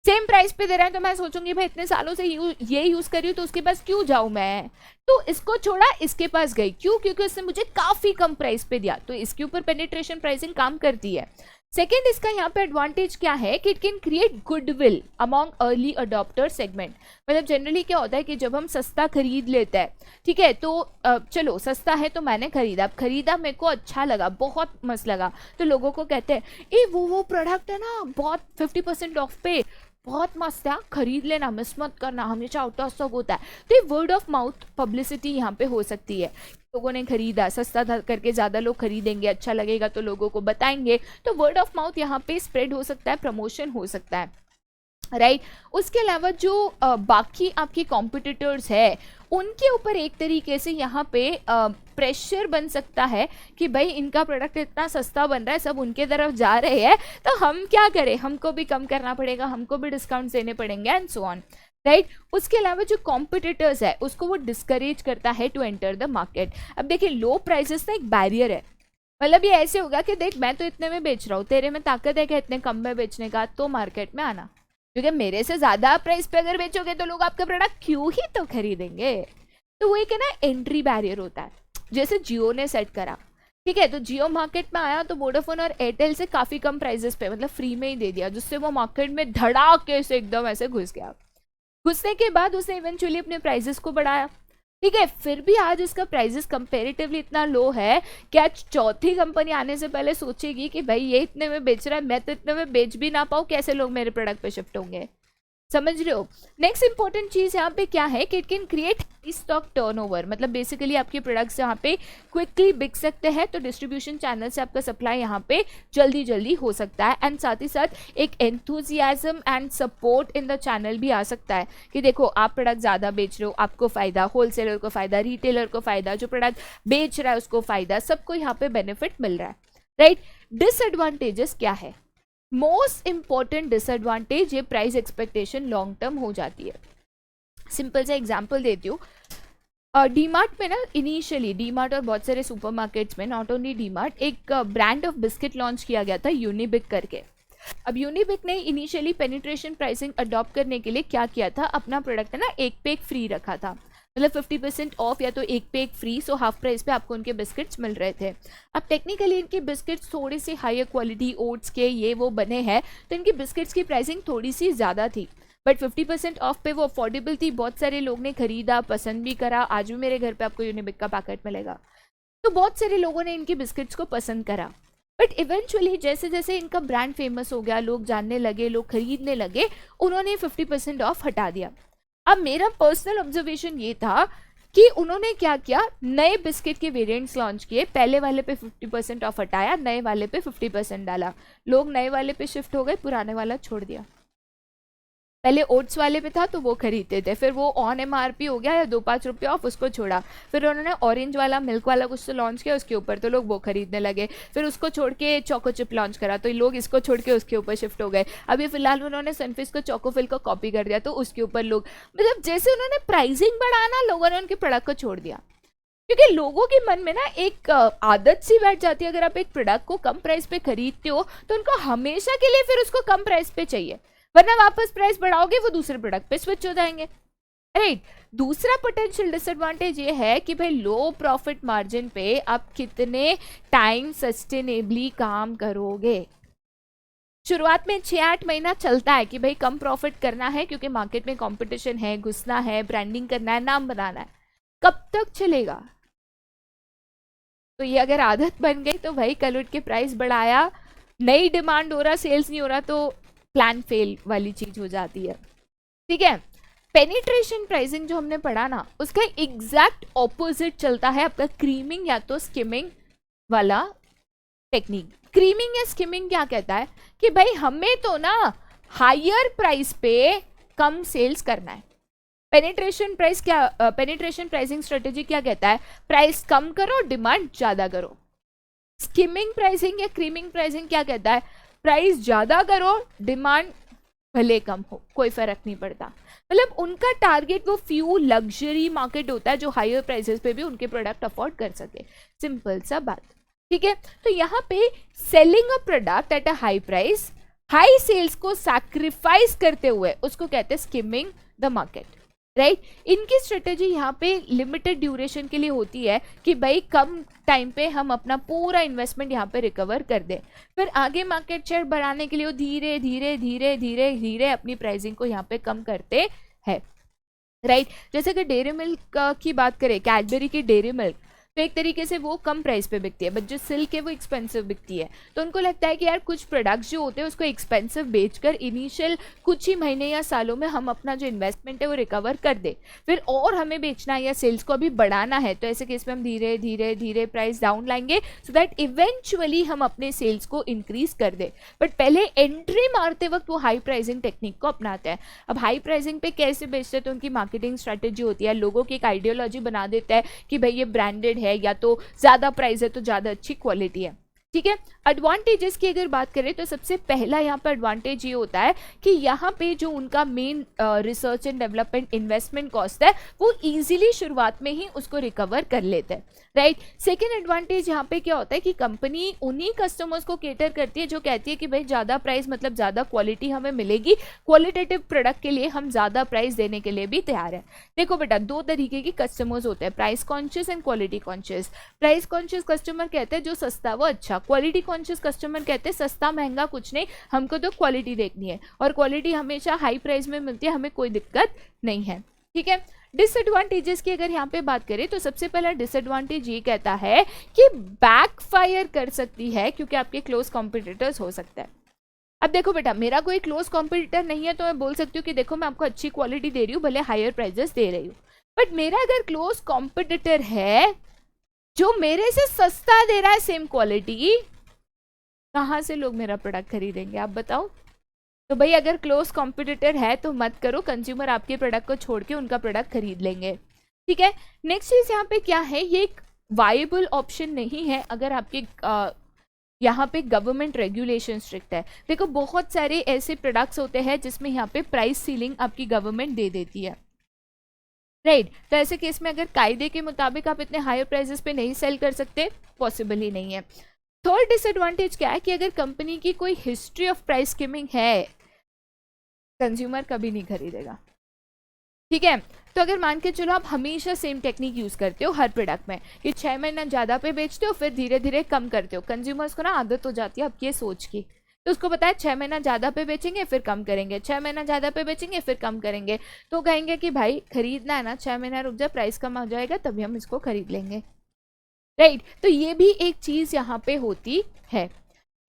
सेम प्राइस पे दे रहा है तो मैं सोचूंगी भाई इतने सालों से ये यूज कर रही हूँ तो उसके पास क्यों जाऊं मैं, तो इसको छोड़ा इसके पास गई, क्यों? क्योंकि उसने मुझे काफी कम प्राइस पे दिया। तो इसके ऊपर पेनिट्रेशन प्राइसिंग काम करती है। सेकेंड इसका यहाँ पे एडवांटेज क्या है कि it can create goodwill among early adopter segment. मतलब जनरली क्या होता है कि जब हम सस्ता खरीद लेते हैं, ठीक है, तो चलो सस्ता है तो मैंने खरीदा, मेरे को अच्छा लगा, बहुत मस्त लगा, तो लोगों को कहते हैं ए वो प्रोडक्ट है ना बहुत 50% ऑफ पे, बहुत मस्त है, खरीद लेना, मिस मत करना, हमेशा आउट ऑफ स्टॉक होता है। तो ये वर्ड ऑफ माउथ पब्लिसिटी यहाँ पे हो सकती है। लोगों ने खरीदा, सस्ता था करके ज़्यादा लोग खरीदेंगे, अच्छा लगेगा तो लोगों को बताएंगे, तो वर्ड ऑफ माउथ यहाँ पे स्प्रेड हो सकता है, प्रमोशन हो सकता है, राइट। उसके अलावा जो बाकी आपकी कॉम्पिटिटर्स है उनके ऊपर एक तरीके से यहाँ पे प्रेशर बन सकता है कि भाई इनका प्रोडक्ट इतना सस्ता बन रहा है, सब उनके तरफ जा रहे हैं, तो हम क्या करें, हमको भी कम करना पड़ेगा, हमको भी डिस्काउंट देने पड़ेंगे एंड सो ऑन। राइट उसके अलावा जो कॉम्पिटिटर्स है उसको वो डिस्करेज करता है टू एंटर द मार्केट। अब देखिए लो प्राइसेस ना एक बैरियर है, मतलब ये ऐसे होगा कि देख मैं तो इतने में बेच रहा हूँ, तेरे में ताकत है कि इतने कम में बेचने का, तो मार्केट में आना, क्योंकि मेरे से ज्यादा प्राइस पे अगर बेचोगे तो लोग आपका प्रोडक्ट क्यों ही तो खरीदेंगे। तो वो एक है ना एंट्री बैरियर होता है, जैसे जियो ने सेट करा, ठीक है। तो जियो मार्केट में आया तो वोडाफोन और एयरटेल से काफी कम प्राइसेस पे मतलब फ्री में ही दे दिया, जिससे वो मार्केट में धड़ाके से एकदम ऐसे घुस गया। घुसने के बाद उसने इवेंचुअली अपने प्राइसेस को बढ़ाया, ठीक है। फिर भी आज उसका प्राइसेस कंपैरेटिवली इतना लो है, क्या चौथी कंपनी आने से पहले सोचेगी कि भाई ये इतने में बेच रहा है, मैं तो इतने में बेच भी ना पाऊँ, कैसे लोग मेरे प्रोडक्ट पे शिफ्ट होंगे, समझ रहे हो। नेक्स्ट इंपॉर्टेंट चीज यहाँ पे क्या है कि it can create stock turnover, मतलब बेसिकली आपके प्रोडक्ट्स यहाँ पे क्विकली बिक सकते हैं, तो डिस्ट्रीब्यूशन चैनल से आपका सप्लाई यहाँ पे जल्दी जल्दी हो सकता है। एंड साथ ही साथ एक enthusiasm and support in the channel भी आ सकता है कि देखो आप प्रोडक्ट ज़्यादा बेच रहे हो, आपको फ़ायदा, होलसेलर को फ़ायदा, रिटेलर को फ़ायदा, जो प्रोडक्ट बेच रहा है उसको फ़ायदा, सबको यहाँ पे बेनिफिट मिल रहा है, राइट। डिसएडवांटेजेस क्या है? मोस्ट इंपॉर्टेंट डिसएडवांटेज ये प्राइस एक्सपेक्टेशन लॉन्ग टर्म हो जाती है। सिंपल सा एग्जांपल देती हूँ, डीमार्ट में ना इनिशियली डीमार्ट और बहुत सारे सुपरमार्केट्स में, नॉट ओनली डीमार्ट, एक ब्रांड ऑफ बिस्किट लॉन्च किया गया था यूनिबिक करके। अब यूनिबिक ने इनिशियली पेनिट्रेशन प्राइसिंग अडॉप्ट करने के लिए क्या किया था, अपना प्रोडक्ट है ना एक पे एक फ्री रखा था, मतलब 50% ऑफ या तो एक पे एक फ्री, सो हाफ प्राइस पे आपको उनके बिस्किट्स मिल रहे थे। अब टेक्निकली इनके बिस्किट्स थोड़े से हायर क्वालिटी ओट्स के ये वो बने हैं, तो इनकी बिस्किट्स की प्राइसिंग थोड़ी सी ज़्यादा थी, बट 50% ऑफ पे वो अफोर्डेबल थी, बहुत सारे लोग ने खरीदा, पसंद भी करा। आज भी मेरे घर पे आपको यूनिबिक का पैकेट मिलेगा, तो बहुत सारे लोगों ने इनकी बिस्किट्स को पसंद करा। बट इवेंचुअली जैसे जैसे इनका ब्रांड फेमस हो गया, लोग जानने लगे, लोग खरीदने लगे, उन्होंने 50% ऑफ हटा दिया। अब मेरा पर्सनल ऑब्जर्वेशन ये था कि उन्होंने क्या किया, नए बिस्किट के वेरिएंट्स लॉन्च किए, पहले वाले पे 50% ऑफ हटाया, नए वाले पे 50% डाला, लोग नए वाले पे शिफ्ट हो गए, पुराने वाला छोड़ दिया। पहले ओट्स वाले पे था तो वो खरीदते थे, फिर वो ऑन MRP हो गया या 2-5 रुपये ऑफ, उसको छोड़ा, फिर उन्होंने ऑरेंज वाला मिल्क वाला कुछ तो लॉन्च किया उसके ऊपर, तो लोग वो खरीदने लगे, फिर उसको छोड़ के चोको चिप लॉन्च करा तो लोग इसको छोड़ के उसके ऊपर शिफ्ट हो गए। अभी फिलहाल उन्होंने सनफिश को चोकोफिल को कॉपी कर दिया, तो उसके ऊपर लोग, मतलब जैसे उन्होंने प्राइसिंग बढ़ाना, लोगों ने उनके प्रोडक्ट को छोड़ दिया, क्योंकि लोगों के मन में ना एक आदत सी बैठ जाती है, अगर आप एक प्रोडक्ट को कम प्राइस पे खरीदते हो तो उनको हमेशा के लिए फिर उसको कम प्राइस पे चाहिए, वरना वापस प्राइस बढ़ाओगे वो दूसरे प्रोडक्ट पे स्विच हो जाएंगे, राइट। दूसरा पोटेंशियल डिसएडवांटेज ये है कि भाई लो प्रॉफिट मार्जिन पे आप कितने टाइम सस्टेनेबली काम करोगे। शुरुआत में 6-8 महीना चलता है कि भाई कम प्रॉफिट करना है, क्योंकि मार्केट में कंपटीशन है, घुसना है, ब्रांडिंग करना है, नाम बनाना है, कब तक चलेगा। तो ये अगर आदत बन गई तो भाई कल उठ के प्राइस बढ़ाया, नई डिमांड हो रहा, सेल्स नहीं हो रहा, तो प्लान फेल वाली चीज हो जाती है, ठीक है। पेनिट्रेशन प्राइसिंग जो हमने पढ़ा ना, उसका एग्जैक्ट ऑपोजिट चलता है आपका क्रीमिंग या तो स्किमिंग वाला टेक्निक। क्रीमिंग या स्किमिंग क्या कहता है कि भाई हमें तो ना हायर प्राइस पे कम सेल्स करना है। पेनिट्रेशन प्राइसिंग स्ट्रेटेजी क्या कहता है, प्राइस कम करो, डिमांड ज्यादा करो। स्किमिंग प्राइसिंग या क्रीमिंग प्राइसिंग क्या कहता है, प्राइस ज्यादा करो, डिमांड भले कम हो, कोई फर्क नहीं पड़ता। मतलब उनका टारगेट वो फ्यू लग्जरी मार्केट होता है जो हायर प्राइसेस पे भी उनके प्रोडक्ट अफोर्ड कर सके, सिंपल सा बात, ठीक है। तो यहाँ पे selling a product at a high price, high sales को सैक्रिफाइस करते हुए, उसको कहते हैं स्किमिंग द मार्केट, राइट। इनकी स्ट्रेटेजी यहाँ पे लिमिटेड ड्यूरेशन के लिए होती है कि भाई कम टाइम पे हम अपना पूरा इन्वेस्टमेंट यहाँ पे रिकवर कर दें, फिर आगे मार्केट शेयर बढ़ाने के लिए वो धीरे धीरे धीरे धीरे धीरे अपनी प्राइसिंग को यहाँ पे कम करते हैं, राइट। जैसे कि डेयरी मिल्क की बात करें, कैडबरी की डेयरी मिल्क, तो एक तरीके से वो कम प्राइस पे बिकती है, बट जो सिल्क है वो एक्सपेंसिव बिकती है। तो उनको लगता है कि यार कुछ प्रोडक्ट्स जो होते हैं उसको एक्सपेंसिव बेचकर इनिशियल कुछ ही महीने या सालों में हम अपना जो इन्वेस्टमेंट है वो रिकवर कर दे, फिर और हमें बेचना है या सेल्स को अभी बढ़ाना है, तो ऐसे केस में हम धीरे धीरे धीरे प्राइस डाउन लाएंगे सो दैट इवेंचुअली हम अपने सेल्स को इंक्रीज कर दे। बट पहले एंट्री मारते वक्त वो हाई प्राइसिंग टेक्निक को अपनाते हैं। अब हाई प्राइसिंग पे कैसे बेचते हैं, तो उनकी मार्केटिंग स्ट्रैटेजी होती है, लोगों की एक आइडियोलॉजी बना देता है कि भाई ये ब्रांडेड है या तो ज़्यादा प्राइस है तो ज़्यादा अच्छी क्वालिटी है। ठीक है। एडवांटेजेस की अगर बात करें तो सबसे पहला यहाँ पर एडवांटेज ये होता है कि यहाँ पे जो उनका main research and development investment cost है वो इजीली शुरुआत में ही उसको रिकवर कर लेते हैं, राइट। सेकेंड एडवांटेज यहाँ पे क्या होता है कि कंपनी उन्हीं कस्टमर्स को केटर करती है जो कहती है कि भाई ज़्यादा प्राइस मतलब ज़्यादा क्वालिटी हमें मिलेगी, क्वालिटेटिव प्रोडक्ट के लिए हम ज़्यादा प्राइस देने के लिए भी तैयार है। देखो बेटा, दो तरीके के कस्टमर्स होते हैं, price conscious and quality conscious. Price conscious customer कहते हैं जो सस्ता वो अच्छा, क्वालिटी कॉन्शियस कस्टमर कहते हैं सस्ता महंगा कुछ नहीं, हमको तो क्वालिटी देखनी है और क्वालिटी हमेशा हाई प्राइस में मिलती है, हमें कोई दिक्कत नहीं है, ठीक है। डिसएडवांटेजेस की अगर यहाँ पे बात करें तो सबसे पहला डिसएडवांटेज ये कहता है कि बैकफायर कर सकती है क्योंकि आपके क्लोज कॉम्पिटिटर्स हो सकता है। अब देखो बेटा, मेरा कोई क्लोज कॉम्पिटिटर नहीं है तो मैं बोल सकती हूँ कि देखो मैं आपको अच्छी क्वालिटी दे रही हूँ, भले हायर प्राइजेस दे रही हूँ, बट मेरा अगर क्लोज कॉम्पिटिटर है जो मेरे से सस्ता दे रहा है सेम क्वालिटी, कहाँ से लोग मेरा प्रोडक्ट खरीदेंगे आप बताओ। तो भाई अगर क्लोज कॉम्पिटिटर है तो मत करो, कंज्यूमर आपके प्रोडक्ट को छोड़ के उनका प्रोडक्ट खरीद लेंगे, ठीक है। नेक्स्ट चीज यहाँ पे क्या है, ये एक वाइबल ऑप्शन नहीं है अगर आपके यहाँ पे गवर्नमेंट रेगुलेशन स्ट्रिक्ट है। देखो बहुत सारे ऐसे प्रोडक्ट्स होते हैं जिसमें यहाँ पे प्राइस सीलिंग आपकी गवर्नमेंट दे देती है, राइट। तो ऐसे केस में अगर कायदे के मुताबिक आप इतने हायर प्राइसेस पे नहीं सेल कर सकते, पॉसिबल ही नहीं है। थर्ड डिसएडवांटेज क्या है कि अगर कंपनी की कोई हिस्ट्री ऑफ प्राइस स्कीमिंग है, कंज्यूमर कभी नहीं खरीदेगा, ठीक है। तो अगर मान के चलो आप हमेशा सेम टेक्निक यूज करते हो हर प्रोडक्ट में कि 6 महीना ज़्यादा पे बेचते हो फिर धीरे धीरे कम करते हो, कंज्यूमर्स को ना आदत हो जाती है आपकी ये सोच की, तो उसको पता है 6 महीना ज़्यादा पे बेचेंगे फिर कम करेंगे, 6 महीना ज़्यादा पे बेचेंगे फिर कम करेंगे, तो कहेंगे कि भाई खरीदना है ना 6 महीना रुक जाए, प्राइस कम हो जाएगा तभी हम इसको खरीद लेंगे, राइट। तो ये भी एक चीज़ यहाँ पे होती है।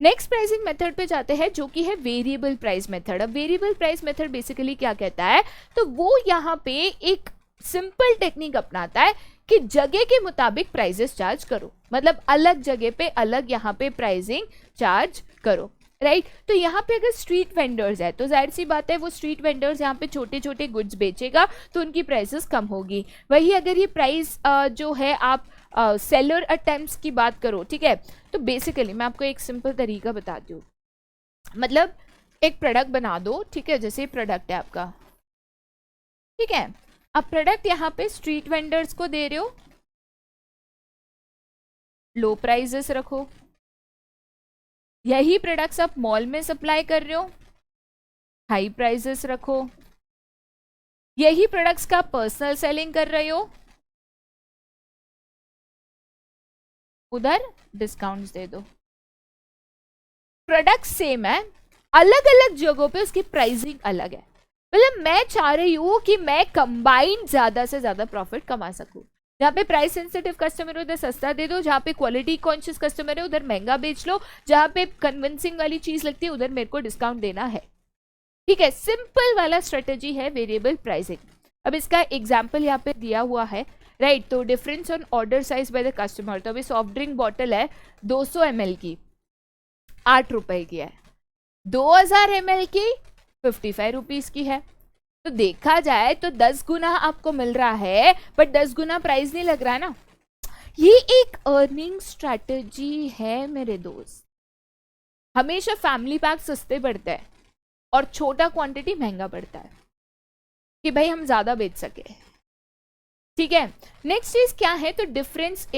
नेक्स्ट प्राइसिंग मेथड पे जाते हैं जो कि है वेरिएबल प्राइस मेथड। अब वेरिएबल प्राइस मेथड बेसिकली क्या कहता है, तो वो यहाँ पे एक सिंपल टेक्निक अपनाता है कि जगह के मुताबिक प्राइसेस चार्ज करो, मतलब अलग जगह पे अलग यहाँ पे प्राइसिंग चार्ज करो, राइट। तो यहाँ पे अगर स्ट्रीट वेंडर्स है तो जाहिर सी बात है वो स्ट्रीट वेंडर्स यहाँ पे छोटे छोटे गुड्स बेचेगा तो उनकी प्राइसेस कम होगी। वही अगर ये प्राइस जो है आप सेलर अटेम्प्ट्स की बात करो, ठीक है, तो बेसिकली मैं आपको एक सिंपल तरीका बताती हूँ, मतलब एक प्रोडक्ट बना दो, ठीक है, जैसे प्रोडक्ट है आपका, ठीक है, अब प्रोडक्ट यहाँ पे स्ट्रीट वेंडर्स को दे रहे हो, लो प्राइसेस रखो, यही प्रोडक्ट्स आप मॉल में सप्लाई कर रहे हो, हाई प्राइसेस रखो, यही प्रोडक्ट्स का पर्सनल सेलिंग कर रहे हो, उधर डिस्काउंट्स दे दो। प्रोडक्ट सेम है, अलग अलग जगहों पे उसकी प्राइसिंग अलग है, मतलब मैं चाह रही हूँ कि मैं कंबाइंड ज्यादा से ज्यादा प्रॉफिट कमा सकूँ। जहाँ पे प्राइस सेंसिटिव कस्टमर है उधर सस्ता दे दो, जहाँ पे क्वालिटी कॉन्शियस कस्टमर है उधर महंगा बेच लो, जहाँ पे कन्विंसिंग वाली चीज लगती है उधर मेरे को डिस्काउंट देना है, ठीक है। सिंपल वाला स्ट्रेटेजी है वेरिएबल प्राइसिंग। अब इसका एग्जाम्पल यहाँ पे दिया हुआ है, राइट। तो difference on order size by the customer, तो अभी सॉफ्ट ड्रिंक बॉटल है 200 ml की 8 रुपए की है, 2000 ml की 55 रुपीज की है, तो देखा जाए तो 10 गुना आपको मिल रहा है बट 10 गुना प्राइस नहीं लग रहा है ना। ये एक अर्निंग स्ट्रैटेजी है मेरे दोस्त। हमेशा फैमिली पैक सस्ते पड़ते हैं और छोटा क्वांटिटी महंगा पड़ता है कि भाई हम ज्यादा बेच सके, ठीक है। नेक्स्ट चीज क्या है, तो difference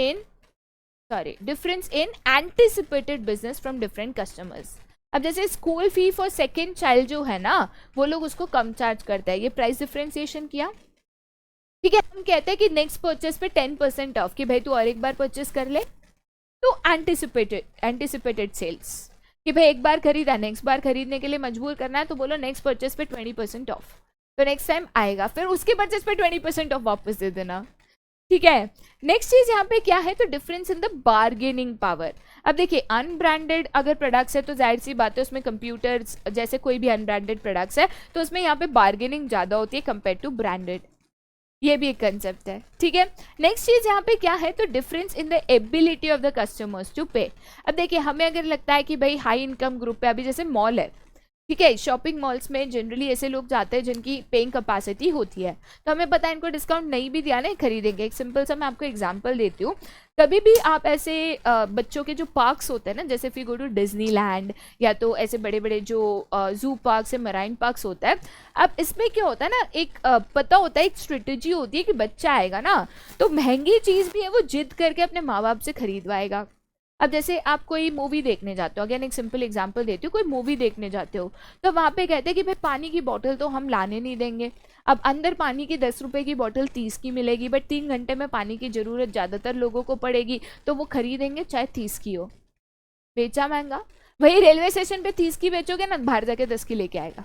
in anticipated business from different customers. अब जैसे school fee for second child जो है ना वो लोग उसको कम चार्ज करते हैं, ये प्राइस डिफरेंशिएशन किया, ठीक है। हम कहते हैं कि नेक्स्ट परचेस पे 10% ऑफ, कि भाई तू और एक बार परचेस कर ले, तो एंटिसिपेटेड सेल्स कि भाई एक बार खरीदा नेक्स्ट बार खरीदने के लिए मजबूर करना है तो बोलो नेक्स्ट परचेस पे 20% ऑफ, तो नेक्स्ट टाइम आएगा फिर उसके परचेस पे 20% ऑफ वापस दे देना, ठीक है। नेक्स्ट चीज यहाँ पे क्या है, तो difference in the bargaining power. अब देखिए अनब्रांडेड अगर प्रोडक्ट्स है तो जाहिर सी बात है उसमें कंप्यूटर्स जैसे कोई भी अनब्रांडेड प्रोडक्ट्स है तो उसमें यहाँ पे बार्गेनिंग ज्यादा होती है कंपेयर टू ब्रांडेड, ये भी एक कंसेप्ट है, ठीक है। नेक्स्ट चीज यहाँ पे क्या है, तो difference in the ability of the customers to pay. अब देखिए हमें अगर लगता है कि भाई हाई इनकम ग्रुप पे, अभी जैसे मॉल है ठीक है, शॉपिंग मॉल्स में जनरली ऐसे लोग जाते हैं जिनकी पेइंग कैपेसिटी होती है, तो हमें पता है इनको डिस्काउंट नहीं भी दिया ना, खरीदेंगे। एक सिंपल सा मैं आपको एग्जांपल देती हूँ। कभी भी आप ऐसे बच्चों के जो पार्क्स होते हैं ना, जैसे फिर गो टू डिज्नीलैंड या तो ऐसे बड़े बड़े जो जू पार्क्स या मराइन पार्क्स होता है, अब इसमें क्या होता है ना, एक पता होता है, एक स्ट्रेटेजी होती है कि बच्चा आएगा ना तो महंगी चीज़ भी है वो जिद करके अपने माँ बाप से खरीदवाएगा। अब जैसे आप कोई मूवी देखने जाते हो, अगेन एक सिंपल एग्जांपल देती हूँ, कोई मूवी देखने जाते हो तो वहाँ पे कहते हैं कि भाई पानी की बोतल तो हम लाने नहीं देंगे। अब अंदर पानी की 10 रुपए की बोतल 30 की मिलेगी, बट 3 घंटे में पानी की ज़रूरत ज़्यादातर लोगों को पड़ेगी, तो वो खरीदेंगे चाहे 30 की हो। बेचा महंगा। वही रेलवे स्टेशन पे 30 की बेचोगे ना, बाहर जाके 10 की लेके आएगा।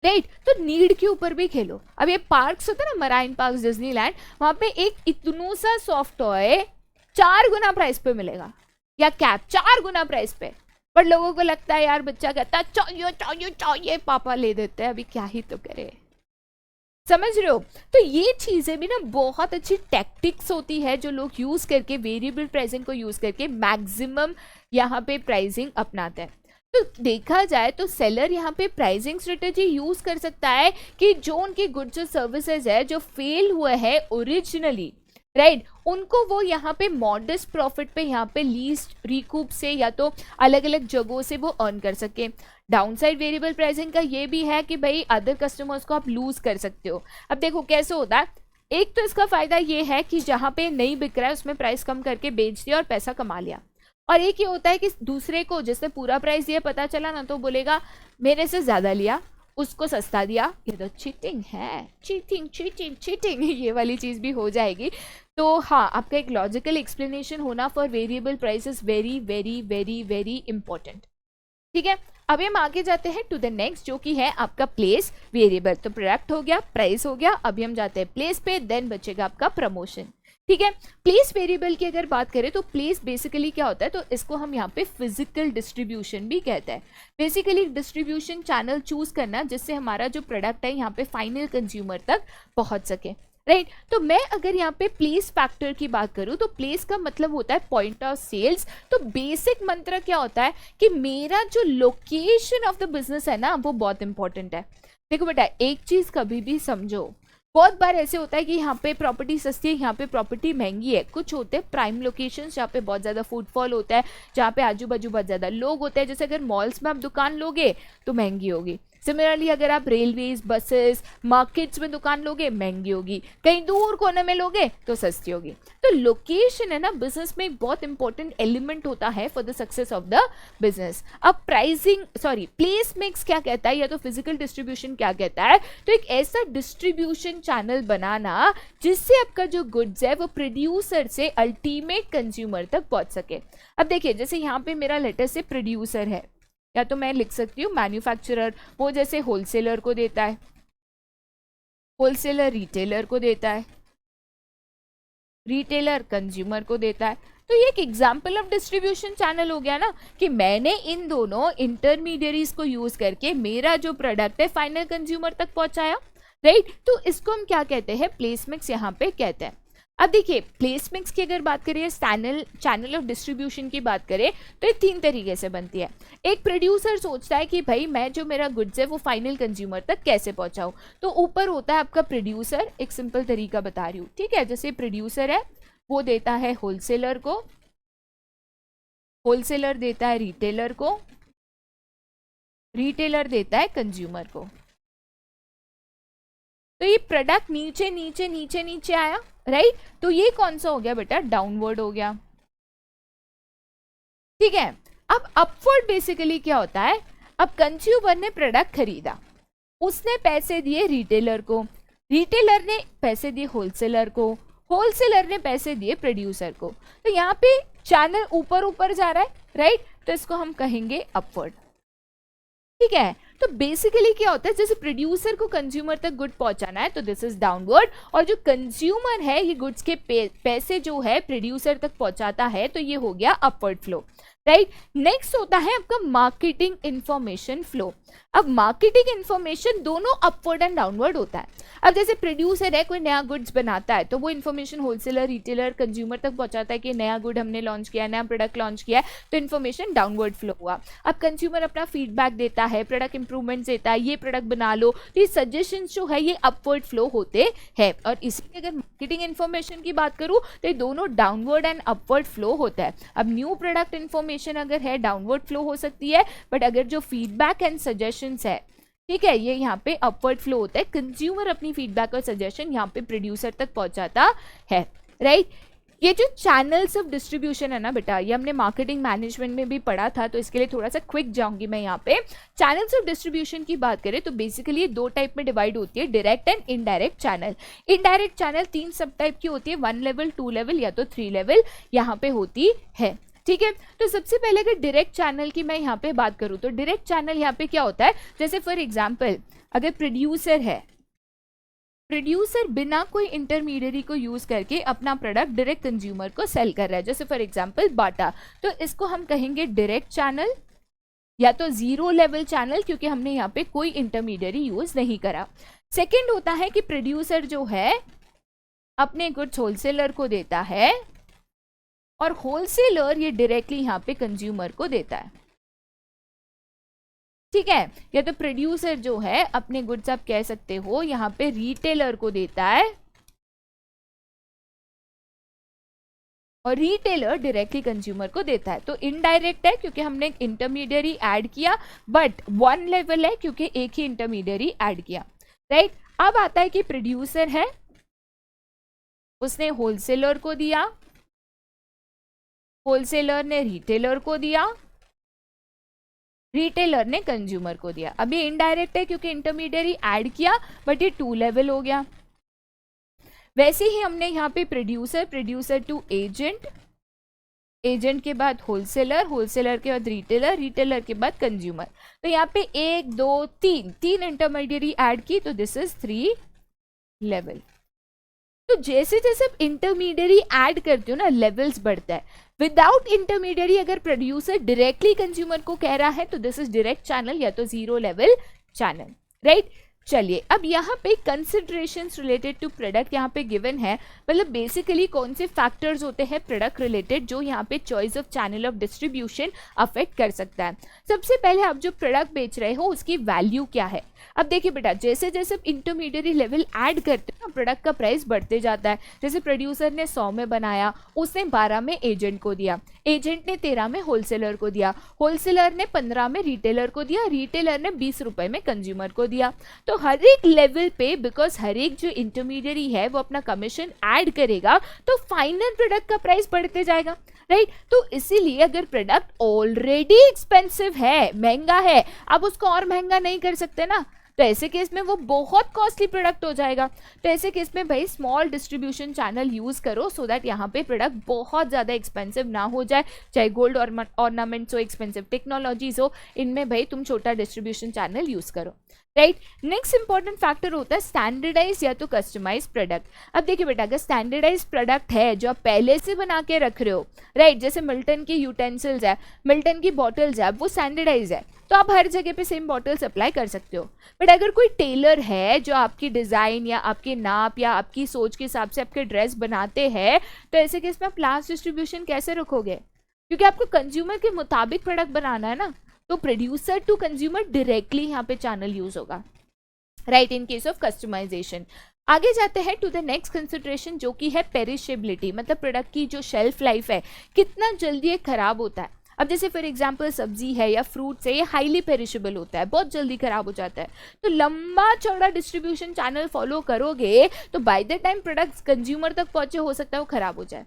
राइट, तो नीड के ऊपर भी खेलो। अब ये पार्क्स होते हैं ना, मराइन पार्क, डिज्नीलैंड, वहाँ पे एक इतनू सा सॉफ्ट टॉय 4 गुना प्राइस पे मिलेगा, या कैप 4 गुना प्राइस पे, पर लोगों को लगता है यार, बच्चा कहता है चाहिए चाहिए चाहिए, पापा ले देते हैं, अभी क्या ही तो करे। समझ रहे हो? तो ये चीजें भी ना बहुत अच्छी टैक्टिक्स होती है जो लोग यूज करके, वेरिएबल प्राइसिंग को यूज करके मैक्सिमम यहाँ पे प्राइसिंग अपनाते हैं। तो देखा जाए तो सेलर यहाँ पे प्राइसिंग स्ट्रेटेजी यूज कर सकता है कि जो उनके गुड्स और सर्विसेज है जो फेल हुए हैं ओरिजिनली, राइट, उनको वो यहाँ पे मॉडेस्ट प्रॉफिट पे यहाँ पे लीस्ट रिकूप से या तो अलग अलग जगहों से वो अर्न कर सके। डाउनसाइड वेरिएबल प्राइसिंग का ये भी है कि भाई अदर कस्टमर्स को आप लूज कर सकते हो। अब देखो कैसे होता है, एक तो इसका फायदा ये है कि जहाँ पे नहीं बिक रहा है उसमें प्राइस कम करके बेच दिया और पैसा कमा लिया, और एक ये होता है कि दूसरे को जिसने पूरा प्राइस दिया पता चला ना, तो बोलेगा मेरे से ज्यादा लिया, उसको सस्ता दिया, ये तो चीटिंग है, चीटिंग चीटिंग चीटिंग, ये वाली चीज़ भी हो जाएगी। तो हाँ, आपका एक लॉजिकल एक्सप्लेनेशन होना for variable price is very very very very important. ठीक है, अब हम आगे जाते हैं टू द नेक्स्ट, जो कि है आपका प्लेस वेरिएबल। तो प्रोडक्ट हो गया, प्राइस हो गया, अभी हम जाते हैं प्लेस पे, देन बचेगा आपका प्रमोशन। ठीक है, प्लेस वेरिएबल की अगर बात करें तो प्लेस बेसिकली क्या होता है, तो इसको हम यहाँ पे फिजिकल डिस्ट्रीब्यूशन भी कहते हैं। बेसिकली डिस्ट्रीब्यूशन चैनल चूज करना जिससे हमारा जो प्रोडक्ट है यहाँ पे फाइनल कंज्यूमर तक पहुँच सके, राइट। तो मैं अगर यहाँ पे प्लेस फैक्टर की बात करूँ तो प्लेस का मतलब होता है पॉइंट ऑफ सेल्स। तो बेसिक मंत्र क्या होता है कि मेरा जो लोकेशन ऑफ द बिजनेस है ना वो बहुत इंपॉर्टेंट है। देखो बेटा, एक चीज कभी भी समझो, बहुत बार ऐसे होता है कि यहाँ पे प्रॉपर्टी सस्ती है, यहाँ पे प्रॉपर्टी महंगी है। कुछ होते हैं प्राइम लोकेशंस जहाँ पे बहुत ज़्यादा फुटफॉल होता है, जहाँ पे आजू बाजू बहुत ज़्यादा लोग होते हैं। जैसे अगर मॉल्स में आप दुकान लोगे तो महंगी होगी, सिमिलरली अगर आप रेलवेज, बसेस, मार्केट्स में दुकान लोगे महंगी होगी, कहीं दूर कोने में लोगे तो सस्ती होगी। तो लोकेशन है ना बिजनेस में बहुत इंपॉर्टेंट एलिमेंट होता है for the success of the business. अब प्लेस मिक्स क्या कहता है या तो फिजिकल डिस्ट्रीब्यूशन क्या कहता है, तो एक ऐसा डिस्ट्रीब्यूशन चैनल बनाना जिससे आपका जो गुड्स है वो प्रोड्यूसर से अल्टीमेट कंज्यूमर तक पहुंच सके। अब देखिए, जैसे यहाँ पे मेरा लेटर से प्रोड्यूसर है, या तो मैं लिख सकती हूँ मैन्युफैक्चरर, वो जैसे होलसेलर को देता है, होलसेलर रिटेलर को देता है, रिटेलर कंज्यूमर को देता है। तो ये एक एग्जाम्पल ऑफ डिस्ट्रीब्यूशन चैनल हो गया ना, कि मैंने इन दोनों इंटरमीडियरीज को यूज करके मेरा जो प्रोडक्ट है फाइनल कंज्यूमर तक पहुंचाया, राइट। तो इसको हम क्या कहते हैं, प्लेस मिक्स यहाँ पे कहते हैं। अब देखिए, प्लेस मिक्स की अगर बात करें, चैनल ऑफ डिस्ट्रीब्यूशन की बात करें, तो ये 3 तरीके से बनती है। एक प्रोड्यूसर सोचता है कि भाई मैं जो मेरा गुड्स है वो फाइनल कंज्यूमर तक कैसे पहुंचाऊं, तो ऊपर होता है आपका प्रोड्यूसर। एक सिंपल तरीका बता रही हूँ, ठीक है। जैसे प्रोड्यूसर है वो देता है होलसेलर को, होलसेलर देता है रिटेलर को, रिटेलर देता है कंज्यूमर को। तो ये प्रोडक्ट नीचे नीचे नीचे नीचे आया, राइट। तो ये कौन सा हो गया बेटा, डाउनवर्ड हो गया, ठीक है। अब अपवर्ड बेसिकली क्या होता है, अब कंज्यूमर ने प्रोडक्ट खरीदा, उसने पैसे दिए रिटेलर को, रिटेलर ने पैसे दिए होलसेलर को, होलसेलर ने पैसे दिए प्रोड्यूसर को। तो यहाँ पे चैनल ऊपर ऊपर जा रहा है, राइट। तो इसको हम कहेंगे अपवर्ड, ठीक है। तो बेसिकली क्या होता है, जैसे प्रोड्यूसर को कंज्यूमर तक गुड पहुंचाना है तो दिस इज डाउनवर्ड, और जो कंज्यूमर है ये गुड्स के पैसे जो है प्रोड्यूसर तक पहुंचाता है तो ये हो गया अपवर्ड फ्लो, राइट। नेक्स्ट होता है आपका मार्केटिंग इंफॉर्मेशन फ्लो। अब मार्केटिंग इंफॉर्मेशन दोनों अपवर्ड एंड डाउनवर्ड होता है। अब जैसे प्रोड्यूसर है, कोई नया गुड्स बनाता है तो वो इन्फॉर्मेशन होलसेलर, रिटेलर, कंज्यूमर तक पहुंचाता है कि नया गुड हमने लॉन्च किया, नया प्रोडक्ट लॉन्च किया है, तो इन्फॉर्मेशन डाउनवर्ड फ्लो हुआ। अब कंज्यूमर अपना फीडबैक देता है, प्रोडक्ट इंप्रूवमेंट्स देता है, ये प्रोडक्ट बना लो, तो ये सजेशंस जो है ये अपवर्ड फ्लो होते हैं। और इसीलिए अगर मार्केटिंग इन्फॉर्मेशन की बात करूँ तो ये दोनों डाउनवर्ड एंड अपवर्ड फ्लो होता है। अब न्यू प्रोडक्ट इन्फॉर्मेशन अगर है डाउनवर्ड फ्लो हो सकती है, बट अगर जो फीडबैक एंड सजेशंस है, ठीक है, ये यहाँ पे अपवर्ड फ्लो होता है। कंज्यूमर अपनी फीडबैक और सजेशन यहाँ पे प्रोड्यूसर तक पहुंचाता है, राइट। ये जो चैनल्स ऑफ डिस्ट्रीब्यूशन है ना बेटा, ये हमने मार्केटिंग मैनेजमेंट में भी पढ़ा था, तो इसके लिए थोड़ा सा क्विक जाऊंगी मैं यहाँ पे। चैनल्स ऑफ डिस्ट्रीब्यूशन की बात करें तो बेसिकली ये दो टाइप में डिवाइड होती है, direct and indirect channel. Indirect channel 3 सब टाइप की होती है, 1 लेवल, 2 लेवल या तो 3 लेवल यहाँ पे होती है, ठीक है। तो सबसे पहले अगर डायरेक्ट चैनल की मैं यहाँ पे बात करूँ तो डायरेक्ट चैनल यहाँ पे क्या होता है, जैसे फॉर एग्जांपल अगर प्रोड्यूसर है, प्रोड्यूसर बिना कोई इंटरमीडियरी को यूज करके अपना प्रोडक्ट डायरेक्ट कंज्यूमर को सेल कर रहा है, जैसे फॉर एग्जांपल बाटा, तो इसको हम कहेंगे डायरेक्ट चैनल या तो 0 लेवल चैनल, क्योंकि हमने यहाँ पे कोई इंटरमीडियरी यूज नहीं करा। सेकेंड होता है कि प्रोड्यूसर जो है अपने गुड्स होलसेलर को देता है और होलसेलर ये डायरेक्टली यहाँ पे कंज्यूमर को देता है, ठीक है। या तो प्रोड्यूसर जो है अपने गुड्स आप कह सकते हो यहाँ पे रिटेलर को देता है और रिटेलर डायरेक्टली कंज्यूमर को देता है। तो इनडायरेक्ट है क्योंकि हमने इंटरमीडियरी ऐड किया, बट 1 लेवल है क्योंकि एक ही इंटरमीडियरी ऐड किया, राइट। अब आता है कि प्रोड्यूसर है, उसने होलसेलर को दिया, होलसेलर ने रिटेलर को दिया, रिटेलर ने कंज्यूमर को दिया। अब ये इनडायरेक्ट है क्योंकि इंटरमीडियरी ऐड किया, बट ये 2 लेवल हो गया। वैसे ही हमने यहाँ पे producer, producer to agent, agent के बाद होलसेलर, होलसेलर के बाद रिटेलर, रिटेलर के बाद कंज्यूमर। तो यहाँ पे 1 2 3 इंटरमीडियरी ऐड की, तो दिस इज 3 लेवल। तो जैसे जैसे आप इंटरमीडियरी ऐड करते हो ना, लेवल्स बढ़ता है। विदाउट इंटरमीडियरी अगर प्रोड्यूसर डायरेक्टली कंज्यूमर को कह रहा है तो दिस इज डायरेक्ट चैनल या तो 0 लेवल चैनल, राइट। चलिए अब यहाँ पे कंसिडरेशंस रिलेटेड टू प्रोडक्ट यहाँ पे गिवन है, मतलब बेसिकली कौन से फैक्टर्स होते हैं प्रोडक्ट रिलेटेड जो यहाँ पे choice of channel of distribution affect कर सकता है। सबसे पहले आप जो प्रोडक्ट बेच रहे हो उसकी वैल्यू क्या है। अब देखिए बेटा, जैसे जैसे आप इंटरमीडियरी लेवल ऐड करते हो ना, प्रोडक्ट का प्राइस बढ़ते जाता है। जैसे प्रोड्यूसर ने 100 में बनाया, उसने 12 में एजेंट को दिया, एजेंट ने 13 में होलसेलर को दिया, होलसेलर ने 15 में रिटेलर को दिया, रिटेलर ने 20 रुपए में कंज्यूमर को दिया। तो हर एक लेवल पे, बिकॉज हर एक जो इंटरमीडियरी है वो अपना कमीशन ऐड करेगा, तो फाइनल प्रोडक्ट का प्राइस बढ़ते जाएगा, राइट। तो इसीलिए अगर प्रोडक्ट ऑलरेडी एक्सपेंसिव है, महंगा है, आप उसको और महंगा नहीं कर सकते ना, तो ऐसे केस में वो बहुत कॉस्टली प्रोडक्ट हो जाएगा। तो ऐसे केस में भाई स्मॉल डिस्ट्रीब्यूशन चैनल यूज करो, सो दैट यहाँ पे प्रोडक्ट बहुत ज़्यादा एक्सपेंसिव ना हो जाए। चाहे गोल्ड ऑर्नामेंट्स हो, एक्सपेंसिव टेक्नोलॉजीज हो, इनमें भाई तुम छोटा डिस्ट्रीब्यूशन चैनल यूज करो, राइट। नेक्स्ट इंपॉर्टेंट फैक्टर होता है स्टैंडर्डाइज या तो कस्टमाइज प्रोडक्ट। अब देखिए बेटा, अगर स्टैंडर्डाइज प्रोडक्ट है जो आप पहले से बना के रख रहे हो, राइट, जैसे मिल्टन की यूटेंसिल्स है, मिल्टन की बॉटल्स है, वो स्टैंडर्डाइज है, तो आप हर जगह पे सेम बॉटल्स अप्लाई कर सकते हो। बट अगर कोई टेलर है जो आपकी डिज़ाइन या आपके नाप या आपकी सोच के हिसाब से आपके ड्रेस बनाते हैं, तो ऐसे केस में आप लास्ट डिस्ट्रीब्यूशन कैसे रखोगे, क्योंकि आपको कंज्यूमर के मुताबिक प्रोडक्ट बनाना है ना। तो प्रोड्यूसर टू कंज्यूमर डायरेक्टली यहाँ पे चैनल यूज होगा, right, in case of customisation. आगे जाते हैं टू द नेक्स्ट कंसिडरेशन जो कि है पेरिशेबिलिटी, मतलब प्रोडक्ट की जो शेल्फ लाइफ है, कितना जल्दी ये खराब होता है। अब जैसे फॉर एग्जांपल सब्जी है या फ्रूट्स है, ये हाईली पेरिशेबल होता है, बहुत जल्दी खराब हो जाता है। तो लंबा चौड़ा डिस्ट्रीब्यूशन चैनल फॉलो करोगे तो by the time products consumer तक पहुंचे हो सकता है वो खराब हो जाए।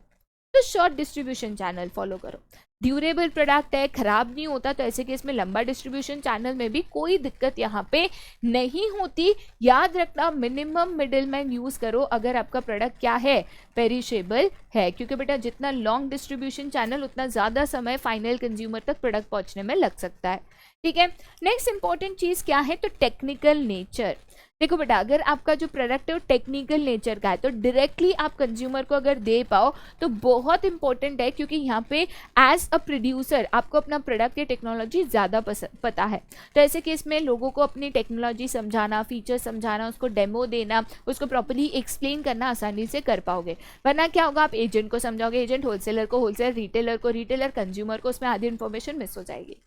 तो शॉर्ट डिस्ट्रीब्यूशन चैनल फॉलो करो। ड्यूरेबल प्रोडक्ट है, खराब नहीं होता, तो ऐसे केस में लंबा डिस्ट्रीब्यूशन चैनल में भी कोई दिक्कत यहाँ पे नहीं होती। याद रखना, मिनिमम मिडिलमैन यूज करो अगर आपका प्रोडक्ट क्या है, पेरिशेबल है, क्योंकि बेटा जितना लॉन्ग डिस्ट्रीब्यूशन चैनल उतना ज़्यादा समय फाइनल कंज्यूमर तक प्रोडक्ट पहुँचने में लग सकता है। ठीक है। नेक्स्ट इंपॉर्टेंट चीज क्या है, तो टेक्निकल नेचर। देखो बेटा, अगर आपका जो प्रोडक्ट है वो टेक्निकल नेचर का है तो डायरेक्टली आप कंज्यूमर को अगर दे पाओ तो बहुत इंपॉर्टेंट है, क्योंकि यहाँ पे एज अ प्रोड्यूसर आपको अपना प्रोडक्ट या टेक्नोलॉजी ज़्यादा पता है। तो ऐसे केस में लोगों को अपनी टेक्नोलॉजी समझाना, फीचर समझाना, उसको डेमो देना, उसको प्रॉपर्ली एक्सप्लेन करना आसानी से कर पाओगे। वरना क्या होगा, आप एजेंट को समझाओगे, एजेंट होलसेलर को, होलसेलर रिटेलर को, रिटेलर कंज्यूमर को, उसमें आधी इन्फॉर्मेशन मिस हो जाएगी।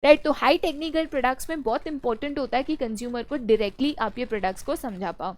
राइट, तो हाई टेक्निकल प्रोडक्ट्स में बहुत इंपॉर्टेंट होता है कि कंज्यूमर को डायरेक्टली आप ये प्रोडक्ट्स को समझा पाओ।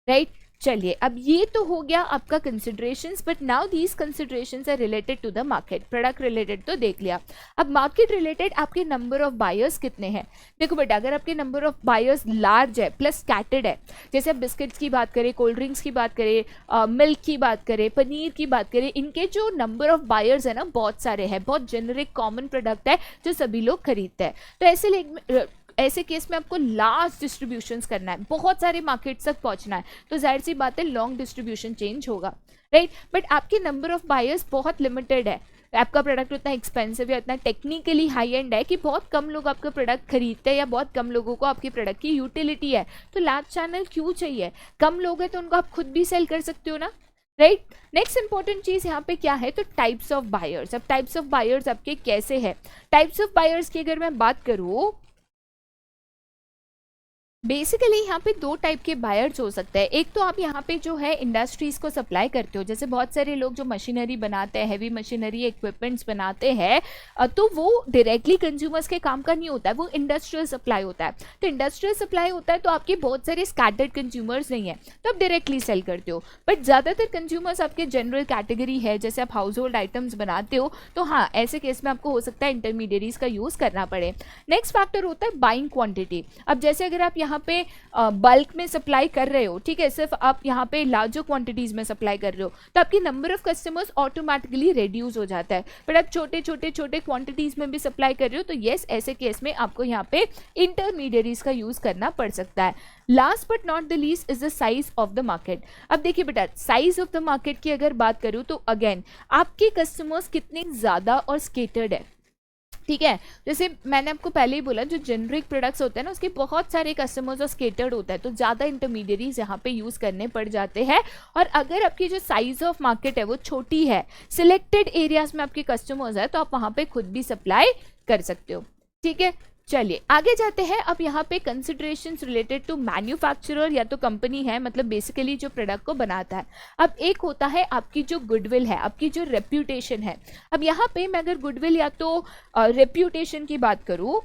राइट, चलिए अब ये तो हो गया आपका considerations, but now these considerations are related to the market. Product related तो देख लिया, अब मार्केट रिलेटेड आपके नंबर ऑफ बायर्स कितने हैं। देखो बेटा, अगर आपके नंबर ऑफ बायर्स लार्ज है प्लस स्कैटर्ड है, जैसे आप बिस्किट्स की बात करें, कोल्ड ड्रिंक्स की बात करें, मिल्क की बात करें, पनीर की बात करें, इनके जो नंबर ऑफ बायर्स है ना बहुत सारे हैं, बहुत जेनरिक कॉमन प्रोडक्ट है जो सभी लोग खरीदते हैं। तो ऐसे केस में आपको लार्ज डिस्ट्रीब्यूशंस करना है, बहुत सारे मार्केट्स तक पहुंचना है, तो जाहिर सी बात है लॉन्ग डिस्ट्रीब्यूशन चेंज होगा। राइट, बट आपके नंबर ऑफ बायर्स बहुत लिमिटेड है, आपका प्रोडक्ट उतना एक्सपेंसिव है, उतना टेक्निकली हाई एंड है कि बहुत कम लोग आपका प्रोडक्ट खरीदते हैं या बहुत कम लोगों को आपके प्रोडक्ट की यूटिलिटी है। तो लार्ज चैनल क्यों चाहिए, कम लोग हैं तो उनको आप खुद भी सेल कर सकते हो ना। राइट, नेक्स्ट इंपॉर्टेंट चीज यहाँ पे क्या है, तो टाइप्स ऑफ बायर्स। अब टाइप्स ऑफ बायर्स आपके कैसे है, टाइप्स ऑफ बायर्स की अगर मैं बात करूँ, बेसिकली यहाँ पे दो टाइप के बायर्स हो सकते हैं। एक तो आप यहाँ पे जो है इंडस्ट्रीज को सप्लाई करते हो, जैसे बहुत सारे लोग जो मशीनरी बनाते हैं, हैवी मशीनरी इक्विपमेंट्स बनाते हैं, तो वो डायरेक्टली कंज्यूमर्स के काम का नहीं होता है, वो इंडस्ट्रियल सप्लाई होता है। तो इंडस्ट्रियल सप्लाई होता है तो आपके बहुत सारे स्कैटर्ड कंज्यूमर्स नहीं है तो आप डायरेक्टली सेल करते हो, बट ज़्यादातर कंज्यूमर्स आपके जनरल कैटेगरी है, जैसे आप हाउस होल्ड आइटम्स बनाते हो, तो हाँ ऐसे केस में आपको हो सकता है इंटरमीडियरीज का यूज़ करना पड़े। नेक्स्ट फैक्टर होता है बाइंग क्वान्टिटी। अब जैसे अगर आप यहाँ पे बल्क में सप्लाई कर रहे हो, ठीक है, सिर्फ आप यहाँ पे लार्जर क्वांटिटीज में सप्लाई कर रहे हो, तो आपकी number of customers automatically reduce हो जाता है। पर आप छोटे छोटे छोटे क्वांटिटीज में भी सप्लाई कर रहे हो तो यस, ऐसे केस में आपको यहाँ पे इंटरमीडियरीज का यूज करना पड़ सकता है। Last but not the least is the size of the market. अब देखिए बेटा, साइज ऑफ द मार्केट की अगर बात करूँ तो अगेन आपके कस्टमर्स कितने ज्यादा और स्केटर्ड है। ठीक है, जैसे मैंने आपको पहले ही बोला, जो जेनरिक प्रोडक्ट्स होते हैं ना उसके बहुत सारे कस्टमर्स और स्केटर्ड होता है, तो ज़्यादा इंटरमीडियरीज यहाँ पे यूज़ करने पड़ जाते हैं। और अगर आपकी जो साइज ऑफ मार्केट है वो छोटी है, सिलेक्टेड एरियाज में आपके कस्टमर्स है, तो आप वहाँ पे खुद भी सप्लाई कर सकते हो। ठीक है, चलिए आगे जाते हैं। अब यहाँ पे कंसिडरेशंस रिलेटेड टू मैन्युफैक्चरर या तो कंपनी है, मतलब बेसिकली जो प्रोडक्ट को बनाता है। अब एक होता है आपकी जो गुडविल है, आपकी जो रेप्यूटेशन है। अब यहाँ पे मैं अगर गुडविल या तो रेप्यूटेशन की बात करूँ,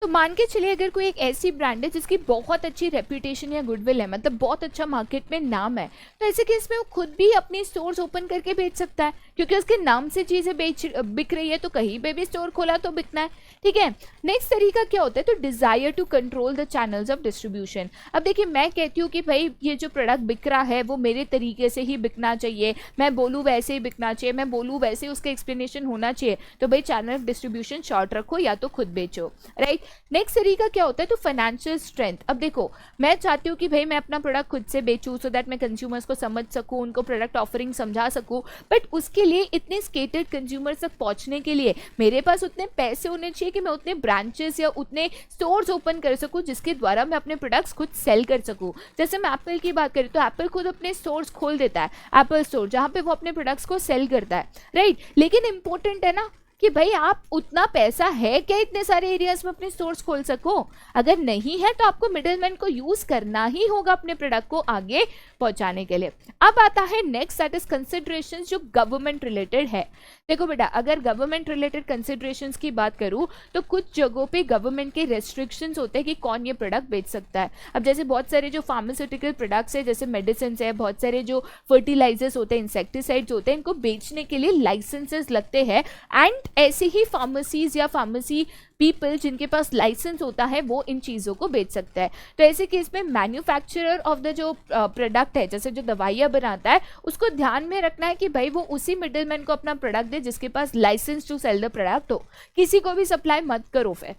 तो मान के चलिए अगर कोई एक ऐसी ब्रांड है जिसकी बहुत अच्छी रेप्यूटेशन या गुडविल है, मतलब बहुत अच्छा मार्केट में नाम है, तो ऐसे केस में वो खुद भी अपनी स्टोर्स ओपन करके बेच सकता है, क्योंकि उसके नाम से चीज़ें बिक रही है, तो कहीं पे भी स्टोर खोला तो बिकना है। ठीक है, नेक्स्ट तरीका क्या होता है, तो desire to control the channels of distribution. अब देखिए, मैं कहती हूँ कि भाई ये जो प्रोडक्ट बिक रहा है वो मेरे तरीके से ही बिकना चाहिए, मैं बोलूँ वैसे ही बिकना चाहिए, मैं बोलूँ वैसे ही उसका एक्सप्लेनेशन होना चाहिए, तो भाई चैनल ऑफ डिस्ट्रीब्यूशन शॉर्ट रखो या तो खुद बेचो। राइट, नेक्स्ट तरीका क्या होता है, तो फाइनेंशियल स्ट्रेंथ। अब देखो, मैं चाहती हूँ कि भाई मैं अपना प्रोडक्ट खुद से बेचूँ, सो दैट मैं कंज्यूमर्स को समझ सकूँ, उनको प्रोडक्ट ऑफरिंग समझा सकूँ, बट उसके लिए इतने स्केटर्ड कंज्यूमर्स तक पहुँचने के लिए मेरे पास उतने पैसे होने चाहिए कि मैं उतने ब्रांचेस या उतने स्टोर्स ओपन कर सकूँ जिसके द्वारा मैं अपने प्रोडक्ट्स खुद सेल कर सकूँ। जैसे मैं एप्पल की बात करूँ तो एप्पल खुद अपने स्टोर्स खोल देता है, एप्पल स्टोर, जहाँ पे वो अपने प्रोडक्ट्स को सेल करता है। राइट, लेकिन इंपॉर्टेंट है ना कि भाई आप उतना पैसा है क्या इतने सारे एरियाज में अपने स्टोर्स खोल सको। अगर नहीं है तो आपको मिडलमैन को यूज करना ही होगा अपने प्रोडक्ट को आगे पहुंचाने के लिए। अब आता है नेक्स्ट, दैट इज कंसिडरेशंस जो गवर्नमेंट रिलेटेड है। देखो बेटा, अगर गवर्नमेंट रिलेटेड कंसिडरेशंस की बात करूं तो कुछ जगहों पे गवर्नमेंट के रेस्ट्रिक्शंस होते हैं कि कौन ये प्रोडक्ट बेच सकता है। अब जैसे बहुत सारे जो फार्मास्यूटिकल प्रोडक्ट्स है, जैसे मेडिसिन है, बहुत सारे जो फर्टिलाइजर्स होते हैं, इंसेक्टिसाइड्स होते हैं, इनको बेचने के लिए लाइसेंसेस लगते हैं। एंड ऐसे ही फार्मेसीज या फार्मेसी पीपल जिनके पास लाइसेंस होता है वो इन चीज़ों को बेच सकता है। तो ऐसे केस में मैन्युफैक्चरर ऑफ द जो प्रोडक्ट है, जैसे जो दवाइयाँ बनाता है, उसको ध्यान में रखना है कि भाई वो उसी मिडलमैन को अपना प्रोडक्ट दे जिसके पास licence to sell the product हो, किसी को भी सप्लाई मत करो फिर।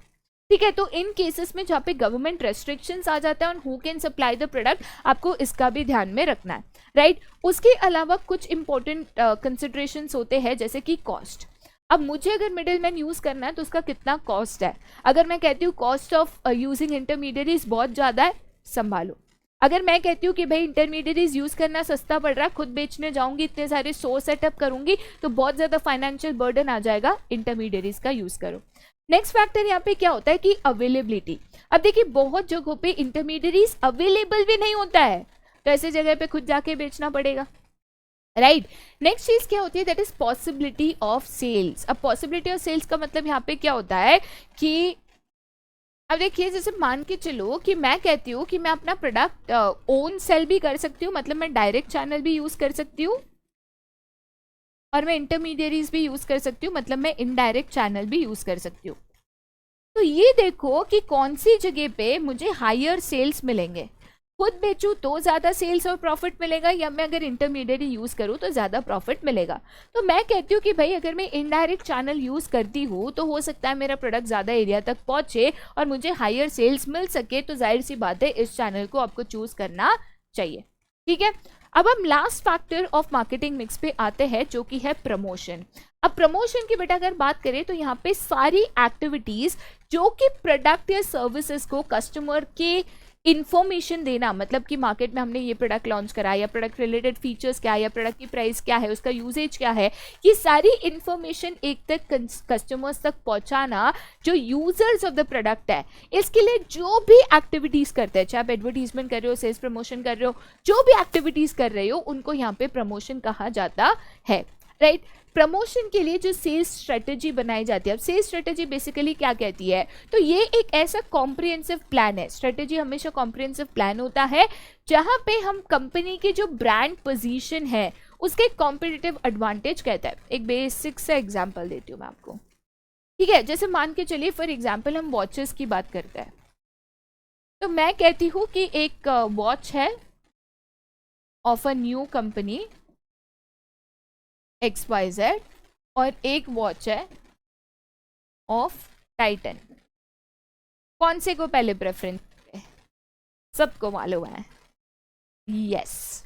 ठीक है, तो इन केसेस में जहाँ पे गवर्नमेंट रेस्ट्रिक्शंस आ जाता है on who can supply the product, आपको इसका भी ध्यान में रखना है। राइट, उसके अलावा कुछ इंपॉर्टेंट कंसिडरेशंस होते हैं जैसे कि कॉस्ट। अब मुझे अगर मिडिल मैन यूज करना है तो उसका कितना कॉस्ट है, अगर मैं कहती हूँ कॉस्ट ऑफ यूजिंग इंटरमीडियरीज बहुत ज्यादा है, संभालो। अगर मैं कहती हूँ कि भाई इंटरमीडियरीज यूज करना सस्ता पड़ रहा है, खुद बेचने जाऊंगी, इतने सारे सोर्स सेटअप करूंगी तो बहुत ज्यादा फाइनेंशियल बर्डन आ जाएगा, इंटरमीडियरीज का यूज करो। नेक्स्ट फैक्टर यहाँ पे क्या होता है कि अवेलेबिलिटी। अब देखिए बहुत जगहों पे इंटरमीडियरीज अवेलेबल भी नहीं होता है, तो ऐसे जगह पे खुद जाके बेचना पड़ेगा, राइट। नेक्स्ट चीज क्या होती है, that is possibility of sales. अब पॉसिबिलिटी ऑफ सेल्स का मतलब यहाँ पे क्या होता है कि अब देखिए जैसे मान के चलो कि मैं कहती हूँ कि मैं अपना प्रोडक्ट ओन सेल भी कर सकती हूँ, मतलब मैं डायरेक्ट चैनल भी यूज कर सकती हूँ, और मैं इंटरमीडियरीज भी यूज कर सकती हूँ, मतलब मैं इनडायरेक्ट चैनल भी यूज कर सकती हूँ। तो ये देखो कि कौन सी जगह पे मुझे हायर सेल्स मिलेंगे, खुद बेचूं तो ज्यादा सेल्स और प्रॉफिट मिलेगा, या मैं अगर इंटरमीडिएट यूज करूं तो ज्यादा प्रॉफिट मिलेगा। तो मैं कहती हूँ कि भाई अगर मैं इनडायरेक्ट चैनल यूज करती हूँ तो हो सकता है मेरा प्रोडक्ट ज्यादा एरिया तक पहुंचे और मुझे हायर सेल्स मिल सके, तो जाहिर सी बात है इस चैनल को आपको चूज करना चाहिए, ठीक है। अब हम last factor of marketing mix पे आते हैं जो कि है प्रमोशन। अब प्रमोशन की बेटा अगर बात करें तो यहाँ पे सारी एक्टिविटीज जो कि प्रोडक्ट या सर्विसेज को कस्टमर के इन्फॉर्मेशन देना, मतलब कि मार्केट में हमने ये प्रोडक्ट लॉन्च करा, या प्रोडक्ट रिलेटेड फीचर्स क्या है, या प्रोडक्ट की प्राइस क्या है, उसका यूजेज क्या है, ये सारी इन्फॉर्मेशन एक तक कस्टमर्स तक पहुंचाना जो यूजर्स ऑफ द प्रोडक्ट है, इसके लिए जो भी एक्टिविटीज करते हैं, चाहे आप एडवर्टीजमेंट कर रहे हो, सेल्स प्रमोशन कर रहे हो, जो भी एक्टिविटीज कर रहे हो उनको यहाँ पे प्रमोशन कहा जाता है, राइट। प्रमोशन के लिए जो सेल्स स्ट्रेटेजी बनाई जाती है, अब सेल्स स्ट्रेटेजी बेसिकली क्या कहती है, तो ये एक ऐसा कॉम्प्रिहेंसिव प्लान है, स्ट्रेटेजी हमेशा कॉम्प्रिहेंसिव प्लान होता है जहां पे हम कंपनी की जो ब्रांड पोजीशन है उसके कॉम्पिटिटिव एडवांटेज कहता है। एक बेसिक सा एग्जांपल देती हूँ मैं आपको, ठीक है। जैसे मान के चलिए फॉर एग्जांपल हम वॉचेस की बात करते हैं, तो मैं कहती हूँ कि एक वॉच है of a new company XYZ और एक वॉच है ऑफ टाइटन, कौन से को पहले प्रेफरेंस, सबको मालूम है, यस।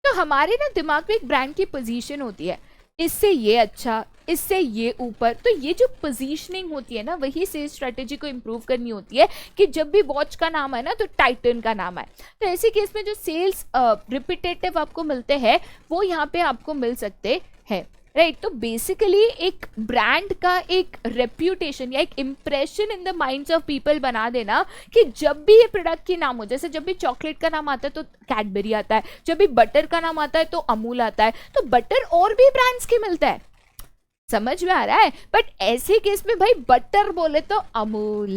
तो हमारे ना दिमाग में एक ब्रांड की पोजीशन होती है, इससे ये अच्छा, इससे ये ऊपर, तो ये जो पोजीशनिंग होती है ना वही सेल्स स्ट्रेटेजी को इम्प्रूव करनी होती है कि जब भी वॉच का नाम है ना तो टाइटन का नाम है। तो ऐसे केस में जो सेल्स रिपीटेटिव आपको मिलते हैं वो यहाँ पे आपको मिल सकते हैं, राइट। तो बेसिकली एक ब्रांड का एक रेप्यूटेशन या एक impression in the minds of people बना देना कि जब भी ये प्रोडक्ट की नाम हो, जैसे जब भी चॉकलेट का नाम आता है तो कैडबरी आता है, जब भी बटर का नाम आता है तो अमूल आता है, तो बटर और भी ब्रांड्स के मिलता है, समझ में आ रहा है। बट ऐसे केस में भाई बटर बोले तो अमूल,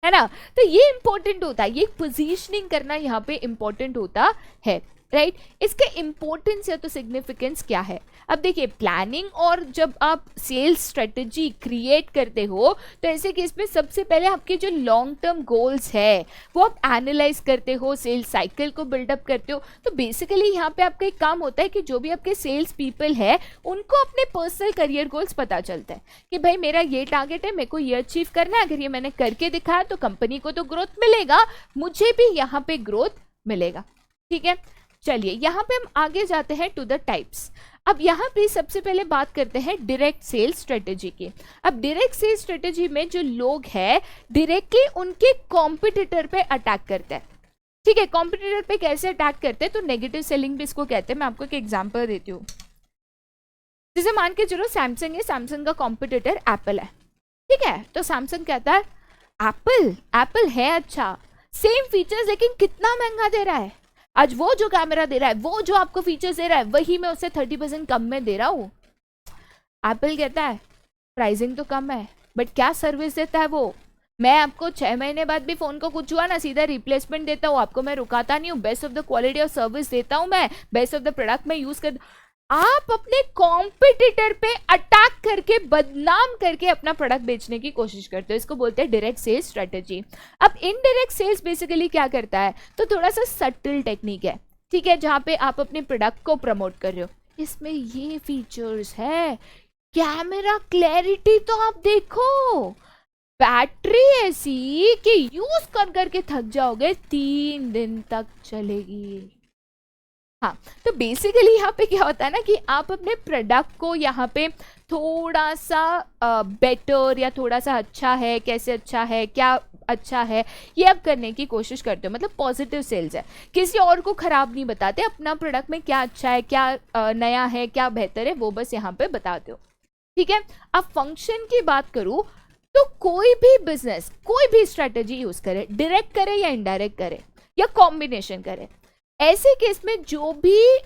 है ना। तो ये इंपॉर्टेंट होता है, ये पोजीशनिंग करना यहाँ पे इंपॉर्टेंट होता है, राइट। इसका इंपॉर्टेंस या तो सिग्निफिकेंस क्या है, अब देखिए प्लानिंग और जब आप सेल्स स्ट्रेटेजी क्रिएट करते हो तो ऐसे केस में सबसे पहले आपके जो लॉन्ग टर्म गोल्स है वो आप एनालाइज करते हो, सेल्स साइकिल को बिल्डअप करते हो। तो बेसिकली यहाँ पे आपका एक काम होता है कि जो भी आपके सेल्स पीपल है उनको अपने पर्सनल करियर गोल्स पता चलता है कि भाई मेरा ये टारगेट है, मेरे को ये अचीव करना है, अगर ये मैंने करके दिखाया तो कंपनी को तो ग्रोथ मिलेगा, मुझे भी यहाँ पे ग्रोथ मिलेगा, ठीक है। चलिए यहाँ पे हम आगे जाते हैं टू द टाइप्स। अब यहाँ पे सबसे पहले बात करते हैं डायरेक्ट सेल्स स्ट्रेटेजी की। अब डायरेक्ट सेल्स स्ट्रेटेजी में जो लोग हैं डायरेक्टली उनके कॉम्पिटिटर पे अटैक करते हैं, ठीक है। कॉम्पिटिटर पे कैसे अटैक करते हैं, तो नेगेटिव सेलिंग भी इसको कहते हैं। मैं आपको एक एग्जांपल देती हूँ, जैसे मान के चलो सैमसंग है, सैमसंग का कॉम्पिटिटर एप्पल है, ठीक है। तो सैमसंग कहता है एप्पल है अच्छा, सेम फीचर्स लेकिन कितना महंगा दे रहा है, आज वो जो कैमरा दे रहा है, वो जो आपको फीचर्स दे रहा है, वही मैं उसे 30% कम में दे रहा हूँ। एप्पल कहता है प्राइसिंग तो कम है बट क्या सर्विस देता है वो, मैं आपको 6 महीने बाद भी फोन को कुछ हुआ ना सीधा रिप्लेसमेंट देता हूँ, आपको मैं रुकाता नहीं हूँ, best of the quality of service देता हूँ, मैं बेस्ट ऑफ द प्रोडक्ट में यूज कर। आप अपने कॉम्पिटिटर पे अटैक करके बदनाम करके अपना प्रोडक्ट बेचने की कोशिश करते हो, इसको बोलते हैं डायरेक्ट सेल्स स्ट्रेटेजी। अब इनडायरेक्ट सेल्स बेसिकली क्या करता है, तो थोड़ा सा सटल टेक्निक है, ठीक है, जहां पे आप अपने प्रोडक्ट को प्रमोट कर रहे हो, इसमें ये फीचर्स है, कैमरा क्लैरिटी तो आप देखो, बैटरी ऐसी कि यूज कर करके थक जाओगे, 3 दिन तक चलेगी, हाँ, तो बेसिकली यहाँ पे क्या होता है ना कि आप अपने प्रोडक्ट को यहाँ पे थोड़ा सा बेटर या थोड़ा सा अच्छा है, कैसे अच्छा है, क्या अच्छा है, ये आप करने की कोशिश करते हो, मतलब पॉजिटिव सेल्स है। किसी और को खराब नहीं बताते, अपना प्रोडक्ट में क्या अच्छा है, क्या नया है, क्या बेहतर है, वो बस यहाँ पे बताते हो। ठीक है, अब फंक्शन की बात करूँ तो कोई भी बिजनेस कोई भी स्ट्रेटेजी यूज करे, डायरेक्ट करे या इनडायरेक्ट करे या कॉम्बिनेशन करे, ऐसे केस में जो भी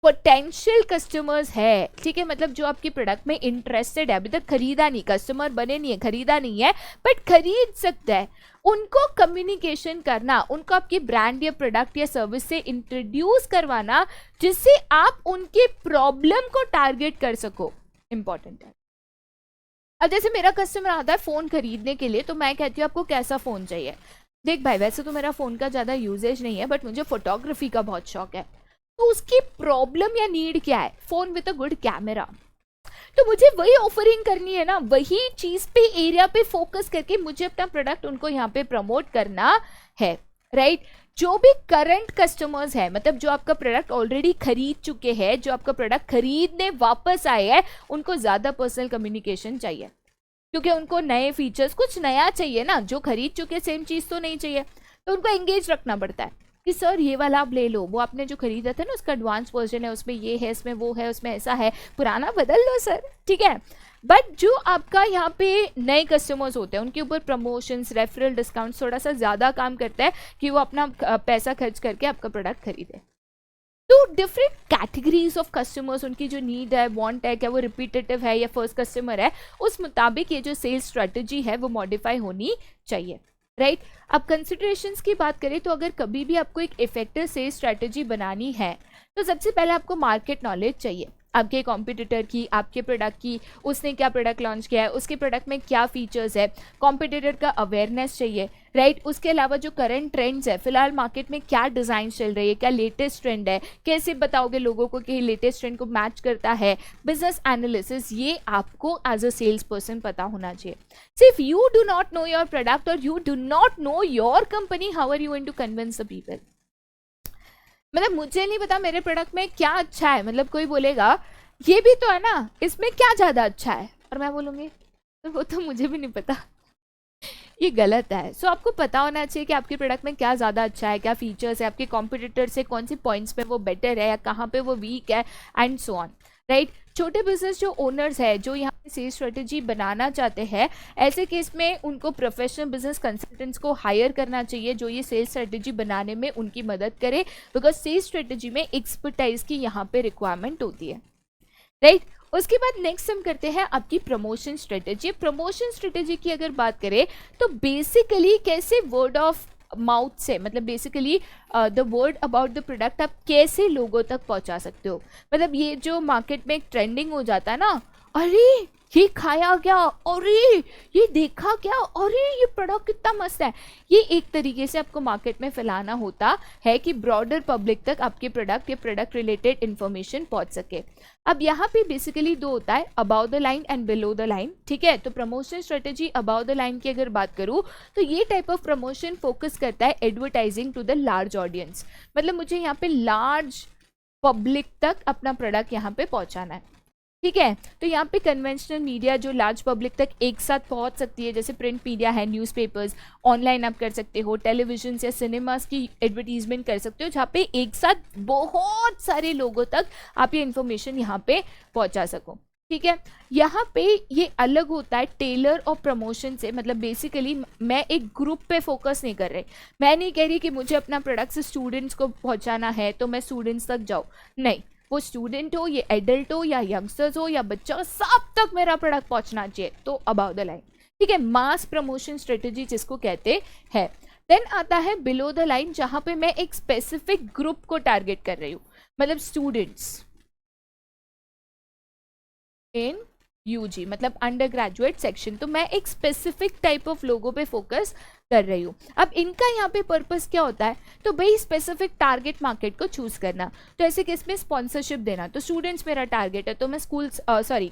पोटेंशियल कस्टमर्स है, ठीक है, मतलब जो आपके प्रोडक्ट में इंटरेस्टेड है, अभी तक खरीदा नहीं, कस्टमर बने नहीं है, खरीदा नहीं है, बट खरीद सकता है, उनको कम्युनिकेशन करना, उनको आपके ब्रांड या प्रोडक्ट या सर्विस से इंट्रोड्यूस करवाना, जिससे आप उनके प्रॉब्लम को टारगेट कर सको, इंपॉर्टेंट है। अब जैसे मेरा कस्टमर आता है फोन खरीदने के लिए, तो मैं कहती हूँ आपको कैसा फोन चाहिए। देख भाई, वैसे तो मेरा फोन का ज्यादा यूजेज नहीं है, बट मुझे फोटोग्राफी का बहुत शौक है, तो उसकी प्रॉब्लम या नीड क्या है, phone with a good camera, तो मुझे वही ऑफरिंग करनी है ना, वही चीज पे, एरिया पे फोकस करके मुझे अपना प्रोडक्ट उनको यहाँ पे प्रमोट करना है, राइट। जो भी करंट कस्टमर्स है, मतलब जो आपका प्रोडक्ट ऑलरेडी खरीद चुके हैं, जो आपका प्रोडक्ट खरीदने वापस आए हैं, उनको ज्यादा पर्सनल कम्युनिकेशन चाहिए, क्योंकि उनको नए फीचर्स, कुछ नया चाहिए ना, जो खरीद चुके सेम चीज तो नहीं चाहिए, तो उनको एंगेज रखना पड़ता है कि सर ये वाला आप ले लो, वो आपने जो खरीदा था ना उसका एडवांस वर्जन है, उसमें ये है, इसमें वो है, उसमें ऐसा है, पुराना बदल लो सर, ठीक है। बट जो आपका यहाँ पे नए कस्टमर्स होते हैं, उनके ऊपर प्रमोशंस, रेफरल डिस्काउंट थोड़ा सा ज़्यादा काम करता है कि वो अपना पैसा खर्च करके आपका प्रोडक्ट खरीदे। तो डिफरेंट कैटेगरीज ऑफ कस्टमर्स, उनकी जो नीड है, वांट है, क्या वो रिपीटेटिव है या फर्स्ट कस्टमर है, उस मुताबिक ये जो सेल्स स्ट्रेटजी है वो मॉडिफाई होनी चाहिए, राइट। अब कंसिडरेशंस की बात करें तो अगर कभी भी आपको एक इफेक्टिव सेल्स स्ट्रेटजी बनानी है तो सबसे पहले आपको मार्केट नॉलेज चाहिए, आपके कॉम्पिटिटर की, आपके प्रोडक्ट की, उसने क्या प्रोडक्ट लॉन्च किया है, उसके प्रोडक्ट में क्या फीचर्स है, कॉम्पिटिटर का अवेयरनेस चाहिए, राइट। उसके अलावा जो करंट ट्रेंड्स है, फिलहाल मार्केट में क्या डिज़ाइन चल रही है, क्या लेटेस्ट ट्रेंड है, कैसे बताओगे लोगों को कि लेटेस्ट ट्रेंड को मैच करता है, बिजनेस एनालिसिस, ये आपको एज अ सेल्स पर्सन पता होना चाहिए। सिर्फ you do not know your product और you do not know your company, how are you going to convince the people. मतलब मुझे नहीं पता मेरे प्रोडक्ट में क्या अच्छा है, मतलब कोई बोलेगा ये भी तो है ना, इसमें क्या ज़्यादा अच्छा है, और मैं बोलूँगी तो वो तो मुझे भी नहीं पता, ये गलत है। सो आपको पता होना चाहिए कि आपके प्रोडक्ट में क्या ज़्यादा अच्छा है, क्या फीचर्स है, आपके कॉम्पिटिटर से कौन से पॉइंट्स में वो बेटर है या कहाँ पे वो वीक है, एंड सो ऑन, राइट। छोटे बिजनेस जो ओनर्स है, जो यहाँ पे सेल्स स्ट्रेटेजी बनाना चाहते हैं, ऐसे केस में उनको प्रोफेशनल बिजनेस कंसल्टेंट्स को हायर करना चाहिए, जो ये सेल्स स्ट्रेटेजी बनाने में उनकी मदद करे, बिकॉज सेल्स स्ट्रेटेजी में एक्सपर्टाइज की यहाँ पे रिक्वायरमेंट होती है, राइट। उसके बाद नेक्स्ट हम करते हैं आपकी प्रमोशन स्ट्रेटेजी। प्रमोशन स्ट्रेटेजी की अगर बात करें तो बेसिकली कैसे वर्ड ऑफ माउथ से, मतलब basically the word about the product आप कैसे लोगों तक पहुंचा सकते हो। मतलब ये जो मार्केट में एक ट्रेंडिंग हो जाता है ना, अरे ये खाया क्या, अरे ये देखा क्या, अरे ये प्रोडक्ट कितना मस्त है, ये एक तरीके से आपको मार्केट में फैलाना होता है कि ब्रॉडर पब्लिक तक आपके प्रोडक्ट या प्रोडक्ट रिलेटेड इंफॉर्मेशन पहुंच सके। अब यहाँ पे बेसिकली दो होता है, about the line and below the line, ठीक है। तो promotion strategy about the line की अगर बात करूँ तो ये टाइप ऑफ प्रमोशन फोकस करता है advertising to the large audience, मतलब मुझे यहाँ पे लार्ज पब्लिक तक अपना प्रोडक्ट यहाँ पे पहुँचाना है, ठीक है। तो यहाँ पे कन्वेंशनल मीडिया जो लार्ज पब्लिक तक एक साथ पहुँच सकती है, जैसे प्रिंट मीडिया है, न्यूज़पेपर्स, ऑनलाइन आप कर सकते हो, टेलीविजन या सिनेमास की एडवर्टीजमेंट कर सकते हो, जहाँ पे एक साथ बहुत सारे लोगों तक आप ये इन्फॉर्मेशन यहाँ पे पहुँचा सको, ठीक है। यहाँ पे ये अलग होता है टेलर और प्रमोशन से, मतलब बेसिकली मैं एक ग्रुप पे फोकस नहीं कर रही, मैं नहीं कह रही कि मुझे अपना प्रोडक्ट स्टूडेंट्स को पहुँचाना है तो मैं स्टूडेंट्स तक जाऊँ, नहीं, वो स्टूडेंट हो, ये एडल्ट हो या यंगस्टर्स हो या बच्चा, सब तक मेरा प्रोडक्ट पहुंचना चाहिए, तो अबाउ द लाइन, ठीक है। मास प्रमोशन स्ट्रेटेजी जिसको कहते हैं। देन आता है बिलो द लाइन, जहां पे मैं एक स्पेसिफिक ग्रुप को टारगेट कर रही हूँ, मतलब स्टूडेंट्स इन यूजी मतलब अंडर ग्रेजुएट सेक्शन। तो मैं एक स्पेसिफिक टाइप ऑफ लोगों पे फोकस कर रही हूँ। अब इनका यहाँ पे पर्पस क्या होता है, तो भाई स्पेसिफिक टारगेट मार्केट को चूज करना। तो ऐसे केस में स्पॉन्सरशिप देना, तो स्टूडेंट्स मेरा टारगेट है, तो मैं स्कूल्स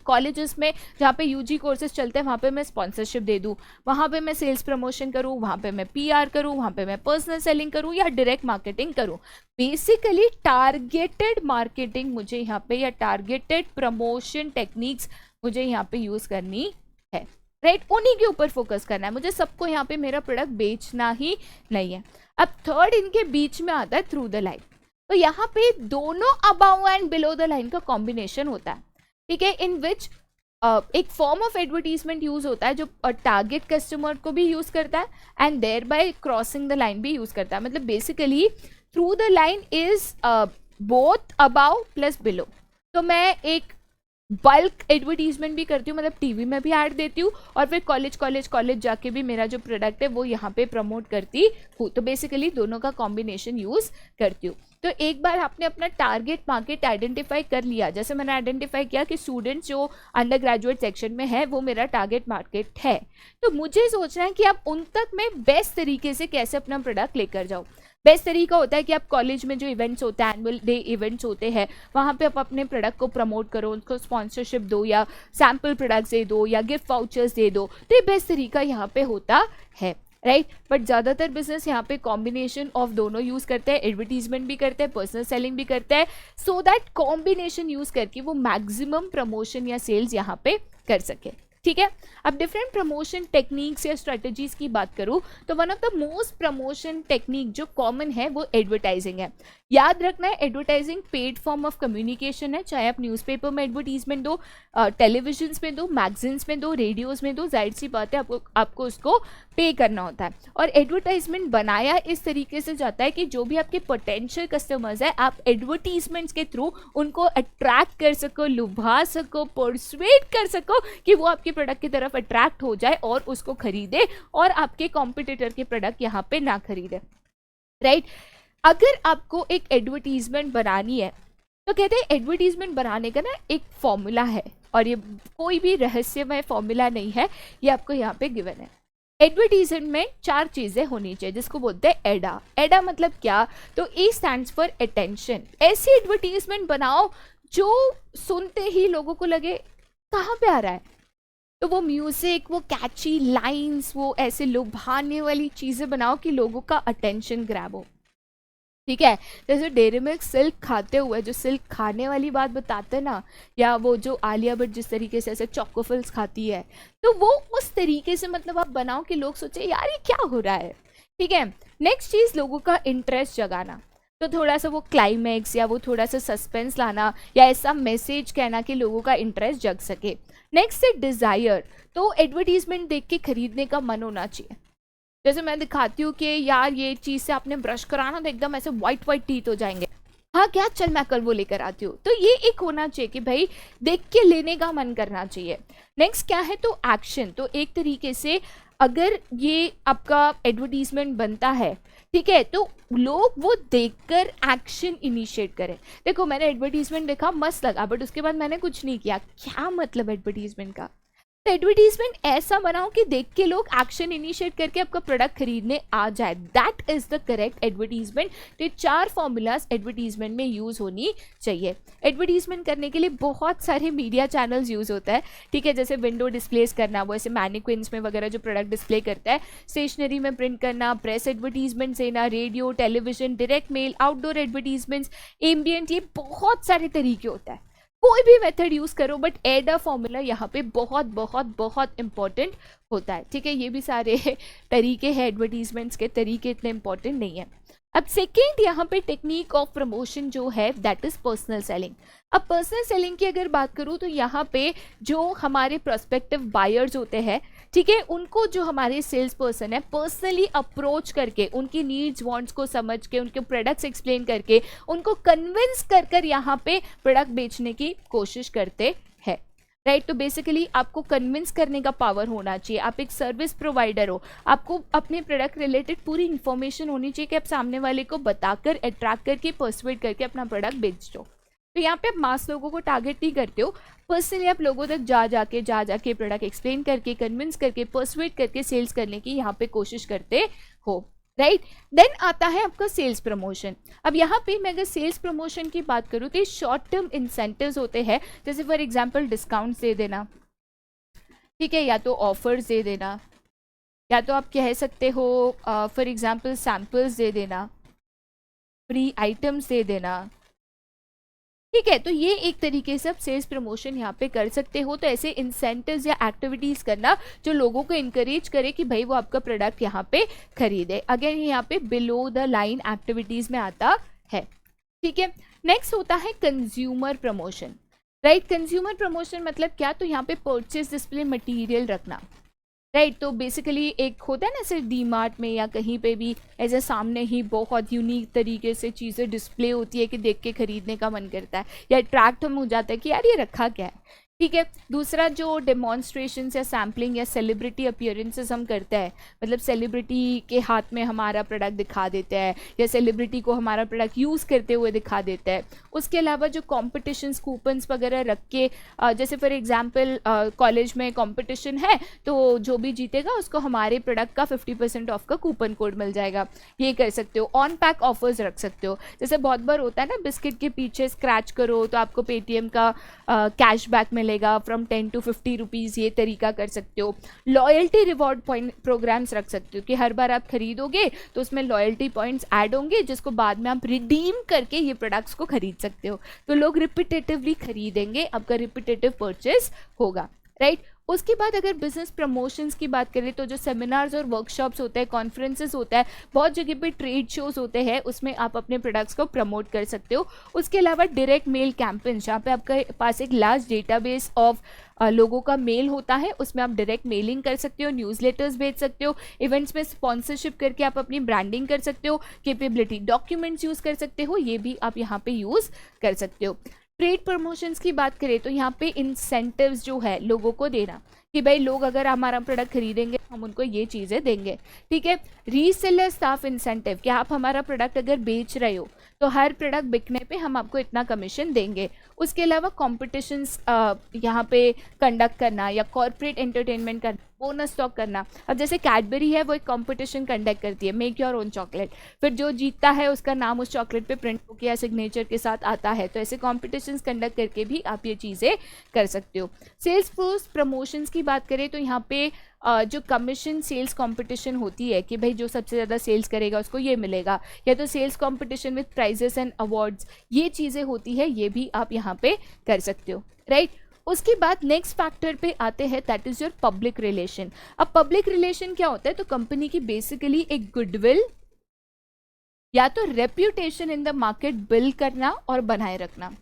कॉलेजेस में जहाँ पे यूजी कोर्सेज चलते हैं वहाँ पे मैं स्पॉन्सरशिप दे दूँ, वहाँ पे मैं सेल्स प्रमोशन करूँ, वहाँ पे मैं पीआर करूँ, वहाँ पे मैं पर्सनल सेलिंग करूँ या डायरेक्ट मार्केटिंग करूँ। बेसिकली टारगेटेड मार्केटिंग मुझे यहाँ पे या टारगेटेड प्रमोशन टेक्निक्स मुझे यहाँ पे यूज करनी है, राइट। उन्हीं के ऊपर फोकस करना है मुझे, सबको यहाँ पे मेरा प्रोडक्ट बेचना ही नहीं है। अब थर्ड इनके बीच में आता है थ्रू द लाइन। तो यहाँ पे दोनों above and below the line का कॉम्बिनेशन होता है, ठीक है, इन विच एक फॉर्म ऑफ एडवर्टीजमेंट यूज होता है जो टारगेट कस्टमर को भी यूज करता है and thereby crossing the line भी यूज करता है। मतलब basically through the line is both above plus below. तो मैं एक बल्क एडवर्टीजमेंट भी करती हूँ, मतलब टीवी में भी ऐड देती हूँ और फिर कॉलेज जाके भी मेरा जो प्रोडक्ट है वो यहाँ पे प्रमोट करती हूँ। तो बेसिकली दोनों का कॉम्बिनेशन यूज करती हूँ। तो एक बार आपने अपना टारगेट मार्केट आइडेंटिफाई कर लिया, जैसे मैंने आइडेंटिफाई किया कि स्टूडेंट्स जो अंडर ग्रेजुएट सेक्शन में है वो मेरा टारगेट मार्केट है, तो मुझे सोचना है कि आप उन तक मैं बेस्ट तरीके से कैसे अपना प्रोडक्ट लेकर जाऊँ। बेस्ट तरीका होता है कि आप कॉलेज में जो इवेंट्स होते हैं, एनुअल डे इवेंट्स होते हैं, वहाँ पे आप अपने प्रोडक्ट को प्रमोट करो, उनको स्पॉन्सरशिप दो या सैम्पल प्रोडक्ट्स दे दो या गिफ्ट वाउचर्स दे दो। तो ये बेस्ट तरीका यहाँ पे होता है, राइट। बट ज़्यादातर बिजनेस यहाँ पे कॉम्बिनेशन ऑफ दोनों यूज़ करते हैं, एडवर्टीजमेंट भी करते हैं, पर्सनल सेलिंग भी करते हैं, सो दैट कॉम्बिनेशन यूज़ करके वो मैक्सिमम प्रमोशन या सेल्स यहाँ पे कर सके, ठीक है। अब डिफरेंट प्रमोशन टेक्निक्स या स्ट्रेटजीज की बात करूँ तो one of the most promotion technique जो कॉमन है वो एडवर्टाइजिंग है। याद रखना है advertising paid form of communication है, चाहे आप न्यूज़पेपर में एडवर्टीजमेंट दो, टेलीविजन में दो, मैगजीन्स में दो, रेडियोज़ में दो, जाहिर सी बात है आपको उसको पे करना होता है। और एडवर्टाइजमेंट बनाया इस तरीके से जाता है कि जो भी आपके पोटेंशियल कस्टमर्स है आप एडवर्टीजमेंट्स के थ्रू उनको अट्रैक्ट कर सको, लुभा सको, परसुएट कर सको कि वो आपके प्रोडक्ट की तरफ अट्रैक्ट हो जाए और उसको खरीदे और आपके कॉम्पिटिटर के प्रोडक्ट यहाँ पे ना खरीदे, राइट। अगर आपको एक एडवर्टीजमेंट बनानी है तो कहते हैं एडवर्टीजमेंट बनाने का ना एक फॉर्मूला है, और ये कोई भी रहस्यमय फॉर्मूला नहीं है, ये आपको यहाँ पे गिवन है। एडवर्टीजमेंट में 4 चीजें होनी चाहिए जिसको बोलते हैं एडा। एडा मतलब क्या, तो ए स्टैंड्स फॉर अटेंशन। ऐसी एडवर्टीजमेंट बनाओ जो सुनते ही लोगों को लगे कहाँ पे आ रहा है, तो वो म्यूजिक, वो कैची लाइंस, वो ऐसे लुभाने वाली चीजें बनाओ कि लोगों का अटेंशन ग्रैब हो, ठीक है। जैसे डेयरी मिल्क सिल्क खाते हुए जो सिल्क खाने वाली बात बताते हैं ना, या वो जो आलिया भट्ट जिस तरीके से ऐसे चॉकोफिल्स खाती है, तो वो उस तरीके से मतलब आप बनाओ कि लोग सोचे यार ये क्या हो रहा है, ठीक है। नेक्स्ट चीज़ लोगों का इंटरेस्ट जगाना, तो थोड़ा सा वो क्लाइमैक्स या वो थोड़ा सा सस्पेंस लाना या ऐसा मैसेज कहना कि लोगों का इंटरेस्ट जग सके। नेक्स्ट है डिज़ायर, तो एडवर्टीजमेंट देख के खरीदने का मन होना चाहिए। जैसे मैं दिखाती हूँ कि यार ये चीज़ से आपने ब्रश कराना तो एकदम ऐसे वाइट वाइट टीथ हो जाएंगे, हाँ क्या, चल मैं कल वो लेकर आती हूँ। तो ये एक होना चाहिए कि भाई देख के लेने का मन करना चाहिए। नेक्स्ट क्या है, तो एक्शन। तो एक तरीके से अगर ये आपका एडवर्टीजमेंट बनता है, ठीक है, तो लोग वो देखकर एक्शन इनिशिएट करें। देखो मैंने एडवर्टीजमेंट देखा, मस्त लगा, बट उसके बाद मैंने कुछ नहीं किया, क्या मतलब एडवर्टीजमेंट का। तो एडवर्टीजमेंट ऐसा बनाओ कि देख के लोग एक्शन इनिशिएट करके आपका प्रोडक्ट खरीदने आ जाए, that is the correct advertisement. तो ये 4 फॉर्मूलाज एडवर्टीजमेंट में यूज होनी चाहिए। एडवर्टीजमेंट करने के लिए बहुत सारे मीडिया चैनल्स यूज होता है, ठीक है, जैसे विंडो डिस्प्लेस करना, वो ऐसे मैनिक्विन्स में वगैरह जो प्रोडक्ट डिस्प्ले करता है, स्टेशनरी में प्रिंट करना, प्रेस एडवर्टीजमेंट देना, radio, television, direct mail, outdoor advertisement, ambient, ये बहुत सारे तरीके होता है। कोई भी मेथड यूज करो, बट एडा फॉर्मूला यहाँ पे बहुत बहुत बहुत इंपॉर्टेंट होता है, ठीक है। ये भी सारे तरीके हैं, एडवर्टीजमेंट्स के तरीके इतने इंपॉर्टेंट नहीं है। अब सेकेंड यहाँ पे टेक्निक ऑफ प्रमोशन जो है दैट इज पर्सनल सेलिंग। अब पर्सनल सेलिंग की अगर बात करूँ तो यहाँ पे जो हमारे प्रोस्पेक्टिव बायर्स होते हैं, ठीक है, उनको जो हमारे सेल्स पर्सन है पर्सनली अप्रोच करके उनकी नीड्स वांट्स को समझ के उनके प्रोडक्ट्स एक्सप्लेन करके उनको कन्विंस कर यहाँ पे प्रोडक्ट बेचने की कोशिश करते हैं, राइट। तो बेसिकली आपको कन्विंस करने का पावर होना चाहिए। आप एक सर्विस प्रोवाइडर हो, आपको अपने प्रोडक्ट रिलेटेड पूरी इन्फॉर्मेशन होनी चाहिए कि आप सामने वाले को बताकर अट्रैक्ट करके पर्सुएट करके अपना प्रोडक्ट बेच दो। तो यहाँ पे आप मास लोगों को टारगेट नहीं करते हो, पर्सनली आप लोगों तक जा जाके प्रोडक्ट एक्सप्लेन करके, कन्विंस करके, पर्सुएट करके सेल्स करने की यहाँ पे कोशिश करते हो, राइट। देन आता है आपका सेल्स प्रमोशन। अब यहाँ पे मैं अगर सेल्स प्रमोशन की बात करूँ तो ये शॉर्ट टर्म इंसेंटिव्स होते हैं, जैसे फॉर एग्जांपल डिस्काउंट्स दे देना, ठीक है, या तो ऑफर्स दे देना, या तो आप कह सकते हो फॉर एग्जांपल सैम्पल्स दे देना, फ्री आइटम्स दे देना, ठीक है। तो ये एक तरीके से आप सेल्स प्रमोशन यहाँ पे कर सकते हो। तो ऐसे इंसेंटिव्स या एक्टिविटीज़ करना जो लोगों को इनकरेज करे कि भाई वो आपका प्रोडक्ट यहाँ पे खरीदे। अगेन यहाँ पे बिलो द लाइन एक्टिविटीज़ में आता है, ठीक है। नेक्स्ट होता है consumer promotion, right. Consumer promotion मतलब क्या, तो यहाँ पे परचेज डिस्प्ले मटेरियल रखना, राइट। तो बेसिकली एक होता है ना ऐसे डी मार्ट में या कहीं पे भी ऐसे सामने ही बहुत यूनिक तरीके से चीज़ें डिस्प्ले होती है कि देख के खरीदने का मन करता है या अट्रैक्ट हम हो जाता है कि यार ये रखा क्या है, ठीक है। दूसरा जो डेमोन्स्ट्रेशन या सैम्पलिंग या सेलिब्रिटी अपीयरेंसेस हम करते हैं, मतलब सेलिब्रिटी के हाथ में हमारा प्रोडक्ट दिखा देते हैं या सेलिब्रिटी को हमारा प्रोडक्ट यूज़ करते हुए दिखा देते हैं। उसके अलावा जो कॉम्पिटिशन्स कूपन्स वगैरह रख के जैसे फॉर एग्जांपल कॉलेज में कंपटीशन है तो जो भी जीतेगा उसको हमारे प्रोडक्ट का 50% ऑफ का कूपन कोड मिल जाएगा, ये कर सकते हो। ऑन पैक ऑफर्स रख सकते हो, जैसे बहुत बार होता है ना बिस्किट के पीछे स्क्रैच करो तो आपको पेटीएम का कैशबैक मिलेगा फ्रॉम 10 to 50 रुपीज़, ये तरीका कर सकते हो। लॉयल्टी रिवॉर्ड पॉइंट प्रोग्राम्स रख सकते हो कि हर बार आप खरीदोगे तो उसमें लॉयल्टी पॉइंट्स ऐड होंगे जिसको बाद में आप रिडीम करके ये प्रोडक्ट्स को खरीद सकते हो, तो लोग रिपीटेटिवली खरीदेंगे, आपका रिपीटेटिव परचेज होगा, राइट। उसके बाद अगर बिजनेस प्रमोशंस की बात करें तो जो सेमिनार्स और वर्कशॉप्स होते हैं, कॉन्फ्रेंसेस होता है, बहुत जगह पे ट्रेड शोज होते हैं, उसमें आप अपने प्रोडक्ट्स को प्रमोट कर सकते हो। उसके अलावा डायरेक्ट मेल कैंपेन, जहाँ पे आपके पास एक लार्ज डेटाबेस ऑफ लोगों का मेल होता है, उसमें आप डायरेक्ट मेलिंग कर सकते हो, न्यूज़लेटर्स भेज सकते हो, इवेंट्स में स्पॉन्सरशिप करके आप अपनी ब्रांडिंग कर सकते हो, कैपेबिलिटी डॉक्यूमेंट्स यूज़ कर सकते हो, ये भी आप यहाँ पे यूज़ कर सकते हो। ट्रेड प्रमोशंस की बात करें तो यहाँ पे इंसेंटिव्स जो है लोगों को देना कि भाई लोग अगर हमारा प्रोडक्ट खरीदेंगे हम उनको ये चीज़ें देंगे, ठीक है। रीसेलर स्टाफ इंसेंटिव, कि आप हमारा प्रोडक्ट अगर बेच रहे हो तो हर प्रोडक्ट बिकने पे हम आपको इतना कमीशन देंगे। उसके अलावा कॉम्पिटिशन्स यहाँ पे कंडक्ट करना या कॉर्पोरेट एंटरटेनमेंट करना, बोनस स्टॉक करना। अब जैसे कैडबरी है वो एक कंपटीशन कंडक्ट करती है, मेक योर ओन चॉकलेट, फिर जो जीतता है उसका नाम उस चॉकलेट पे प्रिंट होकर या सिग्नेचर के साथ आता है, तो ऐसे कॉम्पिटिशन्स कंडक्ट करके भी आप ये चीज़ें कर सकते हो। सेल्स फोर्स प्रमोशंस की बात करें तो यहाँ पे जो कमीशन सेल्स कंपटीशन होती है कि भाई जो सबसे ज़्यादा सेल्स करेगा उसको ये मिलेगा, या तो sales competition with prizes and awards, ये चीज़ें होती है, ये भी आप यहाँ पे कर सकते हो, राइट। उसके बाद नेक्स्ट फैक्टर पे आते हैं, that is your public relation. अब पब्लिक रिलेशन क्या होता है, तो कंपनी की बेसिकली एक गुडविल या तो reputation in the market build करना और बनाए रखना,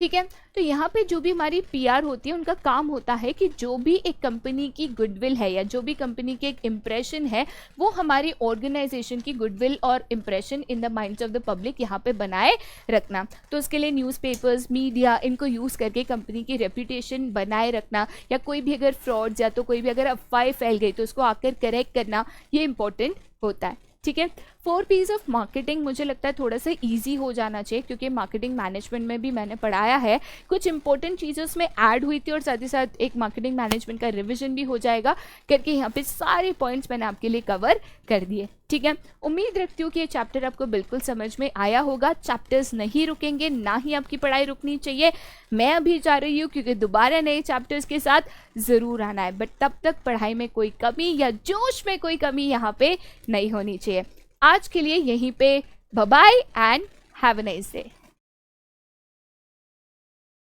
ठीक है। तो यहाँ पे जो भी हमारी पीआर होती है उनका काम होता है कि जो भी एक कंपनी की गुडविल है या जो भी कंपनी की एक इम्प्रेशन है वो हमारी ऑर्गेनाइजेशन की गुडविल और impression in the minds of the public यहाँ पे बनाए रखना। तो उसके लिए न्यूज़पेपर्स, मीडिया, इनको यूज़ करके कंपनी की रेपुटेशन बनाए रखना, या कोई भी अगर फ्रॉड्स या तो कोई भी अगर अफवाह फैल गई तो उसको आकर करेक्ट करना, ये इंपॉर्टेंट होता है, ठीक है। 4 P's ऑफ मार्केटिंग मुझे लगता है थोड़ा सा इजी हो जाना चाहिए क्योंकि मार्केटिंग मैनेजमेंट में भी मैंने पढ़ाया है, कुछ इंपॉर्टेंट चीज़ें उसमें ऐड हुई थी और साथ ही साथ एक मार्केटिंग मैनेजमेंट का रिवीजन भी हो जाएगा करके यहाँ पे सारे पॉइंट्स मैंने आपके लिए कवर कर दिए, ठीक है। उम्मीद रखती हूँ कि ये चैप्टर आपको बिल्कुल समझ में आया होगा। चैप्टर्स नहीं रुकेंगे, ना ही आपकी पढ़ाई रुकनी चाहिए। मैं अभी जा रही हूँ क्योंकि दोबारा नए चैप्टर्स के साथ ज़रूर आना है, बट तब तक पढ़ाई में कोई कमी या जोश में कोई कमी यहाँ पे नहीं होनी चाहिए। आज के लिए यहीं पे bye bye and have a nice day.